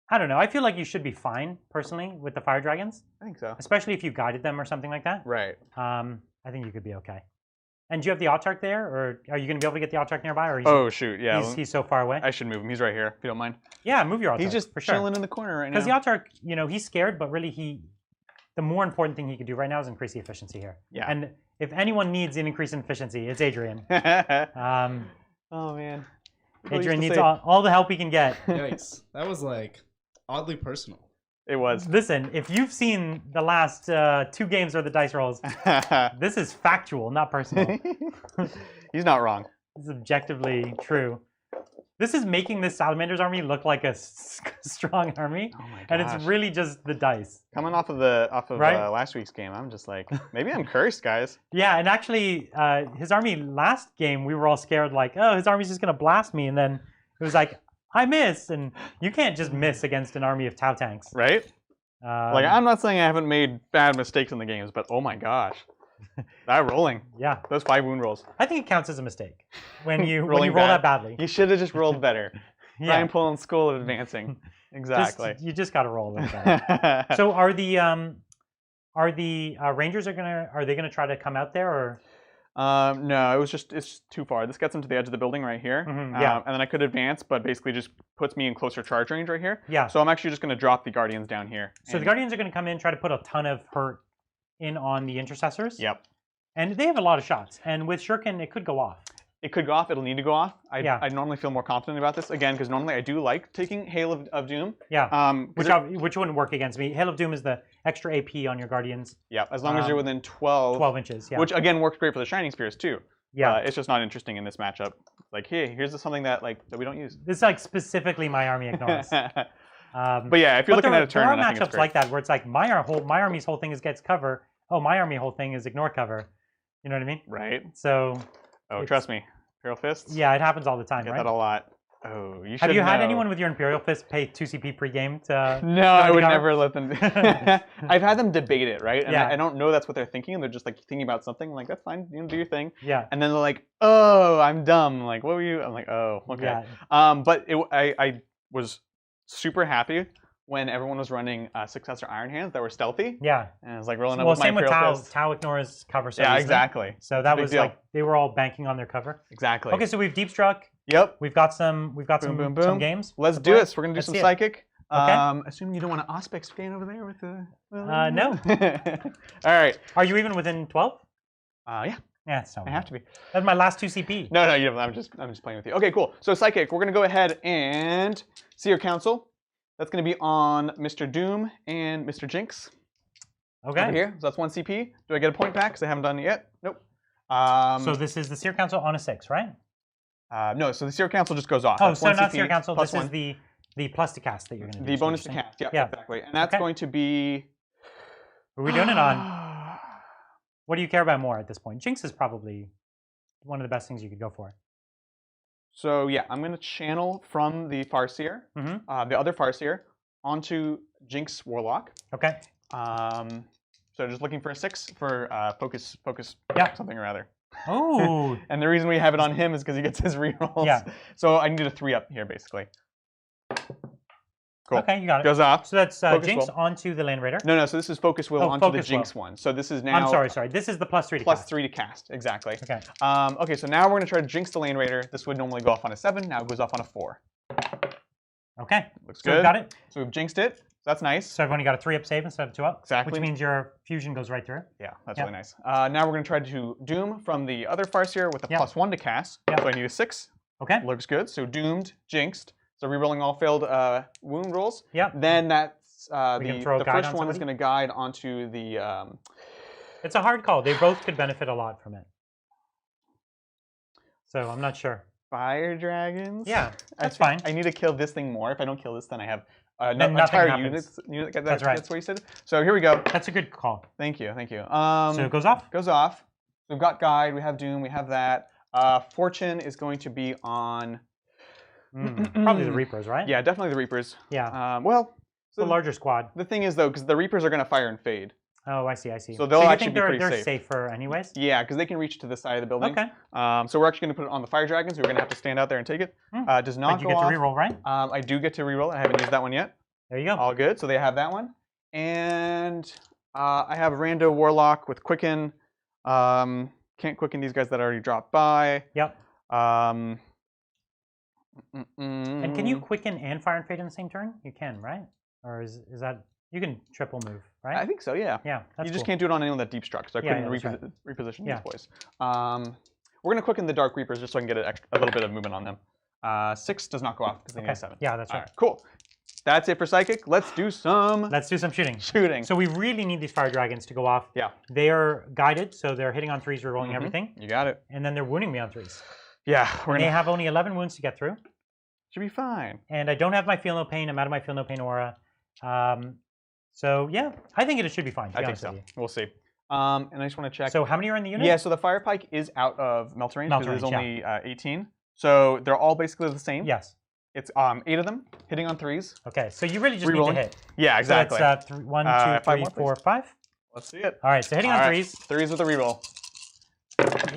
I don't know. I feel like you should be fine personally with the fire dragons, I think so. especially if you guided them or something like that. Right. I think you could be okay. And do you have the Autarch there, or are you going to be able to get the Autarch nearby? Or Oh shoot, yeah. he's so far away. I should move him. He's right here, if you don't mind. Yeah, move your Autarch. He's just for sure. chilling in the corner right now. Because the Autarch, he's scared, but really the more important thing he could do right now is increase the efficiency here. Yeah. And if anyone needs an increase in efficiency, it's Adrian. Oh man. Adrian needs all the help he can get. yikes, that was like oddly personal. It was. Listen, if you've seen the last 2 games or the dice rolls, this is factual, not personal. He's not wrong. It's objectively true. This is making this Salamanders army look like a strong army, Oh my gosh. and it's really just the dice. Coming off of Right? last week's game, I'm just like, maybe I'm cursed, guys. Yeah, and actually, his army last game, we were all scared, like, oh, his army's just gonna blast me, and then it was like, I missed, and you can't just miss against an army of Tau tanks. Right? Like, I'm not saying I haven't made bad mistakes in the games, but oh my gosh, that rolling, Yeah, those 5 wound rolls. I think it counts as a mistake when you Rolling roll bad. that badly. You should have just rolled better. Yeah. Ryan Pullen's School of Advancing. Exactly. You just got to roll a little better. So are the Rangers are they gonna try to come out there, or? No, it's too far. This gets them to the edge of the building right here. Yeah. And then I could advance, but basically just puts me in closer charge range right here. Yeah. So I'm actually just going to drop the Guardians down here. So the Guardians are going to come in, try to put a ton of hurt in on the Intercessors. Yep. And they have a lot of shots. And with Shuriken, it could go off. It could go off. It'll need to go off. Yeah. I normally feel more confident about this, again, because normally I do like taking Hail of Doom. Yeah. Which wouldn't work against me. Hail of Doom is the extra AP on your Guardians. Yeah, as long as you're within 12 inches, yeah. Which, again, works great for the Shining Spears, too. Yeah. It's just not interesting in this matchup. Like, hey, here's something that we don't use. This is like specifically my army ignores. But yeah, if you're looking at a tournament, there I are think it's matchups great. like that where it's like my army's whole thing is gets cover. Oh, my army whole thing is ignore cover. You know what I mean? Right. So. Oh, trust me, Imperial Fists. Yeah, it happens all the time, I get right? that a lot. Oh, you should. Have you had know. anyone with your Imperial Fist pay 2 CP pre-game to? No, I would cover? never let them. I've had them debate it, right? And Yeah. I don't know that's what they're thinking. They're just like thinking about something. I'm like, that's fine. You know, do your thing. Yeah. And then they're like, oh, I'm dumb. I'm like, what were you? I'm like, oh, okay. Yeah. But I was super happy when everyone was running Successor Iron Hands that were stealthy. Yeah. And I was like rolling up Well, with my same with Imperial Tau. Fists. Tau ignores cover. So Yeah, easily. exactly. So that Big was deal. like they were all banking on their cover. Exactly. Okay, so we've deep struck. Yep. We've got some Boom, boom, some boom. games. Let's to do play. this. We're gonna do Let's some see it. psychic. Okay. Assuming you don't want an Auspex scan over there with the. No. All right. Are you even within 12? Yeah. Yeah, it's I have to be. That's my last 2 CP. No, you don't. I'm just playing with you. Okay, cool. So psychic, we're gonna go ahead and see your council. That's gonna be on Mr. Doom and Mr. Jinx. Okay. Over here. So that's 1 CP. Do I get a point back? Because I haven't done it yet. Nope. So this is the Seer Council on a 6, right? No, so the Seer Council just goes off. Oh, That's so one not CP, Seer Council. This +1. is the plus to cast that you're going to do. The bonus to cast. Yeah, exactly. And that's going to be. What are we doing it on? What do you care about more at this point? Jinx is probably one of the best things you could go for. So yeah, I'm going to channel from the Farseer, the other Farseer, onto Jinx Warlock. Okay. So just looking for a 6 for focus, something or other. Oh. And the reason we have it on him is because he gets his rerolls. Yeah. So I needed a 3-up here, basically. Cool. Okay, you got it. Goes off. So that's Jinx onto the Land Raider. No, so this is Focus Will onto the Jinx one. So this is now. I'm sorry. This is the +3 to plus cast. 3 to cast, exactly. Okay. Okay, so now we're going to try to Jinx the Land Raider. This would normally go off on a 7. Now it goes off on a 4. Okay. Looks so good. We've got it. So we've jinxed it. That's nice. So I've only got a 3-up save instead of 2-up. Exactly. Which means your fusion goes right through. Yeah, that's really nice. Now we're going to try to Doom from the other Farseer with a +1 to cast. So I need a 6. Okay. Looks good. So Doomed, Jinxed. So rerolling all failed wound rolls. Yep. Then that's the first on one is going to guide onto the. It's a hard call. They both could benefit a lot from it. So I'm not sure. Fire dragons. Yeah, that's fine. I need to kill this thing more. If I don't kill this, then I have then entire units. That's right. That's wasted. So here we go. That's a good call. Thank you. So it goes off? Goes off. So we've got Guide, we have Doom, we have that. Fortune is going to be on... probably the Reapers, right? Yeah, definitely the Reapers. Yeah. Well... It's the larger squad. The thing is, though, because the Reapers are going to fire and fade. Oh, I see. So they'll actually be pretty they're safe. safer anyways? Yeah, because they can reach to the side of the building. Okay. So we're actually going to put it on the Fire Dragons. We're going to have to stand out there and take it. Does not go off. You get to reroll, right? I do get to reroll. I haven't used that one yet. There you go. All good. So they have that one. And I have Rando Warlock with Quicken. Can't Quicken these guys that already dropped by. Yep. And can you Quicken and Fire and Fade in the same turn? You can, right? Or is that... You can triple move, right? I think so, yeah. Yeah, that's You just can't do it on anyone that deep struck, so I couldn't reposition these boys. We're going to Quicken the Dark Reapers just so I can get a little bit of movement on them. 6 does not go off because they need a 7. Yeah, that's right. Cool. That's it for Psychic. Let's do some... shooting. So we really need these Fire Dragons to go off. Yeah. They are guided, so they're hitting on 3s, rerolling everything. You got it. And then they're wounding me on 3s. Yeah. They have only 11 wounds to get through. Should be fine. And I don't have my Feel No Pain. I'm out of my Feel No Pain aura. So yeah, I think it should be fine. I think so. We'll see. And I just want to check. So how many are in the unit? Yeah, so the Fire Pike is out of Melt range because there's only 18. So they're all basically the same. Yes. It's 8 of them hitting on 3s. Okay, so you really just need to hit. Yeah, exactly. So that's 1, 2, 3, 4, 5. Let's see it. All right, so hitting on 3s. 3s with a reroll.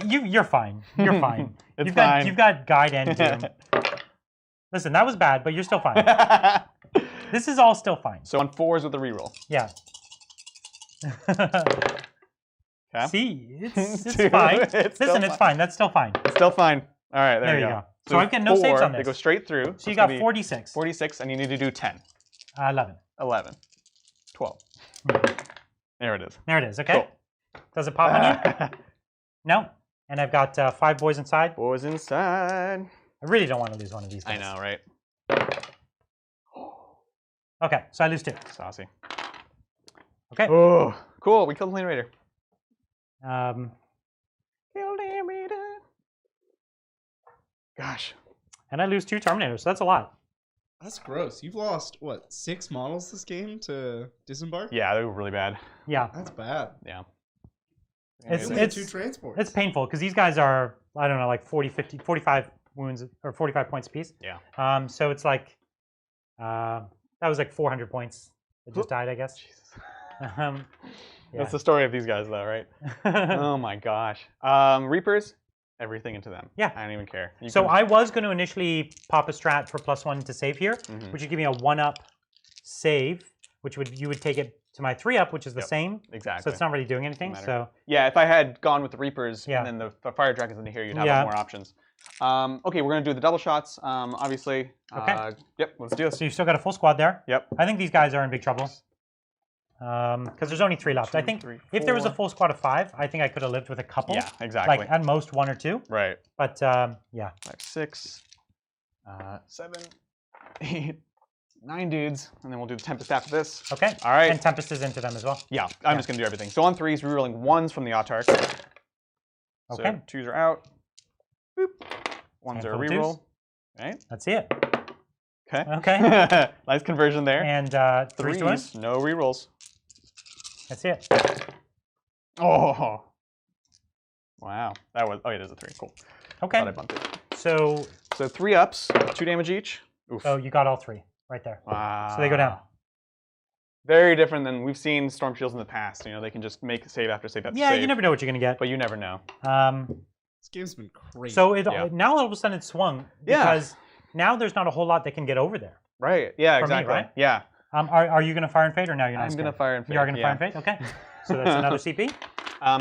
You're fine. You're fine. It's fine. You've got Guide and Doom. Listen, that was bad, but you're still fine. This is all still fine. So on 4s with a reroll. Yeah. Okay. See, it's fine. Listen, it's fine. That's still fine. It's still fine. All right, there you go. So I've got no saves on this. They go straight through. So you got 46. 46, and you need to do 10. 11. 11. 12. There it is. There it is. Okay. Cool. Does it pop on you? No. And I've got 5 boys inside. Boys inside. I really don't want to lose one of these guys. I know, right? Okay, so I lose 2. Saucy. Okay. Oh, cool. We killed the Land Raider. Killed the Raider. Gosh. And I lose 2 Terminators, so that's a lot. That's gross. You've lost, what, 6 models this game to Disembark? Yeah, they were really bad. Yeah. That's bad. Yeah. It's 2 transports. It's painful because these guys are, I don't know, like 40, 50, 45 wounds or 45 points apiece. Yeah. So it's like, that was like 400 points that just died, I guess. Yeah. That's the story of these guys, though, right? Oh my gosh. Reapers, everything into them. Yeah. I don't even care. I was going to initially pop a strat for +1 to save here, which would give me a 1-up save, which you would take it to my 3-up, which is the same. Exactly. So it's not really doing anything. So yeah, if I had gone with the Reapers and then the Fire Dragons into here, you'd have more options. Okay, we're going to do the double shots, obviously. Okay. Yep, let's do it. So you've still got a full squad there. Yep. I think these guys are in big trouble. Because there's only 3 left. I think if there was a full squad of 5, I think I could have lived with a couple. Yeah, exactly. Like at most 1 or 2. Right. But yeah. 5, 6, 7, 8, 9 dudes, and then we'll do the Tempest after this. Okay. All right. And Tempest is into them as well. Yeah, I'm just going to do everything. So on 3s, rerolling 1s from the Autarch. Okay. So 2s are out. Boop. 1s are a Handful of reroll. twos. Right. That's it. Okay. Okay. Nice conversion there. And 3s to win. No rerolls. That's it. Oh. Wow. That was. Oh, it is a 3. Cool. Okay. Thought I bumped it. So 3 ups, 2 damage each. Oof. oh, you got all 3 right there. Wow. So they go down. Very different than we've seen Storm Shields in the past. You know, they can just make save after save after Yeah, save. you never know what you're gonna get. But you never know. This game's been crazy. So Yeah. now all of a sudden it swung because now there's not a whole lot that can get over there. Right. Yeah. For me, Exactly. right? Yeah. Are you gonna fire and fade or now you're not? I'm scared? gonna fire and fade. You are gonna fire and fade. Okay. So that's another CP.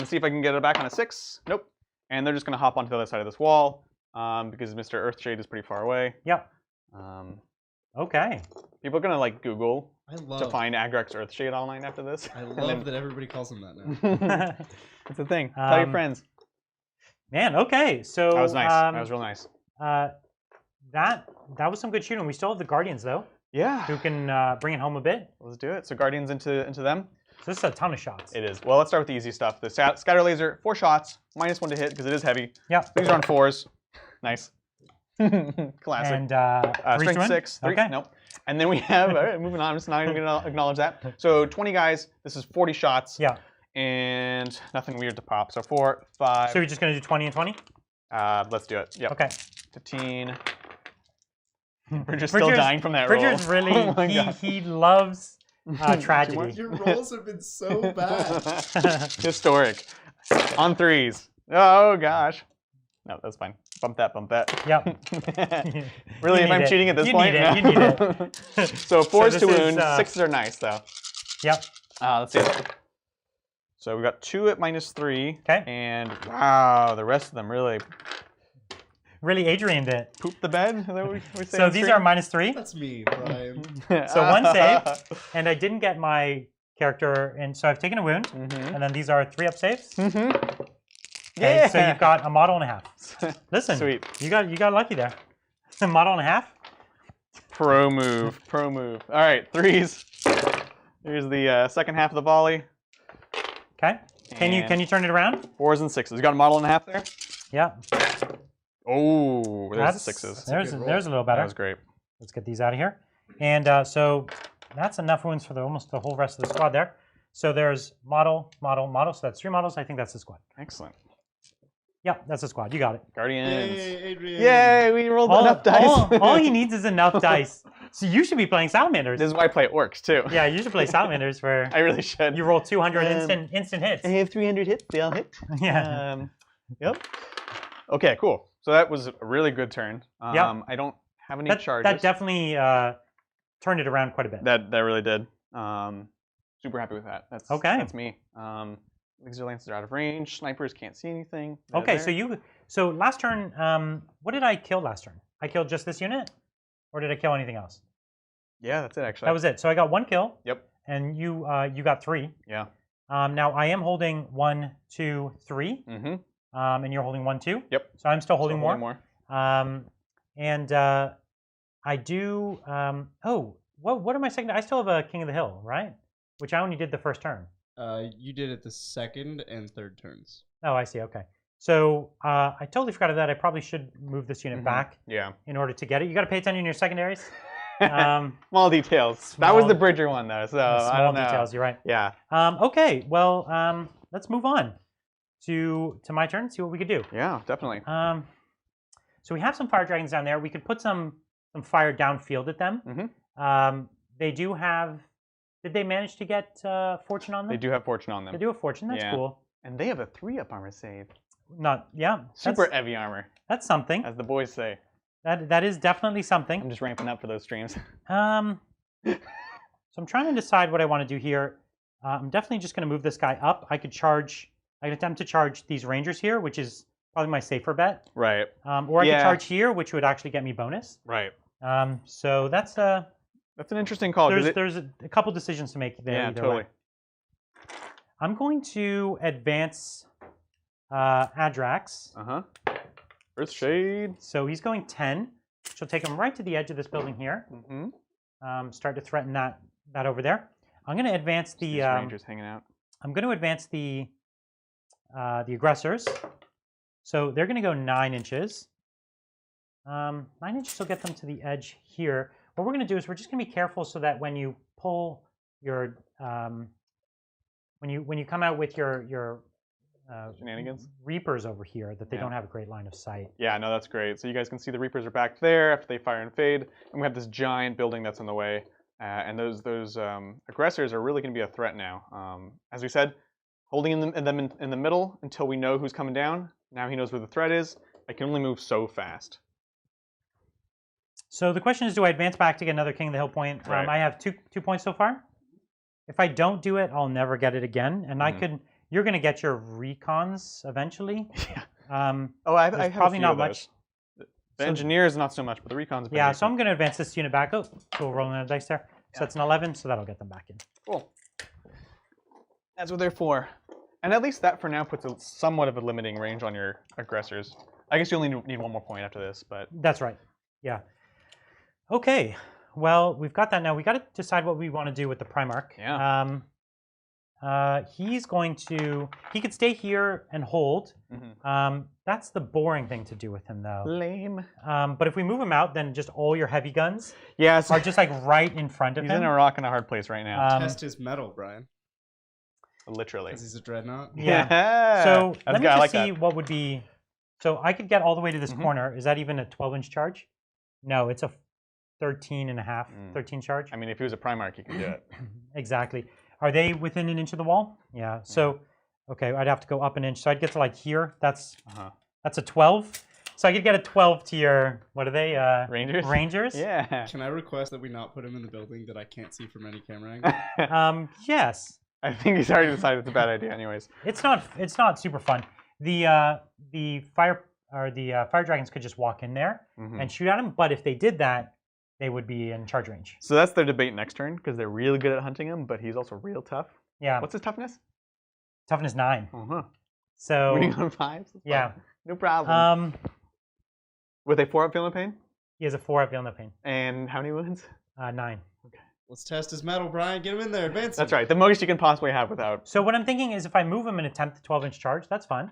See if I can get it back on a 6. Nope. And they're just gonna hop onto the other side of this wall because Mr. Earthshade is pretty far away. Yep. Okay. People are gonna like Google I to find Agrak's Earthshade online after this. I love that everybody calls him that now. It's a thing. Tell your friends. Man. Okay. So That was nice. That was real nice. That was some good shooting. We still have the Guardians though, Yeah. who can bring it home a bit. Let's do it. So Guardians into them. So this is a ton of shots. It is. Well, let's start with the easy stuff. The scatter laser, 4 shots, -1 to hit because it is heavy. Yep. These are on 4s. Nice. Classic. And 3 strength 6. 3. Okay. Nope. And then we have, all right, moving on. I'm just not even going to acknowledge that. So 20 guys. This is 40 shots. Yeah. And nothing weird to pop. So 4, 5. So we're just gonna do 20 and 20. Let's do it. Yep. Okay. 15. Bridger's still dying from that roll. Bridger's really Oh my God. he loves tragedy. Your rolls have been so bad. Historic. On 3s. Oh gosh. No, that's fine. Bump that, bump that. Yep. Really, You if I'm need it. cheating at this You point? need it. You need it. So 4s this to is, wound, 6s are nice though. Yep. Let's see. So we got 2 at -3. Okay. And wow, the rest of them really Really Adrian'd it. pooped the bed. Is that what we say So on these stream? are -3. That's me, Brian. So 1 save, and I didn't get my character, and so I've taken a wound, and then these are 3 up saves. Okay, Yeah. so you've got a model and a half. Listen, Sweet. you got lucky there. A model and a half. Pro move. Pro move. All right, 3s. Here's the second half of the volley. Okay. Can you turn it around? 4s and 6s. You got a model and a half there? Yeah. Oh, there's the 6s. There's good roll. there's a little better. That was great. Let's get these out of here. And so that's enough wounds for almost the whole rest of the squad there. So there's model, model, model. So that's 3 models. I think that's the squad. Excellent. Yeah, that's the squad. You got it. Guardians. Yay, Adrian. Yay, we rolled enough dice. All he needs is enough dice. So you should be playing Salamanders. This is why I play Orcs, too. Yeah, you should play Salamanders where I really should. you roll 200 instant hits. I have 300 hits. They all hit. Yeah. Yep. Okay, cool. So that was a really good turn. Yep. I don't have any That charges. definitely turned it around quite a bit. That really did. Super happy with that. That's Okay. That's me. Laser lances are out of range. Snipers can't see anything. Okay, so last turn, what did I kill last turn? I killed just this unit, or did I kill anything else? Yeah, that's it actually. That was it. So I got 1 kill. Yep. And you got 3. Yeah. Now I am holding 1, 2, 3. Mm-hmm. And you're holding 1, 2. Yep. So I'm still holding Still more. holding And I do. What am I saying? I still have a King of the Hill, right? Which I only did the first turn. You did it the second and third turns. Oh, I see. Okay. So I totally forgot of that. I probably should move this unit back Yeah. in order to get it. You got to pay attention to your secondaries. Small details. That was the Bridger one though, so I Small don't know. details. You're right. Yeah. Okay. Well, let's move on to my turn and see what we could do. Yeah, definitely. So we have some fire dragons down there. We could put some fire downfield at them. Mm-hmm. They do have. Did they manage to get fortune on them? They do have fortune on them. They do have fortune. That's Yeah. cool. And they have a 3-up armor save. Yeah. Super heavy armor, That's something. as the boys say. That is definitely something. I'm just ramping up for those streams. So I'm trying to decide what I want to do here. I'm definitely just going to move this guy up. I could attempt to charge these rangers here, which is probably my safer bet. Right. Or I could charge here, which would actually get me bonus. Right. So that's That's an interesting call. 'cause there's a couple decisions to make there. yeah, either totally. way. I'm going to advance Adrax. Earthshade. So he's going 10. She'll take him right to the edge of this building here. Mm-hmm. Start to threaten that over there. I'm going to advance the These rangers hanging out. I'm going to advance the aggressors. So they're going to go 9 inches. 9 inches will get them to the edge here. What we're going to do is we're just going to be careful so that when you pull your when you come out with your Shenanigans. Reapers over here, that they don't have a great line of sight. Yeah, no, that's great. So you guys can see the Reapers are back there after they fire and fade, and we have this giant building that's in the way. And those aggressors are really going to be a threat now. As we said, holding them in the middle until we know who's coming down. Now he knows where the threat is. I can only move so fast. So the question is, do I advance back to get another King of the Hill point? Right. I have two points so far. If I don't do it, I'll never get it again. And I could. You're going to get your recons eventually. Yeah. I have probably not much. The engineers, not so much, but the recons. Yeah, so I'm going to advance this unit back. Oh, so we're rolling a dice there. So that's an 11, so that'll get them back in. Cool. That's what they're for. And at least that, for now, puts somewhat of a limiting range on your aggressors. I guess you only need one more point after this, but... That's right. Yeah. Okay. Well, we've got that now. We got to decide what we want to do with the Primarch. Yeah. He's going to... He could stay here and hold. That's the boring thing to do with him, though. Lame. But if we move him out, then just all your heavy guns are just like right in front of him. He's in a rock and a hard place right now. Test his metal, Brian. Literally. Because he's a dreadnought. Yeah. So let me just see that. what would be... So I could get all the way to this corner. Is that even a 12-inch charge? No, it's a 13 and a half, 13 charge. I mean, if he was a Primarch, he could do it. Exactly. Are they within an inch of the wall? Yeah. So, okay, I'd have to go up an inch. So I'd get to like here. That's a 12. So I could get a 12 to your, what are they? Rangers? Rangers? Yeah. Can I request that we not put him in the building that I can't see from any camera angle? Yes. I think he's already decided it's a bad idea anyways. It's not super fun. The fire dragons could just walk in there and shoot at him, but if they did that, they would be in charge range. So that's their debate next turn, because they're really good at hunting him, but he's also real tough. Yeah. What's his toughness? Toughness 9. So winning on 5s? Yeah. No problem. With a 4-up feeling pain? He has a 4-up feeling pain. And how many wounds? 9. Okay. Let's test his metal, Brian. Get him in there. Advance him. That's right. The most you can possibly have without. So what I'm thinking is if I move him and attempt the 12-inch charge, that's fine.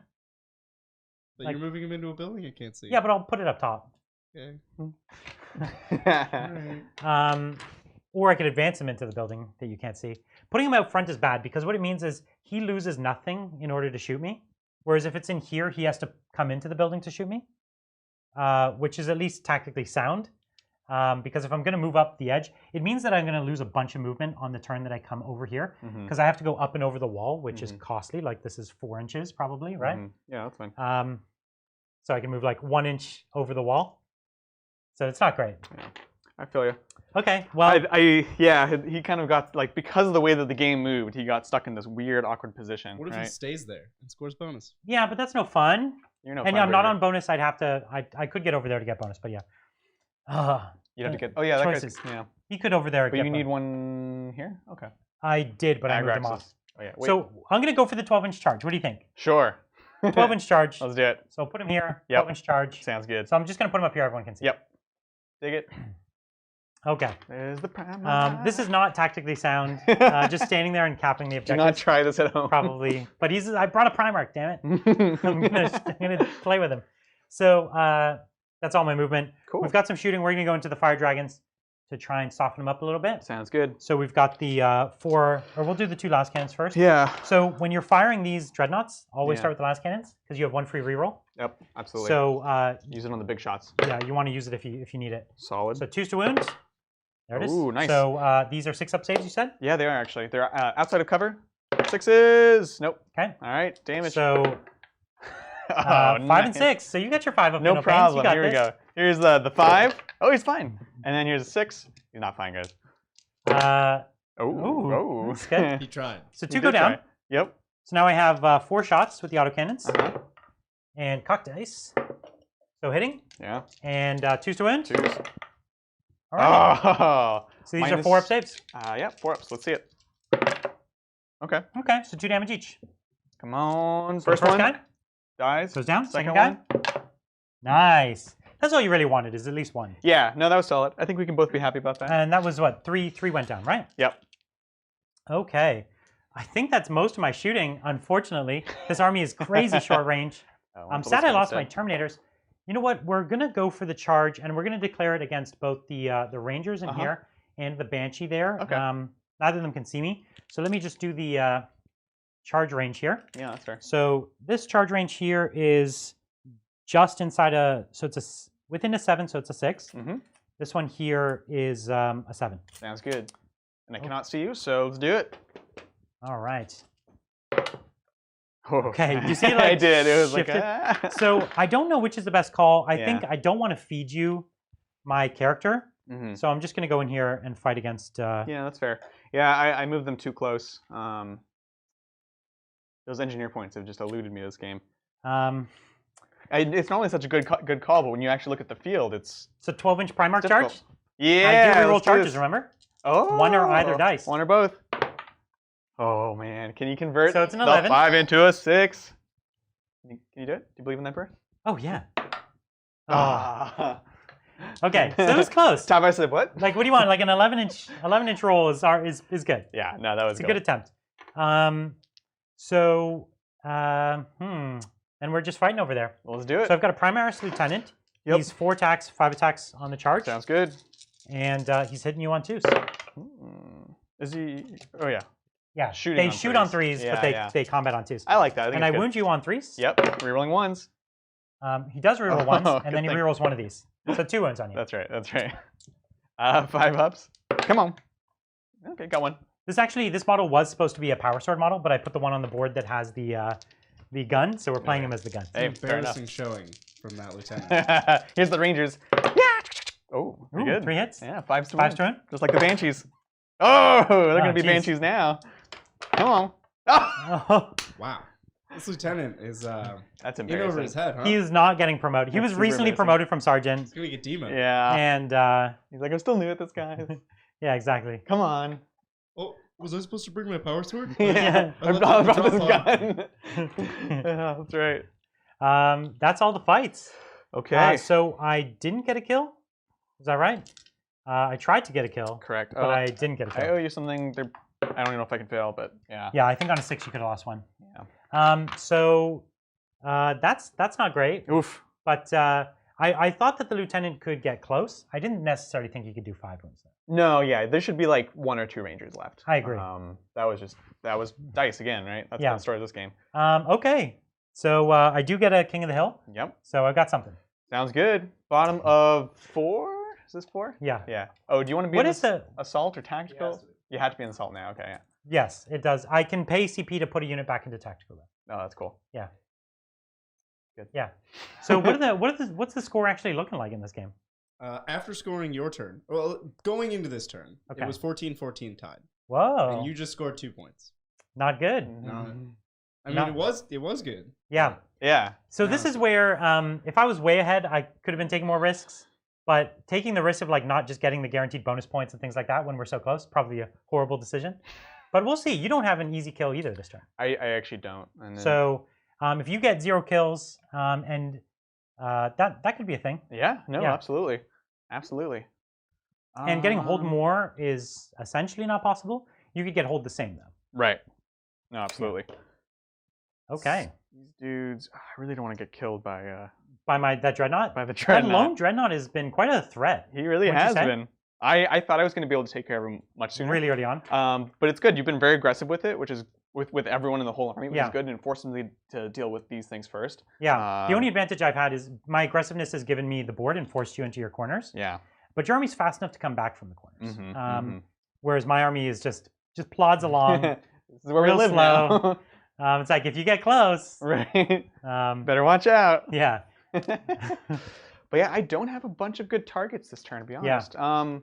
But you're moving him into a building I can't see. Yeah, but I'll put it up top. Okay. Or I could advance him into the building that you can't see. Putting him out front is bad because what it means is he loses nothing in order to shoot me. Whereas if it's in here, he has to come into the building to shoot me, which is at least tactically sound. Because if I'm going to move up the edge, it means that I'm going to lose a bunch of movement on the turn that I come over here. Because I have to go up and over the wall, which is costly. Like this is 4 inches probably, right? Yeah, that's fine. So I can move like 1 inch over the wall. So it's not great. Yeah, I feel you. Okay, well... yeah, he kind of got, like, because of the way that the game moved, he got stuck in this weird, awkward position. What if he stays there and scores bonus? Yeah, but that's no fun. You're no and fun, I'm not on bonus. I'd have to... I could get over there to get bonus, but yeah. You'd have to get... Oh, yeah, that choices. Yeah. He could over there. But you need one here? Okay. I did, but I moved him off. Oh, yeah. Wait. So I'm going to go for the 12-inch charge. What do you think? Sure. 12-inch charge. Let's do it. So put him here. 12-inch charge. Sounds good. So I'm just going to put him up here. Everyone can see. Yep. Dig it. Okay. There's the Primarch. This is not tactically sound. Just standing there and capping the objective. Do not try this at home. Probably. But I brought a Primarch, damn it. I'm gonna play with him. So that's all my movement. Cool. We've got some shooting. We're going to go into the fire dragons to try and soften them up a little bit. Sounds good. So we've got the we'll do the 2 last cannons first. Yeah. So when you're firing these dreadnoughts, always start with the last cannons because you have 1 free reroll. Yep, absolutely. So use it on the big shots. Yeah, you want to use it if you need it. Solid. So 2s to wound. There it is. Ooh, nice. So these are 6-up saves, you said? Yeah, they are actually. They're outside of cover. 6s. Nope. Okay. All right. Damage. So 5 and 6. So you got your 5 up. No problem. Pains. Here we go. Here's the 5. Oh, he's fine. And then here's a 6. He's not fine, guys. Oh. That's good. He tried. So 2 go down. Try. Yep. So now I have 4 shots with the autocannons. And cock dice. So hitting. Yeah. And 2s to wound. 2s. All right. Oh. So these are 4-up saves. Yeah, 4-ups. Let's see it. Okay. Okay, so 2 damage each. Come on. So First one. guy Dies. goes down. Second one. guy. Nice. That's all you really wanted, is at least 1. Yeah, no, that was solid. I think we can both be happy about that. And that was what? 3 went down, right? Yep. Okay. I think that's most of my shooting, unfortunately. This army is crazy short range. Oh, Sad I lost my Terminators. You know what? We're gonna go for the charge, and we're gonna declare it against both the Rangers in here and the Banshee there. Okay. Neither of them can see me, so let me just do the charge range here. Yeah, that's fair. So this charge range here is just inside so it's within a 7, so it's a 6. Mm-hmm. This one here is a 7. Sounds good. And I cannot see you, so let's do it. All right. Oh. Okay, you see, like, I did. It was shifted. like, So I don't know which is the best call. I think I don't want to feed you my character, so I'm just going to go in here and fight against. Yeah, that's fair. Yeah, I moved them too close. Those engineer points have just eluded me this game. It's not only such a good call, but when you actually look at the field, it's a 12-inch Primarch difficult. charge. Yeah, I do reroll charges. Remember? Oh, one or either dice. One or both. Oh man, can you convert so it's an 11. the 5 into a 6? Can you do it? Do you believe in that prayer? Oh yeah. Okay, so it was close. Top I said what? Like, what do you want? Like an 11-inch roll is good. Yeah, no, that was a good attempt. And we're just fighting over there. Well, let's do it. So I've got a Primarch Lieutenant. Yep. He's 4 attacks, 5 attacks on the charge. Sounds good. And he's hitting you on 2s. Is he? Oh yeah. Yeah. Shooting. They on shoot 3s. on 3s, but they combat on 2s. I like that. I wound you on 3s. Yep. Rerolling 1s. He does reroll 1s, and then he thing. rerolls one of these. So 2 wounds on you. That's right. That's right. 5 ups. Come on. Okay, got one. This model was supposed to be a power sword model, but I put the one on the board that has the gun, so we're playing him as the gun. Hey, embarrassing showing from that lieutenant. Here's the Rangers. Yeah. Oh, pretty good. 3 hits. Yeah, 5s to 5s to win. Just like the Banshees. Oh, they're gonna be Banshees now. Come on. Oh. Wow. This lieutenant is that's in embarrassing. over his head, huh? He is not getting promoted. He was recently promoted from sergeant. He's gonna get demoted. Yeah. And he's like, I'm still new at this, guys. Yeah, exactly. Come on. Oh, was I supposed to bring my power sword? Yeah. I brought this gun. Yeah, that's right. That's all the fights. Okay. So I didn't get a kill. Is that right? I tried to get a kill. Correct. But I didn't get a kill. I owe you something. I don't even know if I can fail, but yeah. Yeah, I think on a 6 you could have lost 1. Yeah. That's not great. Oof. But I thought that the lieutenant could get close. I didn't necessarily think he could do 5 wounds. No, yeah, there should be like 1 or 2 Rangers left. I agree. That was dice again, right? That's the story of this game. Okay. So I do get a King of the Hill. Yep. So I got something. Sounds good. Bottom of 4? Is this 4? Yeah. Yeah. Oh, do you want to be What in is the assault or tactical? You have to be in assault now. Okay. Yeah. Yes, it does. I can pay CP to put a unit back into tactical. Oh, that's cool. Yeah. Good. Yeah. So what's the score actually looking like in this game? After scoring your turn, well, going into this turn, it was 14-14 tied. Whoa. And you just scored 2 points. Not good. No. I mean, it was good. Yeah. Yeah. So this is where, if I was way ahead, I could have been taking more risks. But taking the risk of like not just getting the guaranteed bonus points and things like that when we're so close, probably a horrible decision. But we'll see. You don't have an easy kill either this turn. I actually don't. And then, so if you get 0 kills, that could be a thing. Yeah. No. Yeah. Absolutely. Absolutely. And getting hold more is essentially not possible. You could get hold the same though. Right. No. Absolutely. Okay. These dudes. I really don't want to get killed by that dreadnought. By the dreadnought. That lone dreadnought has been quite a threat. He really has been. I thought I was going to be able to take care of him much sooner. Really early on. But it's good. You've been very aggressive with it, which is with everyone in the whole army, which is good, and forced them to deal with these things first. Yeah. The only advantage I've had is my aggressiveness has given me the board and forced you into your corners. Yeah. But your army's fast enough to come back from the corners. Whereas my army is just plods along. This is where we live slow. now. It's like if you get close, right? Better watch out. Yeah. But yeah, I don't have a bunch of good targets this turn, to be honest. Yeah.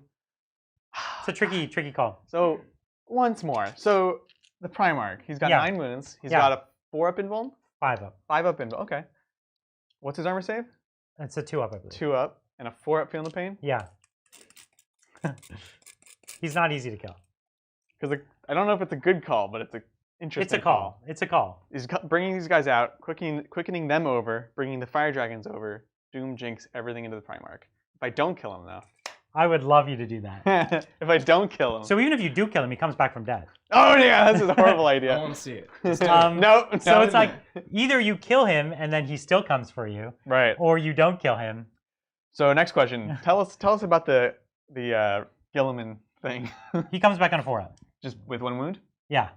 It's a tricky call. So once more, so the Primarch, he's got 9 wounds. He's got a 4-up invuln. 5-up. 5-up invuln. Okay. What's his armor save? It's a 2-up, I believe. 2-up and a 4-up feel the pain. Yeah. He's not easy to kill. Because I don't know if it's a good call, but it's a interesting. It's a call. It's a call. He's bringing these guys out, quickening them over, bringing the fire dragons over. Doom jinx everything into the Primarch. If I don't kill him though, I would love you to do that. If I don't kill him. So even if you do kill him, he comes back from dead. Oh yeah, this is a horrible I idea. want to see it. No. So it's like either you kill him and then he still comes for you, Right. or you don't kill him. So next question. Tell us about the Gilliman thing. He comes back on a 4-up. Just with 1 wound? Yeah.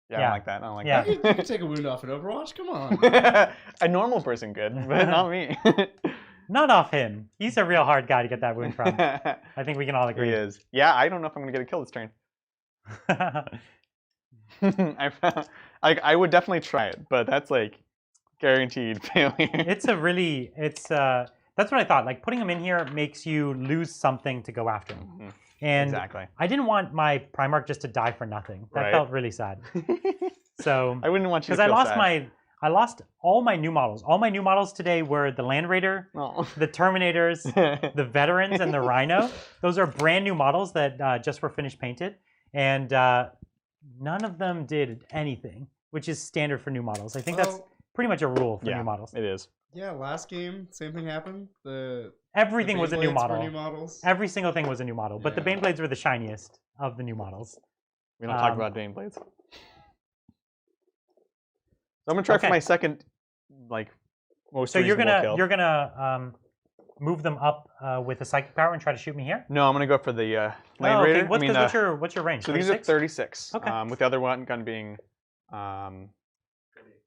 Yeah, I don't like that. I don't like Yeah. You can take a wound off in Overwatch. Come on. that. A normal person could, but not me. Not off him. He's a real hard guy to get that wound from. I think we can all He agree. is. Yeah, I don't know if I'm gonna get a kill this turn. I would definitely try it, but that's like guaranteed failure. That's what I thought. Like putting him in here makes you lose something to go after him. Mhm. And Exactly. I didn't want my Primarch just to die for nothing. That Right. felt really sad. So I wouldn't want you to because feel I lost all my new models. All my new models today were the Land Raider, Oh. the Terminators, the Veterans, and the Rhino. Those are brand new models that just were finished painted, and none of them did anything, which is standard for new models. I think that's pretty much a rule for Yeah, new models. it is. Yeah, last game, same thing happened. Everything was a new Baneblades model. were new models. Every single thing was a new model, but the Yeah. Baneblades were the shiniest of the new models. We don't talk about Baneblades. So I'm gonna try for Okay. my second, like, most So you're reasonable kill. gonna move them up with a psychic power and try to shoot me here. No, I'm gonna go for the Land Oh, okay. Raider. What's your range? So these are 36? 36. Okay. With the other one gun being,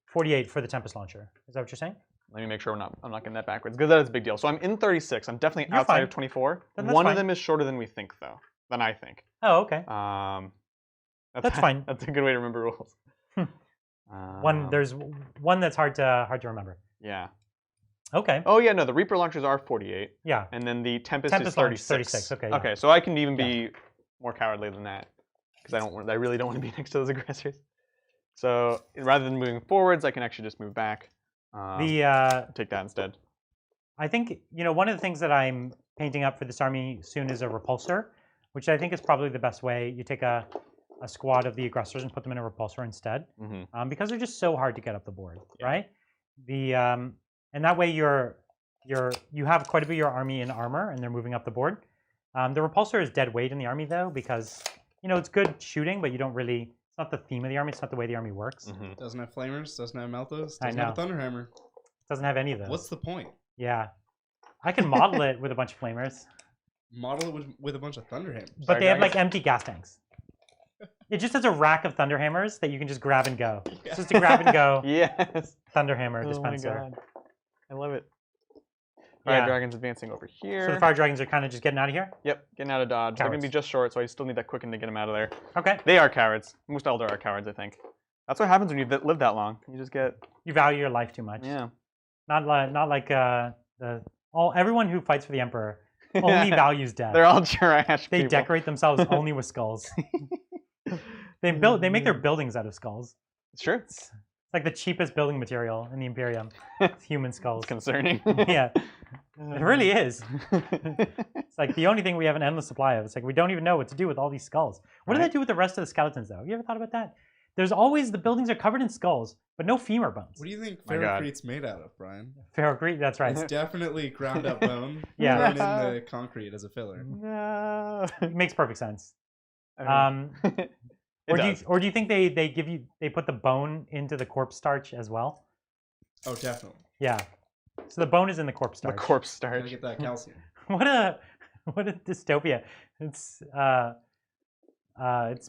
48 for the Tempest launcher. Is that what you're saying? let me make sure I'm not getting that backwards because that is a big deal. So I'm in 36. I'm definitely You're outside fine. of 24. Then that's One fine. of them is shorter than we think, though. Than I think. Oh, okay. That's fine. That's a good way to remember rules. There's one that's hard to remember. Yeah. Okay. Oh yeah, no, the Reaper launchers are 48, Yeah. and then the Tempest Tempest is launch 36. 36, okay, yeah. Okay, so I can even be more cowardly than that because I really don't want to be next to those aggressors. So rather than moving forwards, I can actually just move back. Take that instead. I think one of the things that I'm painting up for this army soon is a repulsor, which I think is probably the best way. You take a squad of the aggressors and put them in a repulsor instead, because they're just so hard to get up the board, right? And that way you have quite a bit of your army in armor and they're moving up the board. The repulsor is dead weight in the army though, because it's good shooting, but you don't really. It's not the theme of the army. It's not the way the army works. Doesn't have flamers. Doesn't have meltos. I Doesn't have a thunderhammer. Doesn't have any of those. What's the point? Yeah, I can model it with a bunch of flamers, Model it with a bunch of thunderhammers. but they have like empty gas tanks. It just has a rack of thunderhammers that you can just grab and go. It's just a grab and go Yes. thunderhammer Oh my dispenser. god. I love it. Fire Yeah. Dragon's advancing over here. So the fire dragons are kind of just getting out of here. Yep, getting out of dodge. They're going to be Cowards. just short, so I still need that quicken to get them out of there. Okay. They are cowards. Most Eldar are cowards, I think. That's what happens when you live that long. You just get... You value your life too much. Yeah. Not like everyone who fights for the emperor only values death. They're all trash They people. decorate themselves only with skulls. They make their buildings out of skulls. It's true. It's like the cheapest building material in the Imperium. It's human skulls. It's concerning. Yeah, it really is. It's like the only thing we have an endless supply of. It's like we don't even know what to do with all these skulls. What do Right. they do with the rest of the skeletons, though? Have you ever thought about that? There's always the buildings are covered in skulls, but no femur bones. What do you think My God. ferrocrete's made out of, Brian? Ferrocrete, that's right. It's definitely ground up bone. Yeah. Thrown in the concrete as a filler. No. It makes perfect sense. I mean, it does. Do you think they put the bone into the corpse starch as well? Oh, definitely. Yeah. So the bone is in the corpse The starch. corpse Gotta starch. get that calcium. What a dystopia. It's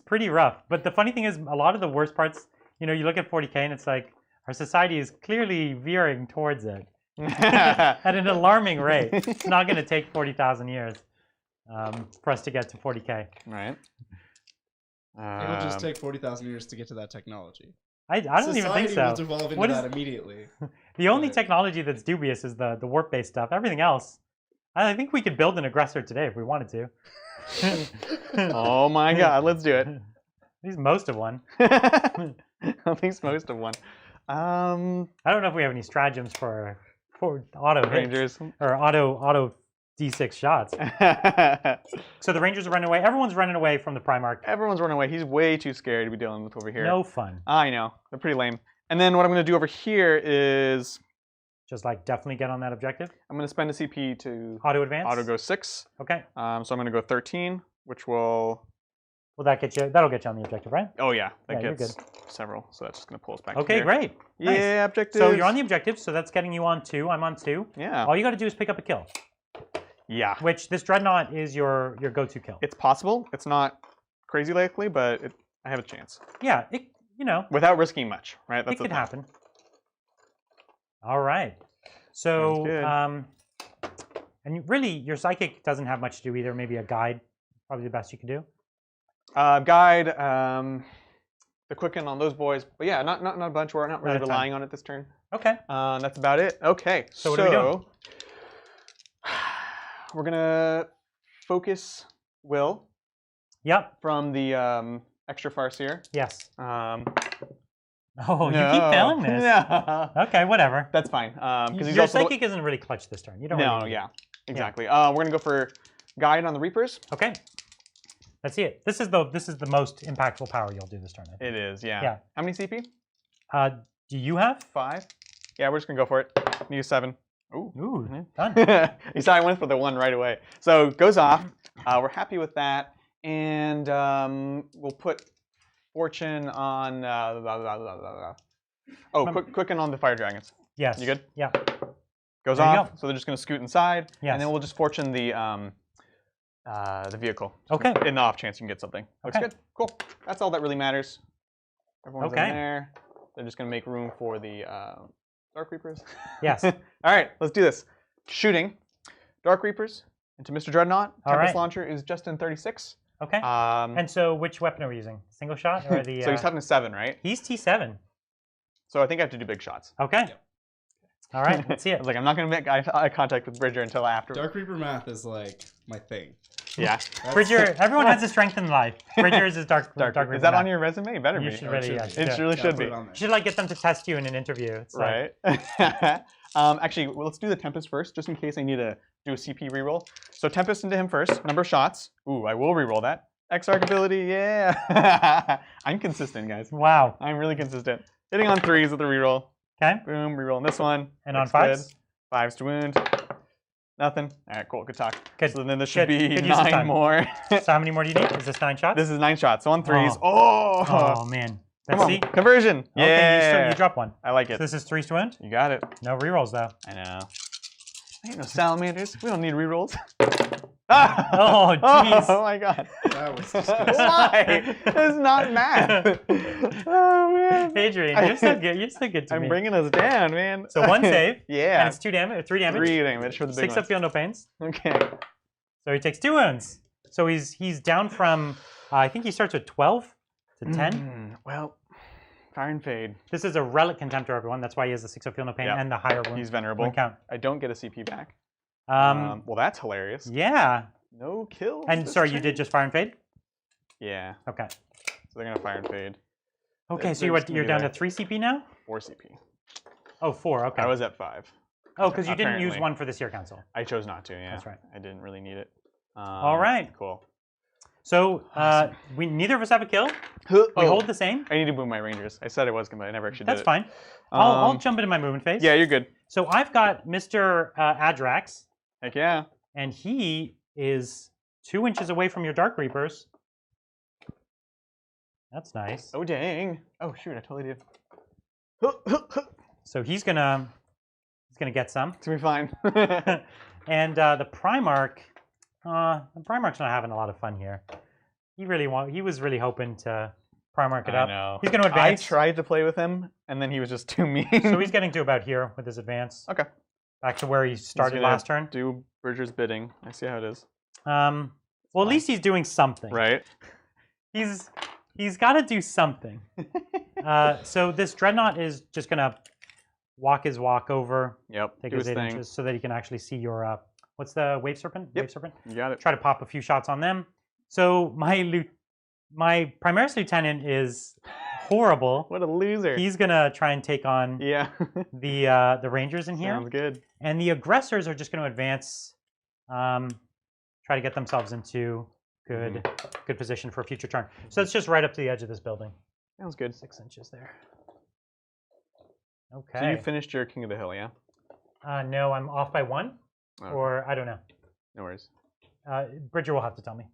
pretty rough. But the funny thing is, a lot of the worst parts, you look at 40K and it's like our society is clearly veering towards it at an alarming rate. It's not going to take 40,000 years for us to get to 40K. Right. It'll just take 40,000 years to get to that technology. I don't even think Society so. will devolve into What is- that immediately. The only Right. technology that's dubious is the warp-based stuff. Everything else, I think we could build an aggressor today if we wanted to. Oh my god, let's do it. At least most of one. At least most of one. I don't know if we have any stratagems for auto hits Rangers. or auto D6 shots. So the Rangers are running away. Everyone's running away from the Primarch. Everyone's running away. He's way too scary to be dealing with over here. No fun. I know. They're pretty lame. And then what I'm going to do over here is just like definitely get on that objective. I'm going to spend a CP to Auto advance. auto go 6. Okay. So I'm going to go 13, which will. Will that get you? That'll get you on the objective, right? Oh yeah, that Yeah, gets several. So that's just going to pull us back. Okay, here. great. Nice. Yeah, objective. So you're on the objective, so that's getting you on 2. I'm on 2. Yeah. All you got to do is pick up a kill. Yeah. Which this Dreadnought is your go-to kill. It's possible. It's not crazy likely, but I have a chance. Yeah, Without risking much, right? That's it could happen. All right. So, and really, your psychic doesn't have much to do either. Maybe a guide, probably the best you can do. Guide, the quicken on those boys, but yeah, not a bunch. We're not really relying on it this turn. Okay. That's about it. Okay. So what are we doing? We're gonna focus Will. Yep. From the extra farseer. Yes. Oh, no. You keep failing this. No. Okay, whatever. That's fine. Because your psychic isn't really clutch this turn. You don't. No. Really yeah. Exactly. We're gonna go for guide on the Reapers. Okay. Let's see it. This is the most impactful power you'll do this turn. It is. Yeah. Yeah. How many CP? Do you have 5? Yeah, we're just gonna go for it. Need a 7. Ooh, done. You saw I went for the 1 right away. So it goes off. We're happy with that, and we'll put fortune on. Quicken on the fire dragons. Yes. You good? Yeah. Goes there off. So they're just gonna scoot inside, yes. and then we'll just fortune the vehicle. Okay. In the off chance you can get something. Looks good. Cool. That's all that really matters. Everyone's in there. They're just gonna make room for the Dark Reapers. Yes. All right, let's do this. Shooting. Dark Reapers into Mr. Dreadnought. Tempest launcher is just in 36. Okay. And so which weapon are we using? Single shot or the... So he's toughness 7, right? He's T7. So I think I have to do big shots. Okay. Yep. All right, let's see it. I was like, I'm not going to make eye contact with Bridger until after. Dark Reaper math is like my thing. Yeah. Bridger, everyone has a strength in life. Bridger is his dark Reaper. Is that on your resume? It better be. You should really, it really should be. You should like get them to test you in an interview. It's right. Actually, well, let's do the Tempest first, just in case I need to do a CP reroll. So Tempest into him first. Number of shots. Ooh, I will reroll that. X-Arc ability, yeah. I'm consistent, guys. Wow. I'm really consistent. Hitting on 3s with a reroll. Okay. Boom, rerolling this one. And on 5s? 5s to wound. Nothing. All right, cool. Good talk. Good. So then this should be Good 9 more. So how many more do you need? Is this 9 shots? This is 9 shots. So on 3s. Oh man. Come on. Conversion. Yeah. Okay, you drop 1. I like it. So this is 3s to wound? You got it. No rerolls, though. I know. Ain't no salamanders. We don't need rerolls. Oh, jeez. Oh, my God. That was disgusting. Why? It's not math. Oh, man. Adrian, you're so good. You're so good to me. I'm bringing us down, man. So 1 save. Yeah. And it's 2 damage, or 3 damage. 3 damage for the big 6 up field, no pains. Okay. So he takes 2 wounds. So he's down from, I think he starts with 12 to 10. Well, fire and fade. This is a relic contemptor, everyone. That's why he has the 6 up field, no pain and the higher wound. He's venerable. Count. I don't get a CP back. Well, that's hilarious. Yeah. No kills. And sorry, you did just fire and fade? Yeah. Okay. So they're going to fire and fade. Okay, so you're down to 3 CP now? 4 CP. Oh, 4, okay. I was at 5. Oh, because you didn't use 1 for this year council. I chose not to, yeah. That's right. I didn't really need it. All right. Cool. So neither of us have a kill. We hold the same. I need to move my rangers. I said I was going to, but I never actually did it. That's fine. I'll jump into my movement phase. Yeah, you're good. So I've got Mr. Adrax. Heck yeah. And he is 2 inches away from your Dark Reapers. That's nice. Oh, dang. Oh, shoot, I totally did. So he's gonna get some. It's going to be fine. And the Primarch's not having a lot of fun here. He was really hoping to Primarch it up. I know. He's going to advance. I tried to play with him, and then he was just too mean. So he's getting to about here with his advance. Okay. Back to where he started last turn. Do Bridger's bidding. I see how it is. Well, at least he's doing something. Right. He's got to do something. So this Dreadnought is just gonna walk his walk over. Yep. Take his 8 inches so that he can actually see your what's the Wave Serpent? Yep. Wave Serpent. You got it. Try to pop a few shots on them. So my Primaris Lieutenant is horrible. What a loser. He's gonna try and take on the Rangers in here. Sounds good. And the aggressors are just gonna advance, try to get themselves into good position for a future turn. So it's just right up to the edge of this building. Sounds good. 6 inches there. Okay. So you finished your King of the Hill, yeah? No, I'm off by 1, or I don't know. No worries. Bridger will have to tell me.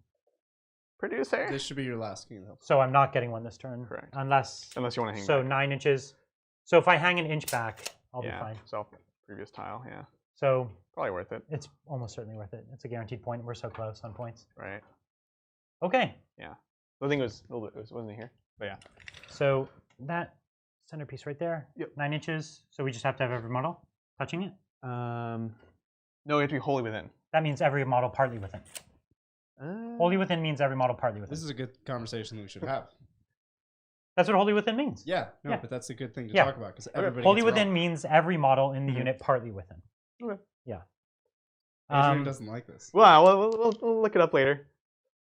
Producer. This should be your last king, though. So I'm not getting one this turn. Correct. Unless you want to hang So back. 9 inches. So if I hang an inch back, I'll be fine. So previous tile, yeah. So probably worth it. It's almost certainly worth it. It's a guaranteed point. We're so close on points. Right. Okay. Yeah. I think it was a little bit, wasn't it here? But yeah. So that centerpiece right there, Yep. 9 inches. So we just have to have every model touching it? No, you have to be wholly within. That means every model partly within. Wholly within means every model partly within. This is a good conversation that we should have. That's what wholly within means. Yeah, no, Yeah. but that's a good thing to Yeah. talk about because everybody Wholly gets it within wrong. means every model in the unit partly within. Okay. Yeah. Adrian doesn't like this. Well, we'll look it up later.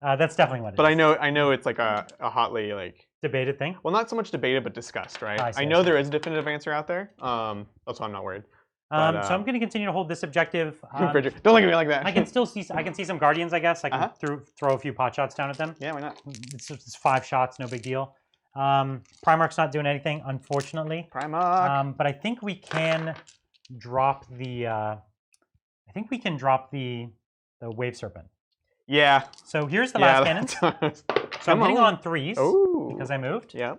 That's definitely what it But is. I know it's like a hotly like Debated thing. well, not so much debated, but discussed, right? I see, I I know see. there is a definitive answer out there. That's why I'm not worried. But, So I'm going to continue to hold this objective. Bridger, don't look at me like that. I can still see. I can see some guardians. I guess I can Uh-huh. throw a few pot shots down at them. Yeah, why not? It's 5 shots, no big deal. Primarch's not doing anything, unfortunately. Primarch. But I think we can drop the. I think we can drop the wave serpent. Yeah. So here's the last cannon. So I'm hitting on 3s because I moved. Yeah.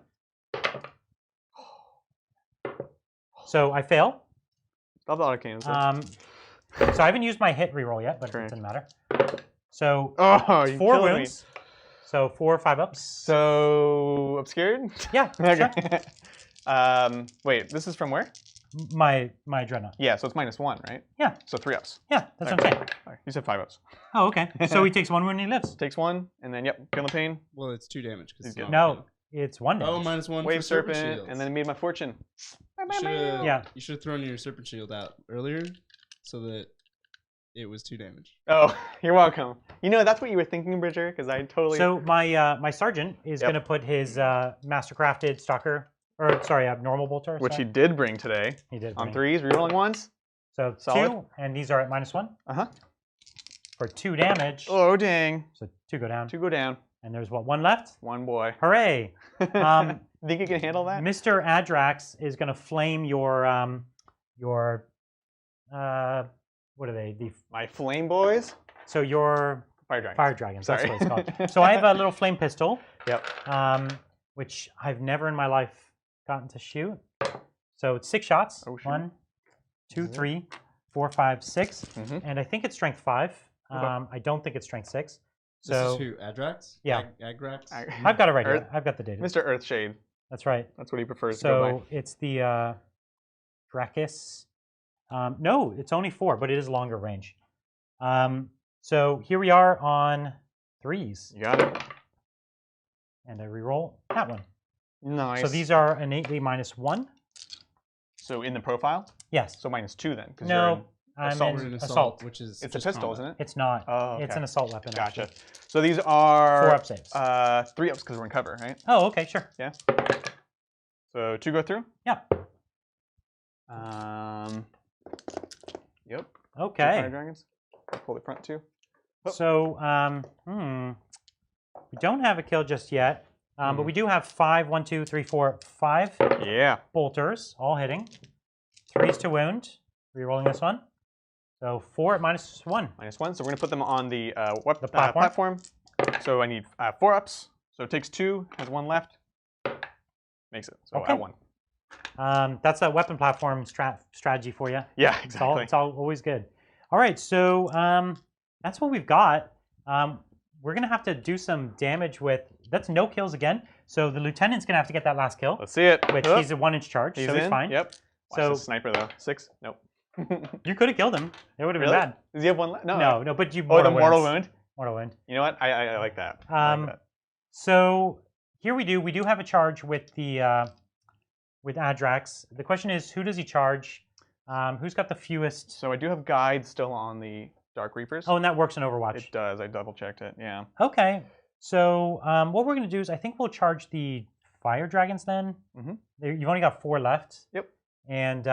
So I fail. Stop the autocannons. So I haven't used my hit reroll yet, but Correct. it doesn't matter. So Oh, you 4 killed me. wounds. So 4 or 5 ups. So obscured? Yeah, sure. Okay. Wait, this is from where? My dreadnought. Yeah, so it's -1, right? Yeah. So 3 ups. Yeah, that's what I'm saying. Sorry, you said 5 ups. Oh, okay. So he takes 1 wound and he lives. Takes 1, and then feel the pain. Well, it's 2 damage. Cause it's good. not No, it's 1 damage. Oh, -1 Wave for serpent serpent, shields. and then it made my fortune. Yeah. You should have thrown your serpent shield out earlier so that it was 2 damage. Oh, you're welcome. You know, that's what you were thinking, Bridger, because I totally... So my sergeant is going to put his mastercrafted stalker, or sorry, normal bolter. Which he sorry. did bring today. He did On bring. 3s, rerolling 1s. So Solid. 2, and these are at -1 Uh-huh. for 2 damage. Oh, dang. So 2 go down. 2 go down. And there's what, 1 left? 1 boy. Hooray! Think you can handle that? Mr. Adrax is going to flame your what are they? My flame boys? So your Fire dragons. fire dragons. That's Sorry. what it's called. So I have a little flame pistol. Yep. Which I've never in my life gotten to shoot. So it's 6 shots. Oh, shoot. 1, 2, 3, 4, 5, 6, Mhm. and I think it's strength 5. Okay. I don't think it's strength 6. This So is who? Adrax? Yeah. Agrax? I've got it right Earth- here. I've got the data. Mr. Earthshade. That's right. That's what he prefers to go So it's the Dracus. No, it's only 4, but it is longer range. So here we are on 3s, by. You got it. and I reroll that one. Nice. So these are innately -1. So in the profile? Yes. So -2 then? 'Cause No, I'm assault. in We're in assault. which is It's a just pistol, combat. isn't it? It's not. Oh, It's okay. an assault weapon. Gotcha. actually. So these are 4 up saves. 3 ups because we're in cover, right? Oh, okay, sure. Yeah. So 2 go through? Yeah. Yep. 2 Okay. fire dragons. Pull the front 2. Oh. So, we don't have a kill just yet, but we do have 5, 1, 2, 3, 4, 5 Yeah. bolters, all hitting. 3s to wound. Rerolling this one. So 4 at -1. -1. So we're going to put them on the platform. So I need 4 ups. So it takes 2, has 1 left. Makes it. So Okay. at 1. That's a weapon platform strategy for you. Yeah, It's all, exactly. it's all always good. All right, so that's what we've got. We're going to have to do some damage with... That's no kills again. So the lieutenant's going to have to get that last kill, Let's see it. which Oh, he's a 1-inch charge, so he's in. fine. Yep. Watch So- the sniper though. 6. Nope. You could have killed him. It would have been Really? bad. Does he have 1 left? No. No, but you Oh, the mortal mortal wounds. wound. Mortal wound. You know what? I like that. I like that. So here we do have a charge with the with Adrax. The question is, who does he charge? Who's got the fewest? So I do have guides still on the Dark Reapers. Oh, and that works in Overwatch. It does. I double checked it. Yeah. Okay. So what we're going to do is I think we'll charge the fire dragons then. Mhm. You've only got 4 left. Yep. And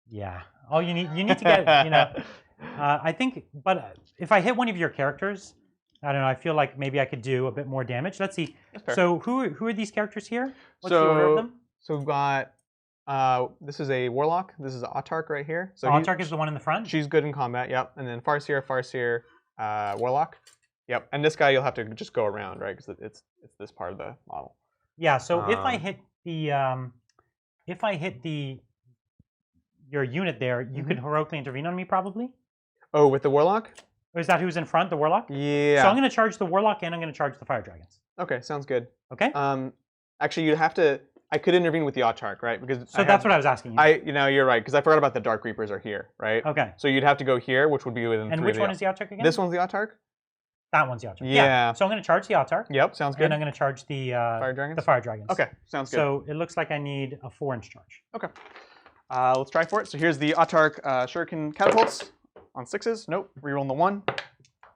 yeah, all you need to get, you know, I think. But if I hit one of your characters, I don't know. I feel like maybe I could do a bit more damage. Let's see. That's fair. So who are these characters here? What's the order of them? So we've got This is a Warlock. This is Autark right here. So Autark is the one in the front? She's good in combat, yep. And then Farseer, Warlock. Yep. And this guy you'll have to just go around, right? Because it's this part of the model. Yeah, so if I hit your unit there, you could heroically intervene on me probably? Oh, with the Warlock? Or is that who's in front, the Warlock? Yeah. So I'm going to charge the Warlock and I'm going to charge the Fire Dragons. Okay, sounds good. Okay. Actually, you'd have to. I could intervene with the Autark, right? Because that's what I was asking you. You're right, because I forgot about the Dark Reapers are here, right? Okay. So you'd have to go here, which would be within. And which one is the Autark again? This one's the Autark. That one's the Autark. Yeah. So I'm going to charge the Autark. Yep, sounds good. And I'm going to charge the Fire Dragons. The Fire Dragons. Okay, sounds good. So it looks like I need a 4-inch charge. Okay. Let's try for it. So here's the Autark Shuriken catapults on 6s. Nope. Rerolling the 1.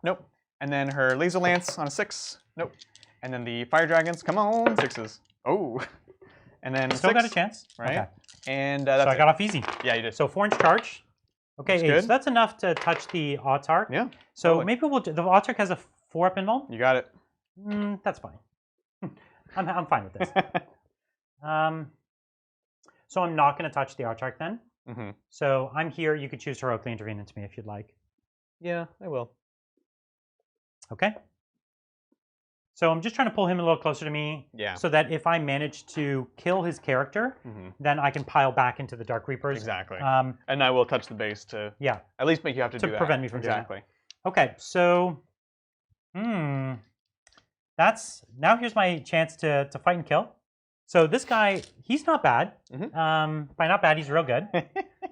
Nope. And then her laser lance on a 6. Nope. And then the Fire Dragons. Come on, 6s. Oh. And then Still 6, got a chance. right? Okay. And So I got off easy. Yeah, you did. So 4-inch charge. Okay, That's good. so that's enough to touch the Autark. Yeah. So totally. maybe the Autark has a 4-up invuln. You got it. That's fine. I'm fine with this. So I'm not going to touch the Autark then. Mm-hmm. So I'm here. You could choose to heroically intervene into me if you'd like. Yeah, I will. Okay. So I'm just trying to pull him a little closer to me. Yeah. So that if I manage to kill his character, then I can pile back into the Dark Reapers. Exactly. And I will touch the base to at least make you have to do that. To prevent me from doing that. Exactly. Okay, so that's now here's my chance to fight and kill. So this guy, he's not bad. By not bad, he's real good.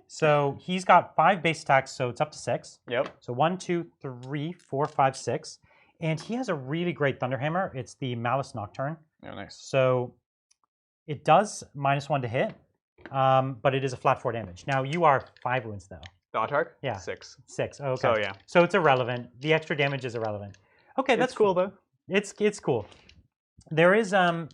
So he's got 5 base attacks, so it's up to 6. Yep. So 1, 2, 3, 4, 5, 6. And he has a really great Thunderhammer. It's the Malice Nocturne. Oh, nice. So it does -1 to hit, but it is a flat 4 damage. Now you are 5 wounds though. The Autark? Yeah. 6. 6. Oh, okay. So yeah. So it's irrelevant. The extra damage is irrelevant. Okay, that's cool though. It's cool. There is a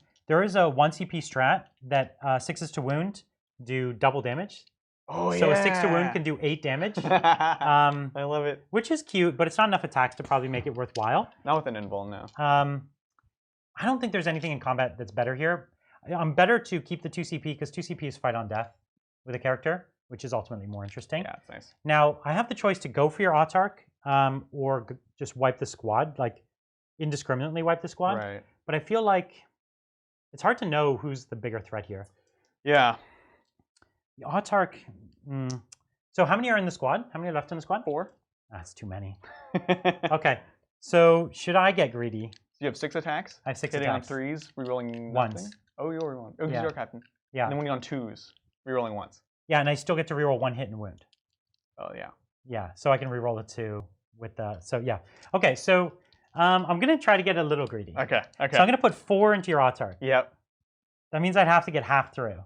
1 CP strat that 6s to wound do double damage. Oh so a 6 to wound can do 8 damage. I love it. Which is cute, but it's not enough attacks to probably make it worthwhile. Not with an invuln, no. I don't think there's anything in combat that's better here. I'm better to keep the 2 CP because 2 CP is fight on death with a character, which is ultimately more interesting. Yeah, it's nice. Now, I have the choice to go for your Autark or just wipe the squad, like indiscriminately wipe the squad. Right. But I feel like it's hard to know who's the bigger threat here. Yeah. The Autark. So how many are in the squad? How many are left in the squad? 4. That's too many. Okay. So should I get greedy? You have 6 attacks? I have 6 hitting attacks. on 3s, rerolling Ones. nothing? Oh, you're rolling. Oh, because Yeah. you're a captain. Yeah. And then when you're on 2s, rerolling once. Yeah, and I still get to reroll 1 hit and wound. Oh, yeah. Yeah, so I can reroll a 2 with the. So yeah. Okay, so I'm gonna try to get a little greedy. Okay. Okay. So I'm gonna put 4 into your Autark. Yep. That means I'd have to get half through.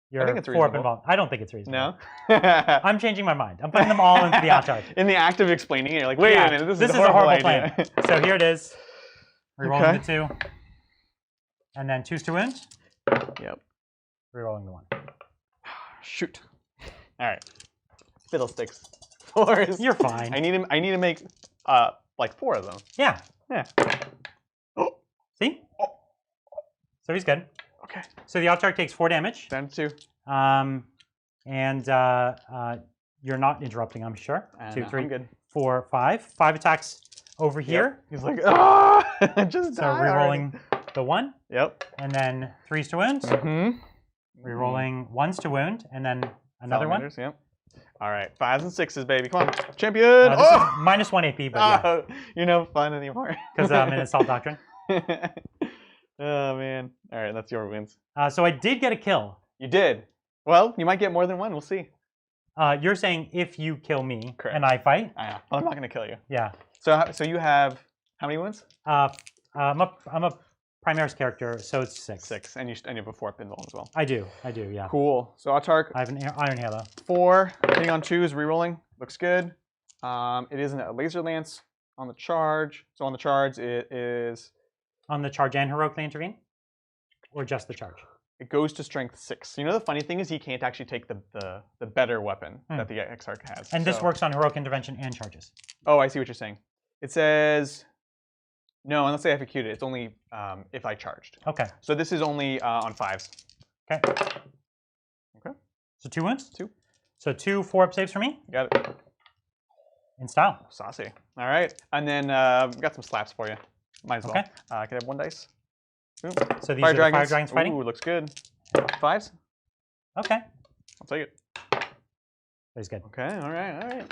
Your I think it's 4-up reasonable. involved. I don't think it's reasonable. No. I'm changing my mind. I'm putting them all into the Autark. In the act of explaining it, you're like, wait Yeah, a minute, this is a horrible plan. idea. So here it is. Rerolling Okay. the 2. And then 2s to wound. Yep. Rerolling the 1. Shoot. All right. Fiddlesticks. 4s. You're fine. I need to make like 4 of them. Yeah. Yeah. See? So he's good. Okay. So the Autark takes 4 damage. Down to 2. And you're not interrupting, I'm sure. Two, No, three, I'm good. 4, 5. 5 attacks over here. He's like, ah, just So die rerolling already. the 1, Yep. and then 3s to wound. Rerolling 1s to wound, and then another one. Salamanders, yep. All right, 5s and 6s, baby. Come on, champion. This is -1 AP, but yeah, Oh, you're no fun anymore. because I'm in Assault Doctrine. Oh man. All right, that's your wins. So I did get a kill. You did. Well, you might get more than one. We'll see. You're saying if you kill me Correct. and I fight? I know. I'm not gonna kill you. Yeah. So you have how many wins? I'm a Primarch character, so it's 6. 6, and you have a 4-up invuln as well. I do, yeah. Cool. So Autark, I have an Iron Halo. 4, hitting on 2s, rerolling. Looks good. It isn't a laser lance on the charge. So on the charge, it is. On the charge and heroically intervene? Or just the charge? It goes to strength 6. You know the funny thing is he can't actually take the better weapon that the Exarch has. And this works on heroic intervention and charges. Oh, I see what you're saying. It says no, unless I FAQ'd it. It's only if I charged. Okay. So this is only on 5s. Okay. Okay. So 2 wounds? 2. So 2 4-up saves for me? Got it. In style. Saucy. All right. And then got some slaps for you. Might as well. Okay. Can I have 1 dice? Boom. So these are the fire dragons fighting? Ooh, looks good. 5s? Okay. I'll take it. That's good. Okay, all right.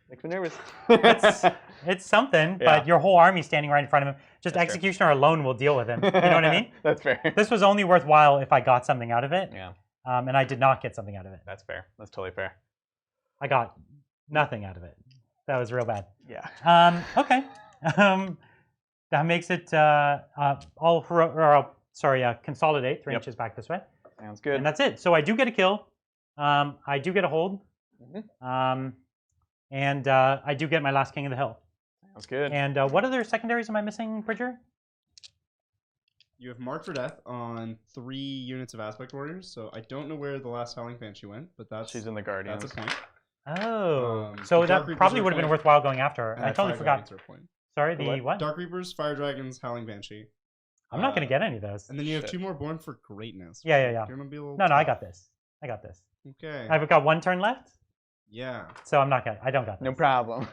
Makes me nervous. It's something, Yeah. but your whole army's standing right in front of him. Just That's Executioner alone will deal with him. You know what I mean? That's fair. This was only worthwhile if I got something out of it. Yeah. And I did not get something out of it. That's fair. That's totally fair. I got nothing out of it. That was real bad. Yeah. Okay. That makes it consolidate 3 inches back this way. Sounds good. And that's it. So I do get a kill. I do get a hold. And I do get my last King of the Hill. Sounds good. And what other secondaries am I missing, Bridger? You have Marked for Death on 3 units of Aspect Warriors, so I don't know where the last Howling Banshee went, but she's in the Guardians. That's a point. Oh, so that probably would have been worthwhile going after her. I totally forgot. Sorry, the what? Dark Reapers, Fire Dragons, Howling Banshee. I'm not going to get any of those. And then you have 2 more Born for Greatness. Yeah. Do you want to be a little No, tough? I got this. Okay. I've got 1 turn left. Yeah. So I'm not gonna. I don't got this. No problem.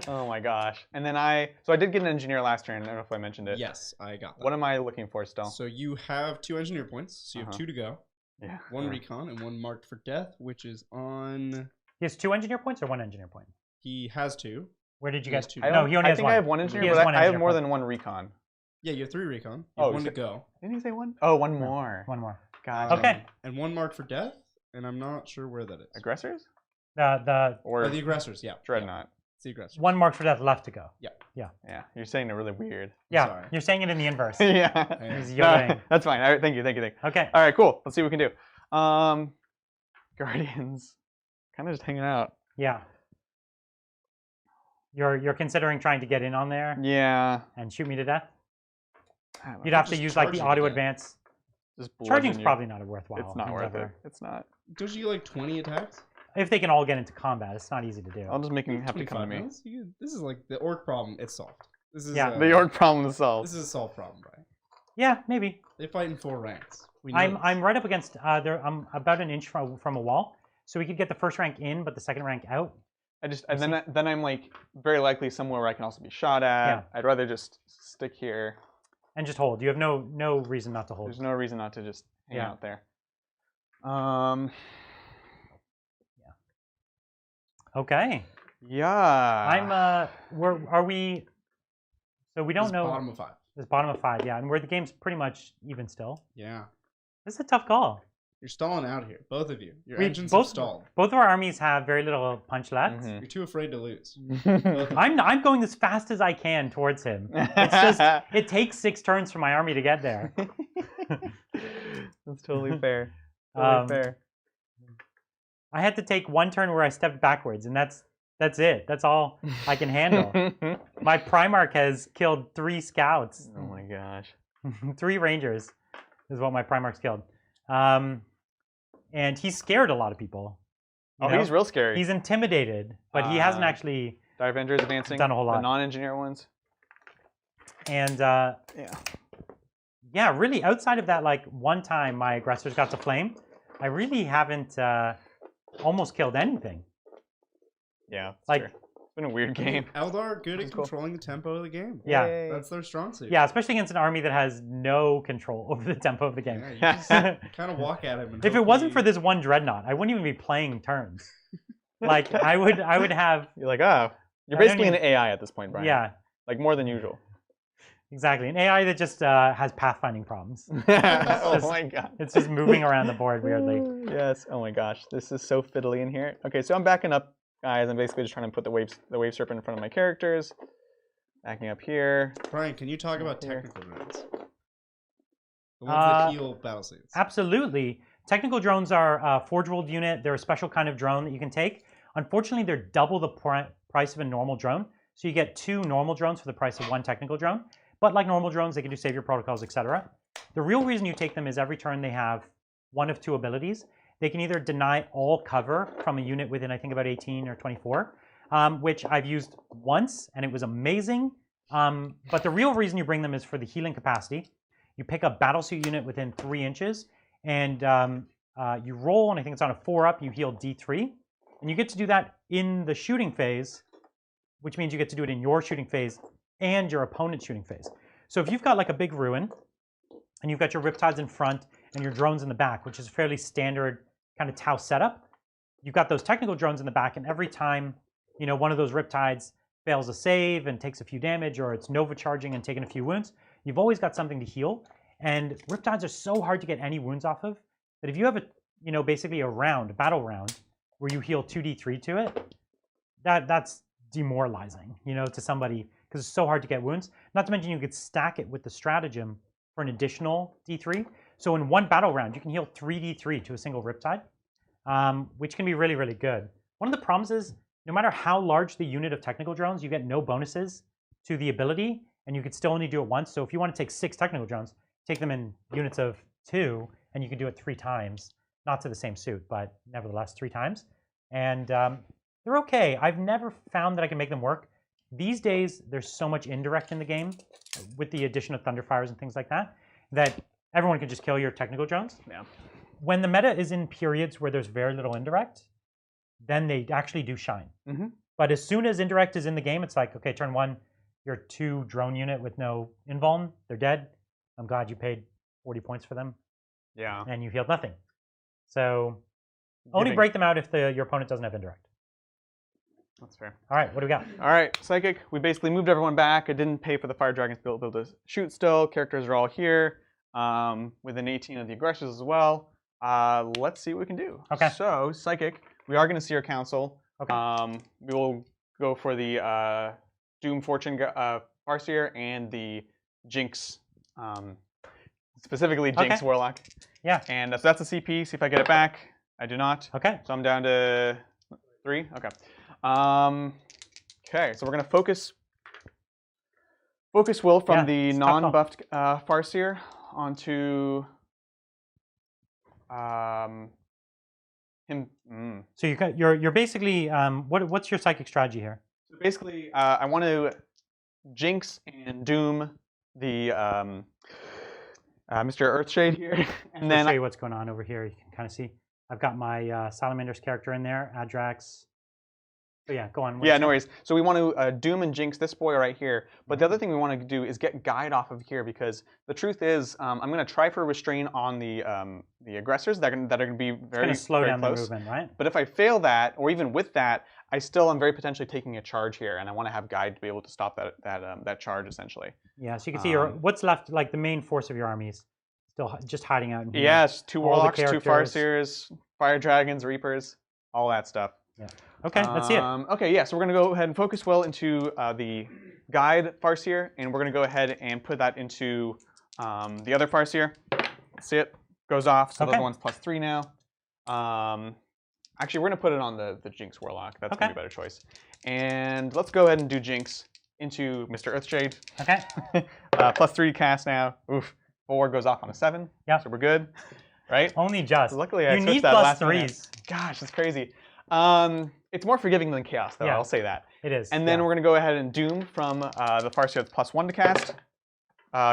Oh my gosh. And then I did get an engineer last turn. I don't know if I mentioned it. Yes, I got that. What am I looking for still? So you have 2 engineer points. So you have 2 to go. Yeah. 1 recon and 1 marked for death, which is on. He has 2 engineer points or 1 engineer point? He has 2. Where did you He has get? 2. No, he only has 1. I think I have 1 engineer, but I have more than 1 recon. Yeah, you have 3 recon. You have 1 to go. Didn't you say 1? Oh, 1 more. 1 more. Gotcha. Okay. And 1 marked for death, and I'm not sure where that is. Aggressors? Or the aggressors, yeah. Dreadnought. It's the aggressors. 1 marked for death left to go. Yeah. Yeah. You're saying it really weird. Yeah. Sorry. You're saying it in the inverse. Yeah. He's No, yodeling. that's fine. All right, thank you. Okay. All right, cool. Let's see what we can do. Guardians. Kind of just hanging out. Yeah. You're considering trying to get in on there Yeah. and shoot me to death? I don't know. You'd have to Just use like the charge you to auto death. advance. Just Charging's bludgeon you. probably not a worthwhile. It's not worth it. endeavor. It's not. Don't you get like 20 attacks? If they can all get into combat, it's not easy to do. I'll just make him have to come to 25 me. mils? This is like the orc problem. It's solved. This is Yeah. The orc problem is solved. This is a solved problem, Brian. Yeah, maybe. They fight in 4 ranks. We know I'm right up against. I'm about an inch from a wall, so we could get the first rank in, but the second rank out. Then I'm like very likely somewhere where I can also be shot at. Yeah. I'd rather just stick here. And just hold. You have no reason not to hold. There's no reason not to just hang Yeah. out there. Okay. Yeah. Are we? So we don't This is know. bottom of 5. This bottom of 5, yeah, and where the game's pretty much even still. Yeah. This is a tough call. You're stalling out here, both of you. Your We engines both- have stalled. Both of our armies have very little punch left. Mhm. You're too afraid to lose. I'm going as fast as I can towards him. It's just it takes 6 turns for my army to get there. That's totally fair. Fair. I had to take 1 turn where I stepped backwards, and that's it. That's all I can handle. My Primarch has killed 3 scouts. Oh my gosh. 3 rangers is what my Primarch's killed. And he's scared a lot of people. You know? He's real scary. He's intimidated, but he hasn't actually Die Avengers advancing. done a whole lot. The non-engineer ones. And Yeah. really outside of that, like 1 time my aggressors got to flame, I really haven't almost killed anything. Yeah. Like- Fair. It's been a weird game. Eldar good at Cool. controlling the tempo of the game. Yeah. Yay. That's their strong suit. Yeah, especially against an army that has no control over the tempo of the game. Yeah, you just kind of walk at him. And If it hope wasn't he- for this 1 dreadnought, I wouldn't even be playing turns. Like I would have You're like, oh, you're I don't basically an even- AI at this point, Brian. yeah, Like more than usual. exactly. An AI that just has pathfinding problems. Oh just- my god. It's just moving around the board weirdly. Yes. Oh my gosh. This is so fiddly in here. Okay, so I'm backing up, guys. I'm basically just trying to put the wave serpent in front of my characters. Backing up here. Brian, can you talk about Here. technical drones? The ones that heal battle suits. Absolutely. Technical drones are a Forge World unit. They're a special kind of drone that you can take. Unfortunately, they're double the price of a normal drone. So you get 2 normal drones for the price of 1 technical drone. But like normal drones, they can do savior protocols, etc. The real reason you take them is every turn they have 1 of 2 abilities. They can either deny all cover from a unit within, I think, about 18 or 24, which I've used once, and it was amazing. But the real reason you bring them is for the healing capacity. You pick a battlesuit unit within 3 inches, and you roll, and I think it's on a 4-up, you heal D3. And you get to do that in the shooting phase, which means you get to do it in your shooting phase and your opponent's shooting phase. So if you've got like a big ruin, and you've got your Riptides in front and your drones in the back, which is a fairly standard kind of Tau setup, you've got those technical drones in the back, and every time one of those Riptides fails a save and takes a few damage, or it's Nova charging and taking a few wounds, you've always got something to heal. And Riptides are so hard to get any wounds off of that if you have basically a battle round, where you heal 2d3 to it, that's demoralizing, to somebody, because it's so hard to get wounds. Not to mention you could stack it with the stratagem for an additional d3. So in one battle round, you can heal 3d3 to a single Riptide, which can be really, really good. One of the problems is, no matter how large the unit of technical drones, you get no bonuses to the ability, and you could still only do it once. So if you want to take 6 technical drones, take them in units of 2, and you can do it 3 times. Not to the same suit, but nevertheless 3 times. And they're okay. I've never found that I can make them work. These days, there's so much indirect in the game, with the addition of Thunderfires and things like that, that everyone can just kill your technical drones. Yeah. When the meta is in periods where there's very little indirect, then they actually do shine. Mm-hmm. But as soon as indirect is in the game, it's like, okay, turn 1, you're 2 drone unit with no invuln. They're dead. I'm glad you paid 40 points for them. Yeah. And you healed nothing. So only break them out if your opponent doesn't have indirect. That's fair. All right, what do we got? All right, Psychic. We basically moved everyone back. I didn't pay for the Fire Dragons to be able to shoot still. Characters are all here, within 18 of the aggressors as well. Let's see what we can do. Okay. So, Psychic, we are going to see our council. Okay. We will go for the Doom Fortune Farseer and the Jinx, specifically Jinx Warlock. Yeah. And so that's a CP. See if I get it back. I do not. Okay. So I'm down to 3. Okay. Okay, so we're going to focus Will from the non-buffed Farseer onto him. So you're basically what's your psychic strategy here? So basically, I want to Jinx and Doom the Mr. Earthshade here, and then I'll show you what's going on over here. You can kind of see I've got my Salamanders character in there, Adrax. So yeah, go on. Yeah, no worries. So we want to Doom and Jinx this boy right here. But the other thing we want to do is get Guide off of here, because the truth is, I'm going to try for Restrain on the aggressors that are going to be very slow down close. The movement, right? But if I fail that, or even with that, I still am very potentially taking a charge here, and I want to have Guide to be able to stop that charge essentially. Yeah, so you can see what's left, like the main force of your armies, still just hiding out in here. Yes, 2 Warlocks, 2 Farseers, Fire Dragons, Reapers, all that stuff. Yeah. Okay, let's see it. Okay, yeah, so we're going to go ahead and focus Will into the Guide Farseer, and we're going to go ahead and put that into the other Farseer. Let's see it. Goes off, so the other one's +3 now. Actually, we're going to put it on the Jinx Warlock. That's going to be a better choice. And let's go ahead and do Jinx into Mr. Earthshade. Okay. +3 cast now. Oof. 4 goes off on a 7. Yeah. So we're good, right? Only just. Luckily, I you switched need that last +3s. Gosh, that's crazy. It's more forgiving than Chaos, though. I'll say that. It is. And then we're going to go ahead and Doom from the Farseer that's +1 to cast.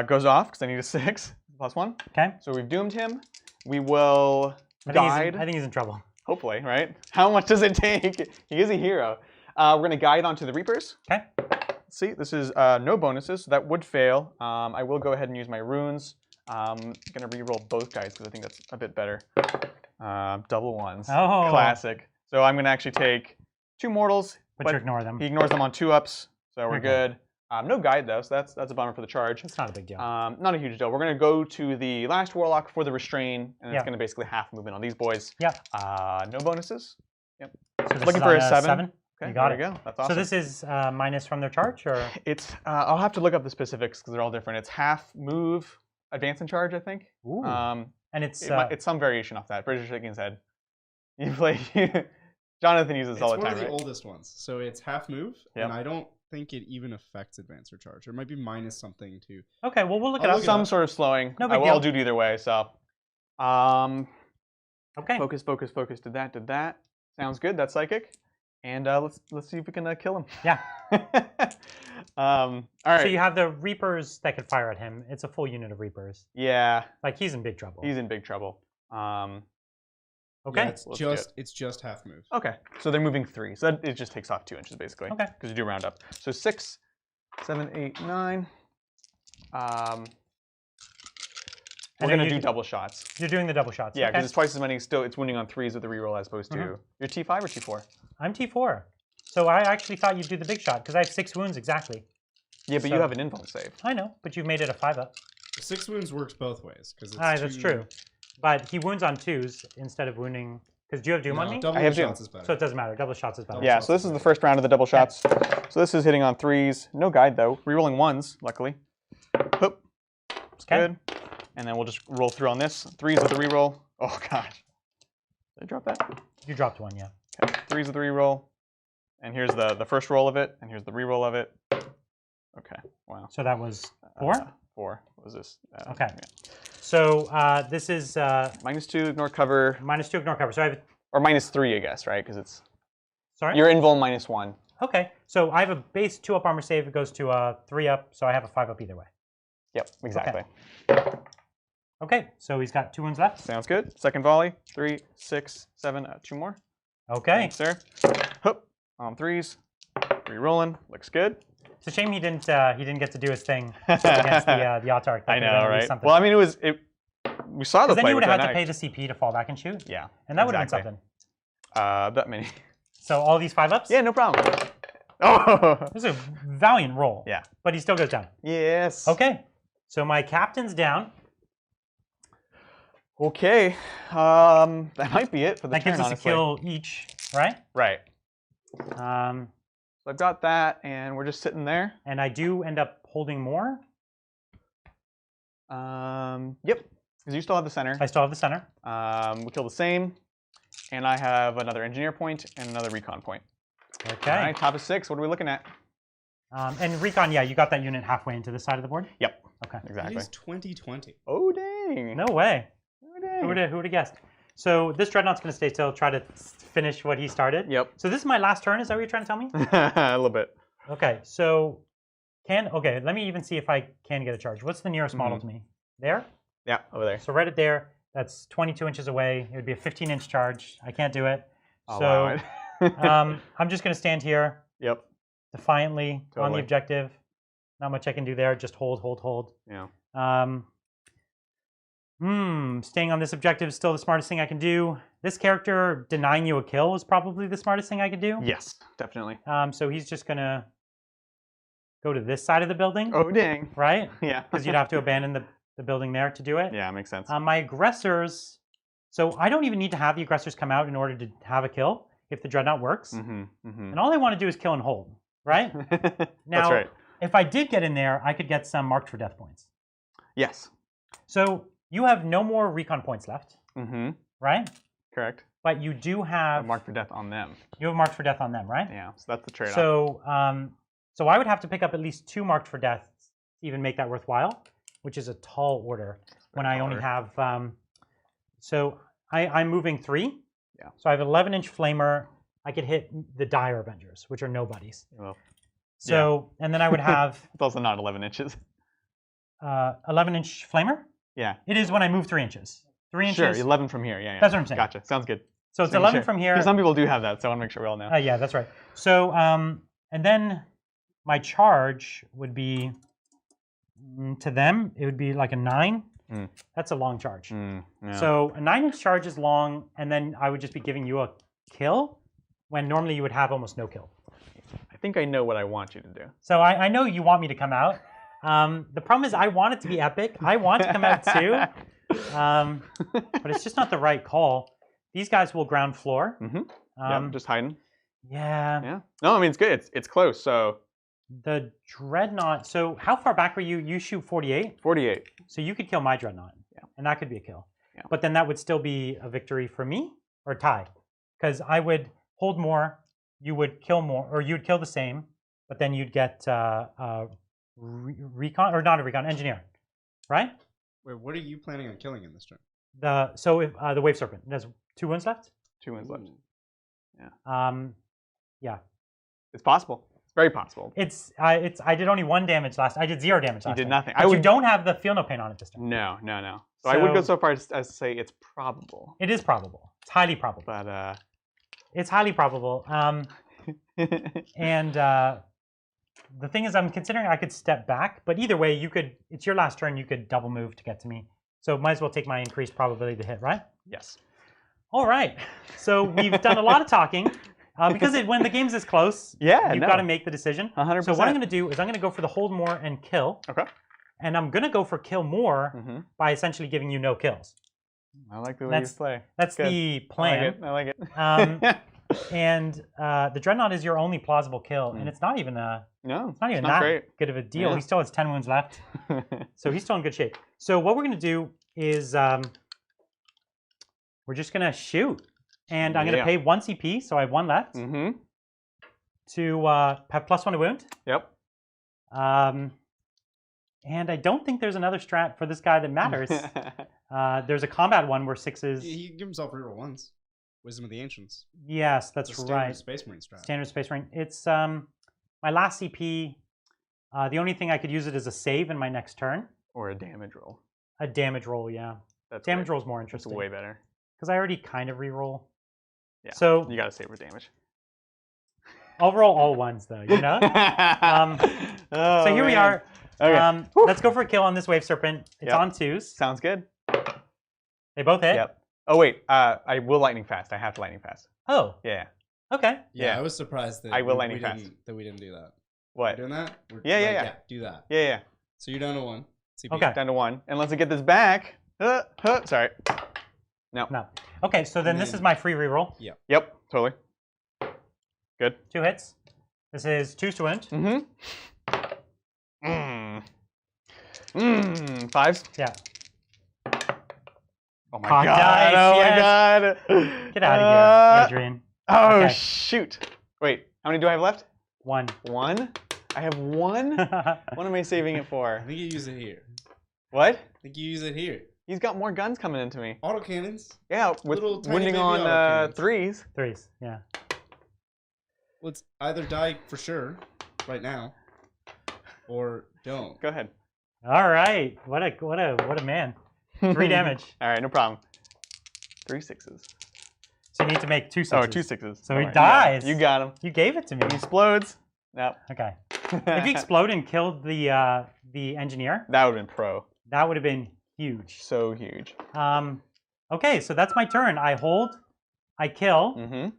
Goes off because I need a 6. +1. Okay. So we've doomed him. We will Guide. I think he's in trouble. Hopefully, right? How much does it take? He is a hero. We're going to Guide onto the Reapers. Okay. Let's see, this is no bonuses, so that would fail. I will go ahead and use my runes. I'm going to re-roll both guys because I think that's a bit better. Double 1s. Oh. Classic. So I'm going to actually take 2 mortals. But you ignore them. He ignores them on 2-ups, so we're good. No Guide, though, so that's a bummer for the charge. It's not a big deal. Not a huge deal. We're going to go to the last Warlock for the Restrain, and it's going to basically half movement on these boys. Yeah. No bonuses. Yep. So Looking for a 7. Okay, you got there it. you go. That's awesome. So this is minus from their charge, or? It's I'll have to look up the specifics because they're all different. It's half move, advance and charge, I think. Ooh. And it's some variation off that. British shaking his head. You play. Jonathan uses this all the time. It's one of the right? oldest ones, so it's half move, and I don't think it even affects advance or charge. It might be minus something too. Okay, well we'll look it up. Some sort of slowing. No big deal. I'll do it either way. So, okay. Focus. Did that. Sounds good. That's psychic. And let's see if we can kill him. Yeah. All right. So you have the Reapers that could fire at him. It's a full unit of Reapers. Yeah. Like he's in big trouble. He's in big trouble. Okay. Yeah, it's just half move. Okay, so they're moving 3, so that, it just takes off 2 inches basically. Okay. Because you do round up. So 6, 7, 8, 9. We're gonna do double shots. You're doing the double shots. Yeah, because okay. it's twice as many. Still, it's wounding on 3s with the reroll as opposed to you're T5 or T4. I'm T4. So I actually thought you'd do the big shot because I have 6 wounds exactly. Yeah, but you have an invuln save. I know, but you've made it a 5-up. 6 wounds works both ways because that's true. But he wounds on 2s instead of wounding. Because do you have Doom on me? Double I have shots Doom. is better. So it doesn't matter. Double shots is better. Yeah, so this is the first round of the double shots. So this is hitting on 3s. No guide though. Rerolling 1s, luckily. Hoop. It's good. And then we'll just roll through on this. 3s with the reroll. Oh gosh. Did I drop that? You dropped 1, yeah. Okay. 3s with the reroll. And here's the first roll of it, and here's the reroll of it. Okay. Wow. So that was 4? 4. What was this? Okay. Yeah. So this is -2, ignore cover. -2, ignore cover. So I have Or -3, I guess, right? Because it's sorry. Your invuln -1. Okay. So I have a base 2-up armor save. It goes to a 3-up. So I have a 5-up either way. Yep. Exactly. Okay. So he's got 2 wounds left. Sounds good. Second volley. 3, 6, 7. 2 more. Okay. Thanks, sir. Hoop. On 3s. Re-rolling. Looks good. It's a shame he didn't get to do his thing against the Autarch. I know, right? Well, I mean, we saw the play. Then you would have had to pay the CP to fall back and shoot. Yeah. And that would have been something. That many. So all these 5-ups? Yeah, no problem. Oh. This is a valiant roll. Yeah. But he still goes down. Yes. Okay. So my captain's down. Okay. That might be it for the turn, That gives us honestly. a kill each, right? Right. So I've got that, and we're just sitting there. And I do end up holding more. Yep. Because you still have the center. I still have the center. We kill the same, and I have another engineer point and another recon point. Okay. All right, top of 6. What are we looking at? And recon, yeah, you got that unit halfway into the side of the board? Yep. Okay. Exactly. It is 2020. Oh, dang. No way. Oh, dang. Who would have guessed? So this Dreadnought's going to stay still, try to finish what he started. Yep. So this is my last turn. Is that what you're trying to tell me? A little bit. Okay. So okay, let me even see if I can get a charge. What's the nearest model to me? There? Yeah, over there. So right at there. That's 22 inches away. It would be a 15-inch charge. I can't do it. Allow So it. I'm just going to stand here Yep. defiantly on the Totally. objective. Not much I can do there. Just hold, hold, hold. Yeah. Staying on this objective is still the smartest thing I can do. This character denying you a kill is probably the smartest thing I could do. Yes, definitely. So he's just going to go to this side of the building. Oh, dang. Right? Yeah. Because you'd have to abandon the building there to do it. Yeah, makes sense. My aggressors, so I don't even need to have the aggressors come out in order to have a kill if the Dreadnought works. And all they want to do is kill and hold, right? Now, That's right. if I did get in there, I could get some marked for death points. Yes. So you have no more recon points left, right? Correct. But you do have Mark for death on them. You have marked for death on them, right? Yeah, so that's the trade-off. So I would have to pick up at least 2 marked for death to even make that worthwhile, which is a tall order when I only have. So I'm moving 3. Yeah. So I have 11-inch flamer. I could hit the Dire Avengers, which are nobodies. Well, so and then I would have it's also not 11 inches. 11-inch flamer. Yeah. It is when I move 3 inches. 3 inches. Sure, 11 from here. Yeah, yeah. That's what I'm saying. Gotcha. Sounds good. So it's 11 from here. Some people do have that, so I want to make sure we all know. Yeah, that's right. So and then my charge would be to them. It would be like a 9. That's a long charge. Yeah. So a 9-inch charge is long, and then I would just be giving you a kill when normally you would have almost no kill. I think I know what I want you to do. So I know you want me to come out. The problem is I want it to be epic. I want to come out too, but it's just not the right call. These guys will ground floor. Yeah, just hiding. Yeah. Yeah. No, I mean it's good. It's close. So the Dreadnought. So how far back were you? You shoot 48. 48. So you could kill my Dreadnought. Yeah. And that could be a kill. Yeah. But then that would still be a victory for me or a tie, because I would hold more. You would kill more, or you'd kill the same, but then you'd get recon, or not a recon, engineer, right? Wait, what are you planning on killing in this turn? The Wave Serpent. There's 2 wounds left. 2 wins left. Yeah. It's possible. Very possible. I did only 1 damage last. I did 0 damage last. You did time. nothing. But you don't have the feel no pain on it this time. No. So I would go so far as to say it's probable. It is probable. It's highly probable. But it's highly probable. And the thing is, I'm considering I could step back, but either way, you could. It's your last turn. You could double move to get to me. So might as well take my increased probability to hit, right? Yes. All right. So we've done a lot of talking. Because when the game's this close, you've got to make the decision. 100%. So what I'm going to do is I'm going to go for the hold more and kill. Okay. And I'm going to go for kill more by essentially giving you no kills. I like the way you play. That's the plan. I like it. And the Dreadnought is your only plausible kill, and it's not even that great. good of a deal. Yeah. He still has 10 wounds left, so he's still in good shape. So what we're going to do is we're just going to shoot. And I'm going to pay 1 CP, so I have 1 left. To have +1 to wound. Yep. And I don't think there's another strat for this guy that matters. There's a combat one where 6s. He can give himself reroll 1s. Wisdom of the Ancients. Yes, that's right. Standard Space Marine strat. Standard Space Marine. It's my last CP. The only thing I could use it as a save in my next turn. Or a damage roll. A damage roll, yeah. Damage roll is more interesting. It's way better. Because I already kind of reroll. Yeah. So you got to save for damage. I'll roll all 1s though, you know? So here we are. Okay. Let's go for a kill on this Wave Serpent. It's on 2s. Sounds good. They both hit? Yep. Oh, wait. I will lightning fast. I have to lightning fast. Oh. Yeah. Okay. Yeah, I was surprised that I will lightning fast. That we didn't do that. What? We're doing that? Yeah. Do that. Yeah. So you're down to 1. CP. Okay. Down to 1. And let's get this back. Sorry. No. Okay, so then this is my free reroll. Yep. Totally. Good. 2 hits. This is 2 to wound. 5s. Yeah. Oh my Hot god. dice, Oh yes. my god. Get out of here, Adrian. Oh Okay. shoot. Wait, how many do I have left? 1. 1? I have 1? What am I saving it for? I think you use it here. What? I think you use it here. He's got more guns coming into me. Autocannons. Yeah, with Little tiny wounding baby on autocannons. 3s. 3s, yeah. Let's either die for sure right now, or don't. Go ahead. All right. What a man. 3 damage. All right, no problem. 3 6s. So you need to make 2 6s. Oh, 2 6s. So he dies. You got him. You gave it to me. He explodes. No. Okay. If you explode and killed the engineer, That would have been pro. that would have been huge. So huge. Okay, so that's my turn. I hold, I kill.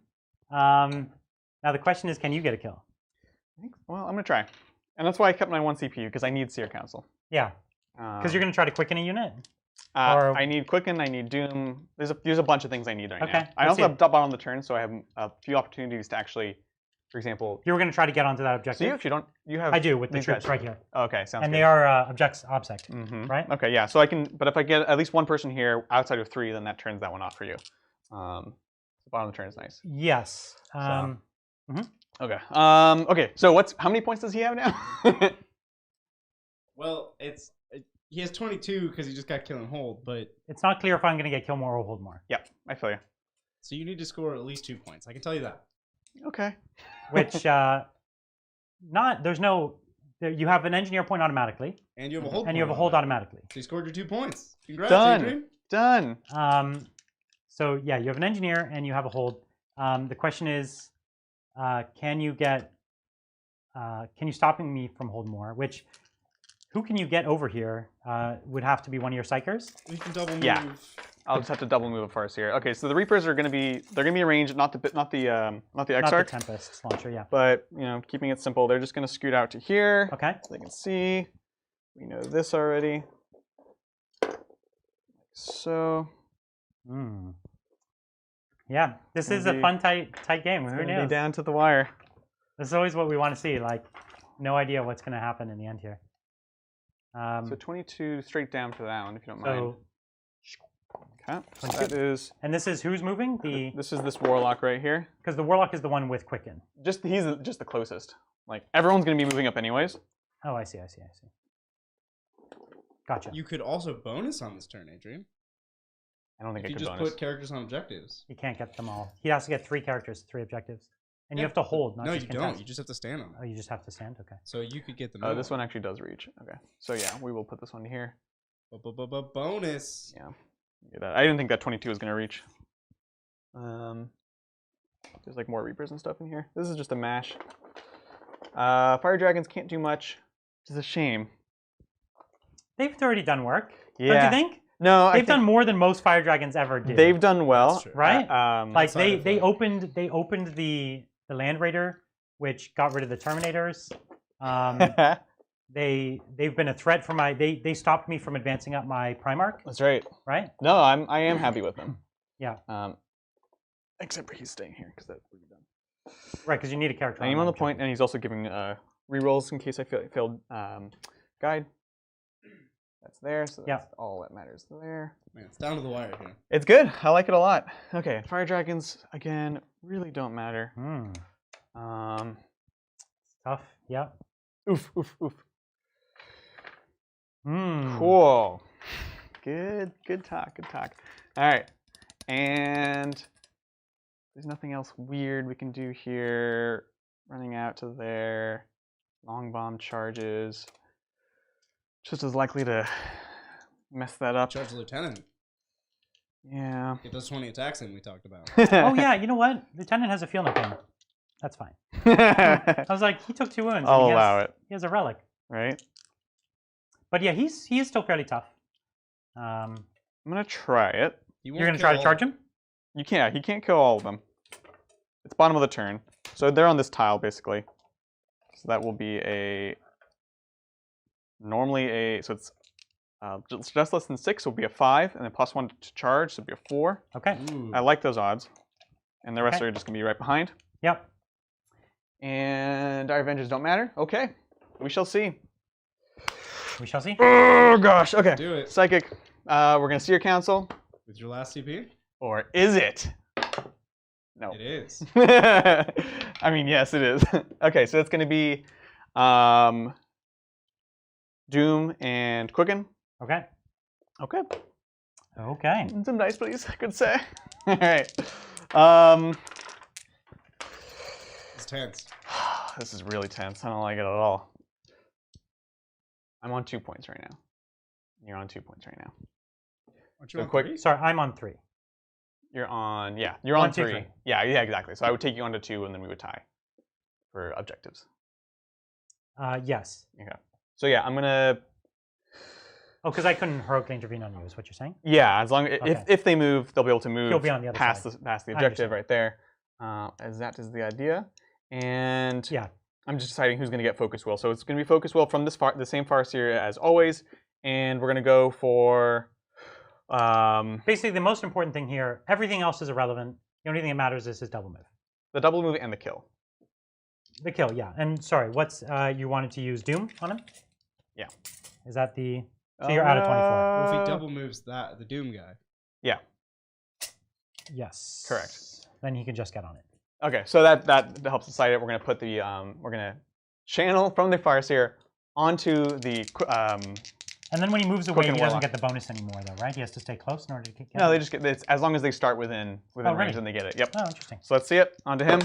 Now the question is, can you get a kill? Well, I'm going to try. And that's why I kept my 1 CPU, because I need Seer Council. Yeah, because you're going to try to quicken a unit? Or... I need Quicken, I need Doom. There's a bunch of things I need right now. I let's also see have bottom of the turn, so I have a few opportunities to actually, for example... You were going to try to get onto that objective? So if you don't... You have I do, with the these troops guys. right here. Okay, sounds good. And they are objects OBSEC, right? Okay, yeah, so I can... But if I get at least 1 person here outside of 3, then that turns that one off for you. The bottom of the turn is nice. Yes. Okay. Okay, so how many points does he have now? Well, he has 22 because he just got kill and hold, but it's not clear if I'm going to get kill more or hold more. Yep, I feel you. So you need to score at least 2 points. I can tell you that. Okay. Which, there's no, you have an engineer point automatically. And you have a hold. And you have a hold automatically. So you scored your 2 points. Congrats, Done. Adrian. Done. So yeah, you have an engineer and you have a hold. The question is, can you stop me from hold more? Which, who can you get over here? Would have to be one of your psychers. You can double move. Yeah. I'll just have to double move first here. Okay, so the Reapers are going to be ranged, not the Exarch. Not the Tempest launcher, yeah. But keeping it simple, they're just going to scoot out to here. Okay. So they can see. We know this already. So. Yeah, this is a fun, tight game. Who knows? Be down to the wire. This is always what we want to see. Like, no idea what's going to happen in the end here. So 22 straight down for that one, if you don't mind. Okay. So 22. that is. And this is who's moving? This is this Warlock right here. Because the Warlock is the one with Quicken. He's just the closest. Like everyone's going to be moving up anyways. Oh, I see. Gotcha. You could also bonus on this turn, Adrian. I don't think I you could just bonus. put characters on objectives. He can't get them all. He has to get 3 characters, 3 objectives. And you have to hold, not No, just you don't. contest. You just have to stand on Oh, it. you just have to stand? Okay. So you could get the Oh, this one actually does reach. Okay. So yeah, we will put this one here. Bonus. Yeah. Get that. I didn't think that 22 was going to reach. There's like more Reapers and stuff in here. This is just a mash. Fire Dragons can't do much, which is a shame. They've already done work. Yeah. Don't you think? No, They've done more than most Fire Dragons ever did. They've done well. Right? Like outside they of, opened the Land Raider, which got rid of the Terminators. They've been a threat for my they stopped me from advancing up my Primarch. That's right. Right? No, I am happy with them. Yeah. Except for he's staying here because that's what we've done. Right, because you need a character. I am on the point, and he's also giving rerolls in case I failed guide. That's there, so that's all that matters there. Man, it's down to the wire here. It's good. I like it a lot. Okay, Fire Dragons, again, really don't matter. Tough, yeah. Oof, oof, oof. Mm. Cool. Good talk, good talk. All right, and there's nothing else weird we can do here. Running out to there. Long bomb charges. Just as likely to mess that up. Charge the lieutenant. Yeah. Get those 20 attacks in we talked about. Oh yeah, you know what? Lieutenant has a feel no pain. That's fine. I was like, he took 2 wounds. I'll allow it. He has a relic. Right? But yeah, he is still fairly tough. I'm gonna try it. You're gonna try to charge him? You can't. He can't kill all of them. It's bottom of the turn. So they're on this tile basically. So that will be a normally a so it's just less than 6 will be a 5, and then +1 to charge, so it'll be a 4. Okay. Ooh. I like those odds. And the rest are just gonna be right behind. Yep. And our Avengers don't matter. Okay. We shall see. We shall see. Oh gosh. Okay. Do it. Psychic. We're gonna see your council. With your last CP? Or is it? No. It is. I mean, yes, it is. Okay, so it's going to be Doom and Quicken. Okay. Okay. Okay. Some dice, please. I could say. All right. It's tense. This is really tense. I don't like it at all. I'm on 2 points right now. You're on 2 points right now. Aren't you So on quick. 3? Sorry, I'm on 3. You're on, yeah, you're on 1, 2, 3. 3. Yeah, exactly. So I would take you on to 2, and then we would tie for objectives. Yes. Okay. So yeah, I'm gonna. Oh, because I couldn't heroically intervene on you, is what you're saying? Yeah, as long if they move, they'll be able to move. He'll be on the other past side. past the objective right there. As that is the idea, and yeah, I'm just deciding who's gonna get focus will. So it's gonna be focus will from this the same Farseer as always, and we're gonna go for. Basically, the most important thing here, everything else is irrelevant. The only thing that matters is his double move. The double move and the kill. The kill, yeah. And sorry, what's you wanted to use Doom on him? Yeah. Is that the? So you're out of 24. Well, if he double moves the Doom guy. Yeah. Yes. Correct. Then he can just get on it. Okay, so that helps decide it. We're gonna put the we're gonna channel from the Farseer onto the And then when he moves away, he doesn't Warlock. get the bonus anymore, though, right? He has to stay close in order to get No, it? they just get it's as long as they start within range, really? then they get it. Yep. Oh, interesting. So let's see it onto him.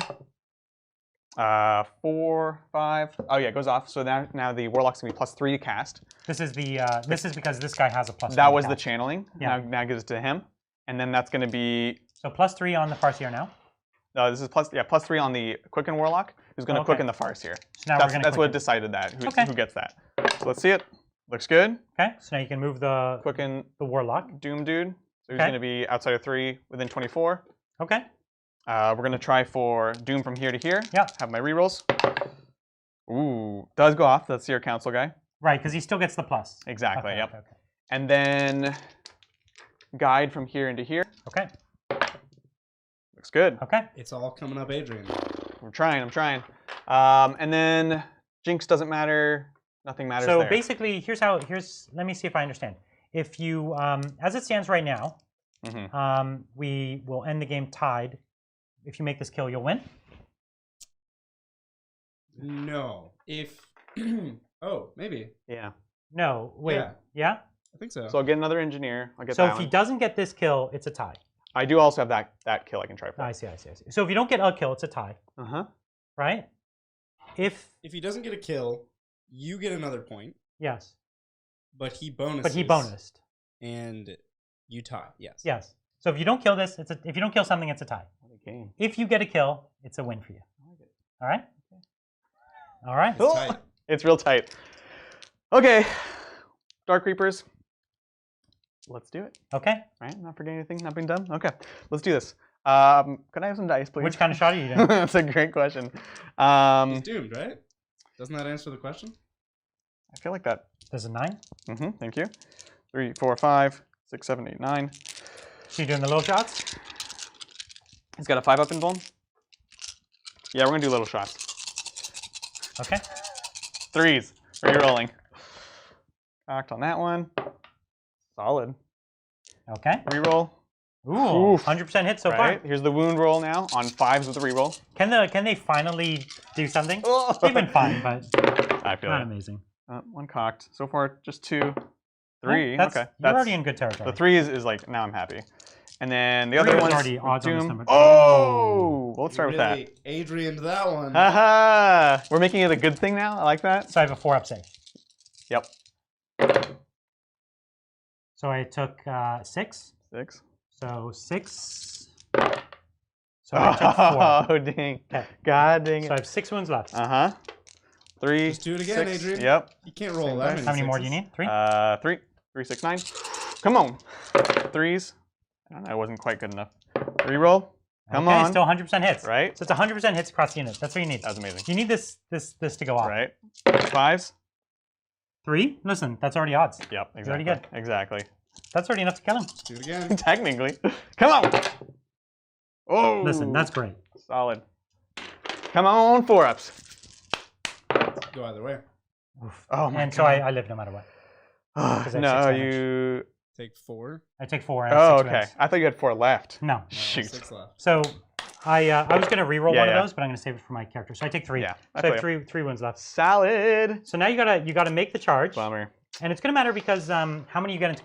4, 5. Oh yeah, it goes off. So now the Warlock's gonna be +3 to cast. This is the this is because this guy has a +3. That was the cast. channeling. Yeah. Now gives it to him, and then that's gonna be. So +3 on the Farseer now. This is +3 on the Quicken Warlock, who's gonna quicken the Farseer. So now that's we're gonna what decided that. Who gets that? So let's see it. Looks good. Okay, so now you can move the Quicken Warlock. Doom dude. So he's gonna be outside of 3 within 24. Okay. We're gonna try for Doom from here to here. Yeah. Have my rerolls. Ooh, does go off. That's your council guy. Right, because he still gets the plus. Exactly. Okay, Yep. okay. And then guide from here into here. Okay. Looks good. Okay. It's all coming up, Adrian. I'm trying. And then Jinx doesn't matter. Nothing matters So there. basically, let me see if I understand. If you, as it stands right now, we will end the game tied. If you make this kill, you'll win. No. If oh, maybe. Yeah. No. Wait. Yeah. I think so. So I'll get another engineer. I'll get So that if he one. doesn't get this kill, it's a tie. I do also have that kill I can try for. I see. So if you don't get a kill, it's a tie, right? If he doesn't get a kill, you get another point. Yes. But he bonuses. But he bonused. And you tie. Yes. Yes. So if you don't kill this, if you don't kill something, it's a tie. What a game. If you get a kill, it's a win for you. All right. All right. It's tight. It's real tight. Okay, Dark Reapers. Let's do it. Okay. Right? Not forgetting anything. Not being dumb. Okay. Let's do this. Could I have some dice, please? Which kind of shot are you doing? That's a great question. He's doomed, right? Doesn't that answer the question? I feel like that. There's a 9. Thank you. 3, 4, 5, 6, 7, 8, 9. So you doing the little shots? He's got a 5 up in Vuln. Yeah, we're gonna do little shots. Okay. 3s. Rerolling. Cocked on that one. Solid. Okay. Reroll. Ooh, 100% hit so far. Here's the wound roll now on 5s with the reroll. Can they finally do something? They've been fine, but I feel not it. amazing. One cocked. So far, just 2, 3. Oh, Okay. You're already in good territory. The 3 is like, now I'm happy. And then the other one's already odds on this Doom. number. Oh! Well, let's start with that. Really Adrian'd that one. Haha! We're making it a good thing now. I like that. So I have a 4-up save. Yep. So I took 6. 6. So 6. So I took 4. Oh, dang. Okay. God dang So I it. have 6 wounds left. 3. Just do it again, 6. Adrian. Yep. You can't roll that many How many more do you sixes. need? 3? 3. 3, 6, 9. Come on. 3s. I don't know. It wasn't quite good enough. Reroll. Come okay, on. still 100% hits. Right. So it's 100% hits across the unit. That's what you need. That was amazing. You need this to go off. Right. 5s. 3? Listen, that's already odds. Yep. It's already Exactly. good. Exactly. That's already enough to kill him. Do it again. Technically. Come on. Oh. Listen, that's great. Solid. Come on, 4-ups. Go either way. Oof. Oh my and so God. I live no matter what. 'Cause I have No, 6 damage. you. Take 4. I take 4 and Oh, 6 okay. wins. I thought you had 4 left. No. Shoot. 6 left. So I was going to reroll Yeah, one yeah. of those, but I'm going to save it for my character. So I take 3. Yeah, I So I feel have three wounds left. Solid. So now you gotta make the charge, Bummer. and it's going to matter because how many you get into.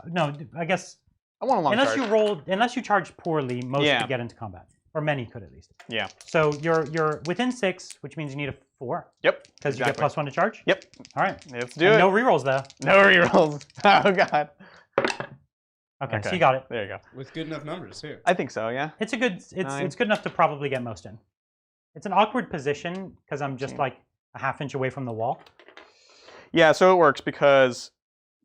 No, I guess I want a long charge. unless you charge poorly, most Yeah. could get into combat, or many could at least. Yeah. So you're within 6, which means you need a 4 Yep. because you get +1 to charge. Yep. All right. Let's do And it. no rerolls though. No rerolls. Oh God. Okay, so you got it. There you go. With good enough numbers, too. I think so. Yeah. It's good enough to probably get most in. It's an awkward position because I'm just like a half inch away from the wall. Yeah. So it works because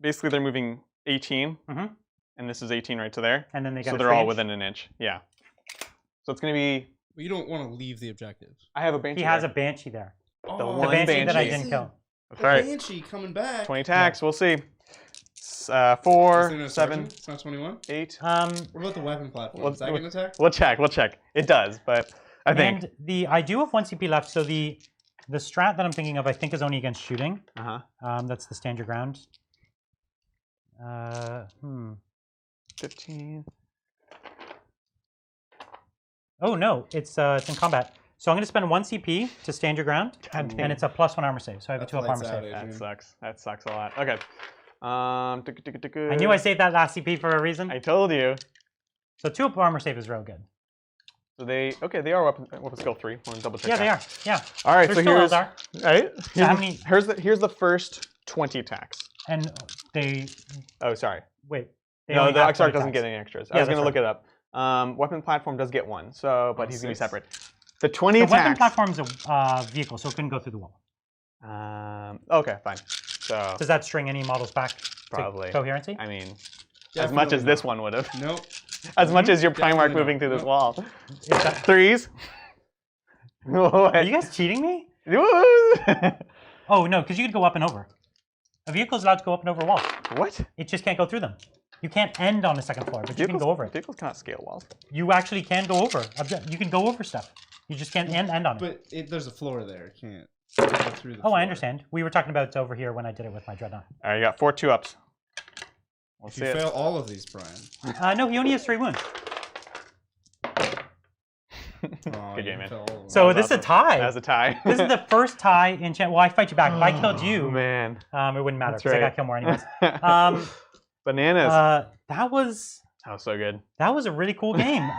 basically they're moving 18, Mhm. and this is 18 right to there. And then they get So a they're 3 all inch. within an inch. Yeah. So it's gonna be. Well, you don't want to leave the objective. I have a banshee. He has there. a banshee there. The The one banshee that I banshee. didn't kill. That's right. Banshee coming back. 20 attacks. We'll see. Is there 4, no 7, sergeant? It's not 21? 8. What about the weapon platform? Well, Is that going to attack? We'll check. We'll check. It does, but I think. And I do have 1 CP left, so the strat that I'm thinking of I think is only against shooting. That's the stand your ground. 15. Oh no, it's in combat. So I'm going to spend 1 CP to stand your ground, God and it's a +1 armor save. So I have a That's 2-up armor lights out, save. Adrian. That sucks. That sucks a lot. Okay. I knew I saved that last CP for a reason. I told you. So 2-up armor save is real good. So they are weapon skill 3. Want to double check? Yeah, they are. Yeah. All right, They're so still here's Eldar. right. So how many? Here's the first 20 attacks. And they Oh, sorry. wait. They No, only the have Exarch 20 doesn't get attacks. any extras. Yeah, I was that's gonna look it up. Weapon platform does get 1, so but he's gonna be 6. separate. The 20 The attacks. weapon platform's a vehicle, so it couldn't go through the wall. Okay, fine. So Does that string any models back Probably. to coherency? I mean, as much as Definitely this not. one would have. Nope. As much as your Primarch Definitely moving not. through this Nope. wall. Is that, 3s. are you guys cheating me? Oh no, because you could go up and over. A vehicle is allowed to go up and over walls. What? It just can't go through them. You can't end on the second floor, but you can go over it. Vehicles cannot scale walls. You actually can go over. You can go over stuff. You just can't end on it. But there's a floor there. It can't go through the Oh, floor. I understand. We were talking about it over here when I did it with my Dreadnought. All right, you got 4 2-ups. We'll If see you it. fail all of these, Brian. No, he only has 3 wounds. Oh, Good you Oh, game, man. fail all of them. So was this is a awesome. tie. As a tie. This is the first tie in Well, I fight you back. If I killed you, Oh, man. it wouldn't matter That's because I right. got to kill more anyways. Bananas. That was That was so good. That was a really cool game.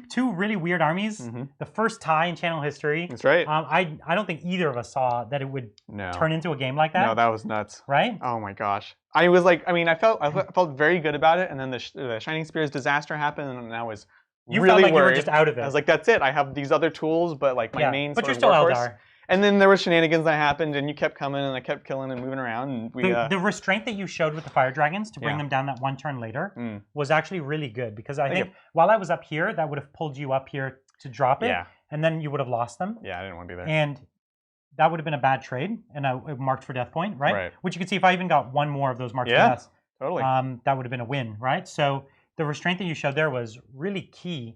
Two really weird armies. The first tie in channel history. That's right. I don't think either of us saw that it would turn into a game like that. No, that was nuts. Right? Oh my gosh. I was like, I mean, I felt very good about it, and then the Shining Spears disaster happened, and I was really felt like worried. You were just out of it. I was like, that's it. I have these other tools, but like my main but sort you're of still workhorse. Eldar. And then there were shenanigans that happened, and you kept coming, and I kept killing and moving around. And the restraint that you showed with the fire dragons to bring them down that one turn later was actually really good, because I think while I was up here, that would have pulled you up here to drop it, and then you would have lost them. Yeah, I didn't want to be there. And that would have been a bad trade, and marked for death point, right? Which you can see if I even got one more of those marks for death, totally. That would have been a win, right? So the restraint that you showed there was really key,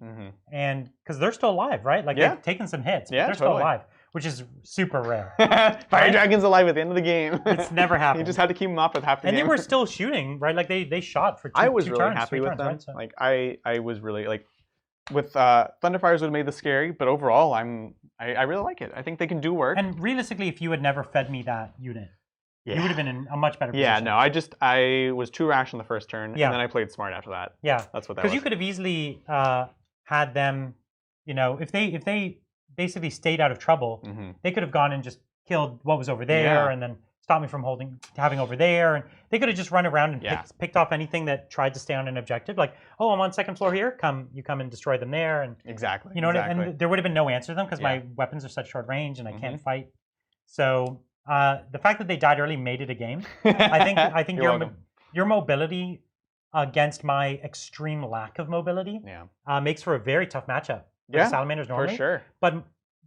and because they're still alive, right? Like they've taken some hits, but they're still alive. Which is super rare. Fire Dragon's alive at the end of the game. It's never happened. You just had to keep them up with half the game. And they were still shooting, right? Like they shot for two turns. I was really happy with them. Right? So. Like I was really like with Thunderfires would have made this scary, but overall I really like it. I think they can do work. And realistically, if you had never fed me that unit, you would have been in a much better position. Yeah, no, I was too rash on the first turn, and then I played smart after that. Yeah, that's what that was. Because you could have easily had them, you know, if they basically stayed out of trouble, they could have gone and just killed what was over there, and then stopped me from having over there, and they could have just run around and picked off anything that tried to stay on an objective. Like, oh, I'm on second floor here. You come and destroy them there, and exactly. You know, and there would have been no answer to them because my weapons are such short range and I can't fight. So the fact that they died early made it a game. I think your mobility against my extreme lack of mobility makes for a very tough matchup. The Salamanders normally. For sure. But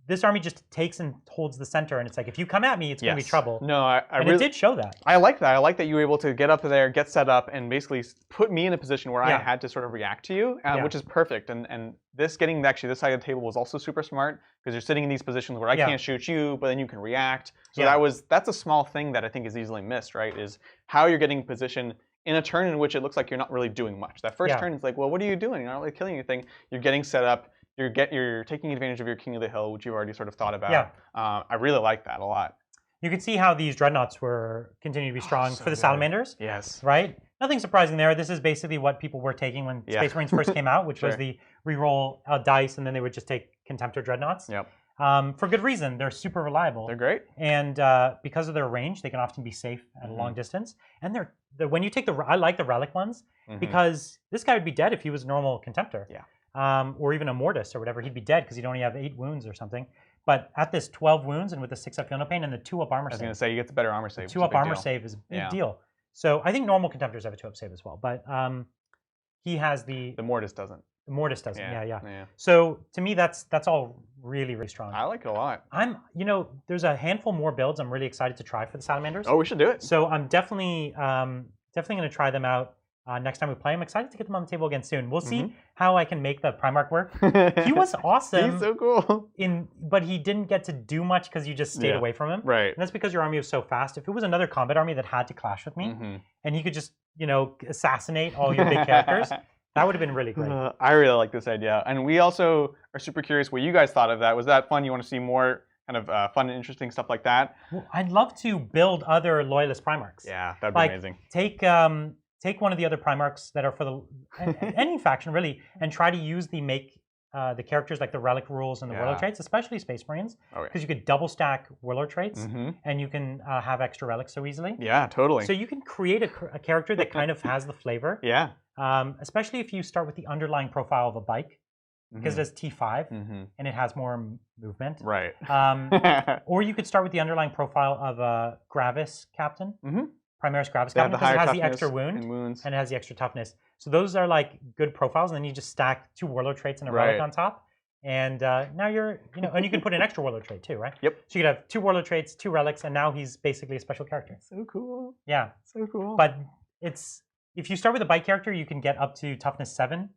this army just takes and holds the center, and it's like, if you come at me, it's going to be trouble. No, it did show that. I like that. I like that you were able to get up there, get set up, and basically put me in a position where I had to sort of react to you, which is perfect. And this side of the table was also super smart, because you're sitting in these positions where I can't shoot you, but then you can react. So that's a small thing that I think is easily missed, right? Is how you're getting position in a turn in which it looks like you're not really doing much. That first turn is like, well, what are you doing? You're not really killing anything. You're getting set up. You're taking advantage of your King of the Hill, which you've already sort of thought about. Yeah. I really like that a lot. You can see how these dreadnoughts were continue to be strong for the Salamanders. Yes. Right? Nothing surprising there. This is basically what people were taking when Space Marines first came out, which was the reroll dice, and then they would just take Contemptor dreadnoughts. Yep. For good reason. They're super reliable. They're great. And because of their range, they can often be safe at a long distance. And when you take I like the relic ones, because this guy would be dead if he was a normal Contemptor. Yeah. Or even a Mortis or whatever, he'd be dead because he'd only have 8 wounds or something. But at this 12 wounds and with the 6-up feel no pain and the 2-up armor save. I was going to say, you get the better armor save. 2-up armor save is a big deal. So I think normal Contemptors have a 2-up save as well. But he has the Mortis doesn't. The Mortis doesn't, yeah. So to me, that's all really, really strong. I like it a lot. There's a handful more builds I'm really excited to try for the Salamanders. Oh, we should do it. So I'm definitely going to try them out. Next time we play, I'm excited to get them on the table again soon. We'll see how I can make the Primarch work. He was awesome. He's so cool. But he didn't get to do much because you just stayed away from him. Right. And that's because your army was so fast. If it was another combat army that had to clash with me, and he could just, assassinate all your big characters, that would have been really great. I really like this idea. And we also are super curious what you guys thought of that. Was that fun? You want to see more kind of fun and interesting stuff like that? Well, I'd love to build other Loyalist Primarchs. Yeah, that'd be amazing. Take one of the other Primarchs that are for any faction really, and try to use the characters like the relic rules and the warlord traits, especially Space Marines, because you could double stack warlord traits and you can have extra relics so easily. Yeah, totally. So you can create a character that kind of has the flavor. Yeah. Especially if you start with the underlying profile of a bike, because it has T5 and it has more movement. Right. Or you could start with the underlying profile of a Gravis captain. Primaris Gravis captain, because it has the extra wound and it has the extra toughness. So those are like good profiles, and then you just stack 2 warlord traits and a relic on top. And now you're, and you can put an extra warlord trait too, right? Yep. So you could have 2 warlord traits, 2 relics, and now he's basically a special character. So cool. Yeah. So cool. But if you start with a bike character, you can get up to toughness 7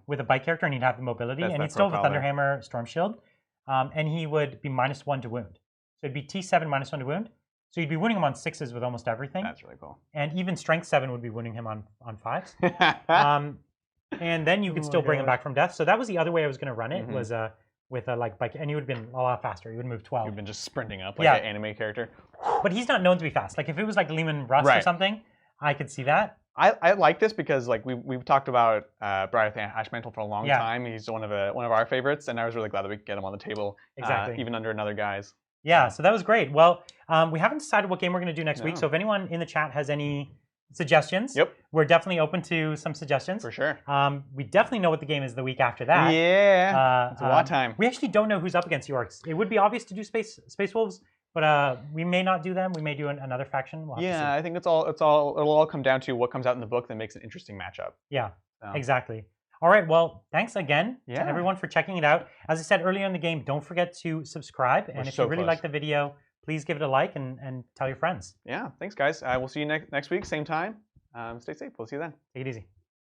with a bike character, and he'd have the mobility, and he'd still have the Thunderhammer Storm Shield, and he would be -1 to wound. So it'd be T7 -1 to wound. So you'd be winning him on 6s with almost everything. That's really cool. And even Strength 7 would be winning him on 5s. And then you could still bring him back from death. So that was the other way I was going to run it, was with a bike, and you would have been a lot faster. You would move 12. You've been just sprinting up like an anime character. But he's not known to be fast. Like if it was like Lehman Russ or something, I could see that. I like this because like we've talked about bray'arth ashmantle for a long time. He's one of our favorites, and I was really glad that we could get him on the table, even under another guy's. Yeah, so that was great. Well, we haven't decided what game we're going to do next week, so if anyone in the chat has any suggestions, we're definitely open to some suggestions. For sure. We definitely know what the game is the week after that. Yeah, it's war time. We actually don't know who's up against the orcs. It would be obvious to do Space Wolves, but we may not do them. We may do another faction. We'll I think it'll all come down to what comes out in the book that makes an interesting matchup. Yeah, exactly. All right, well, thanks again to everyone for checking it out. As I said earlier in the game, don't forget to subscribe. And if you really like the video, please give it a like and tell your friends. Yeah, thanks, guys. We'll see you next week, same time. Stay safe. We'll see you then. Take it easy.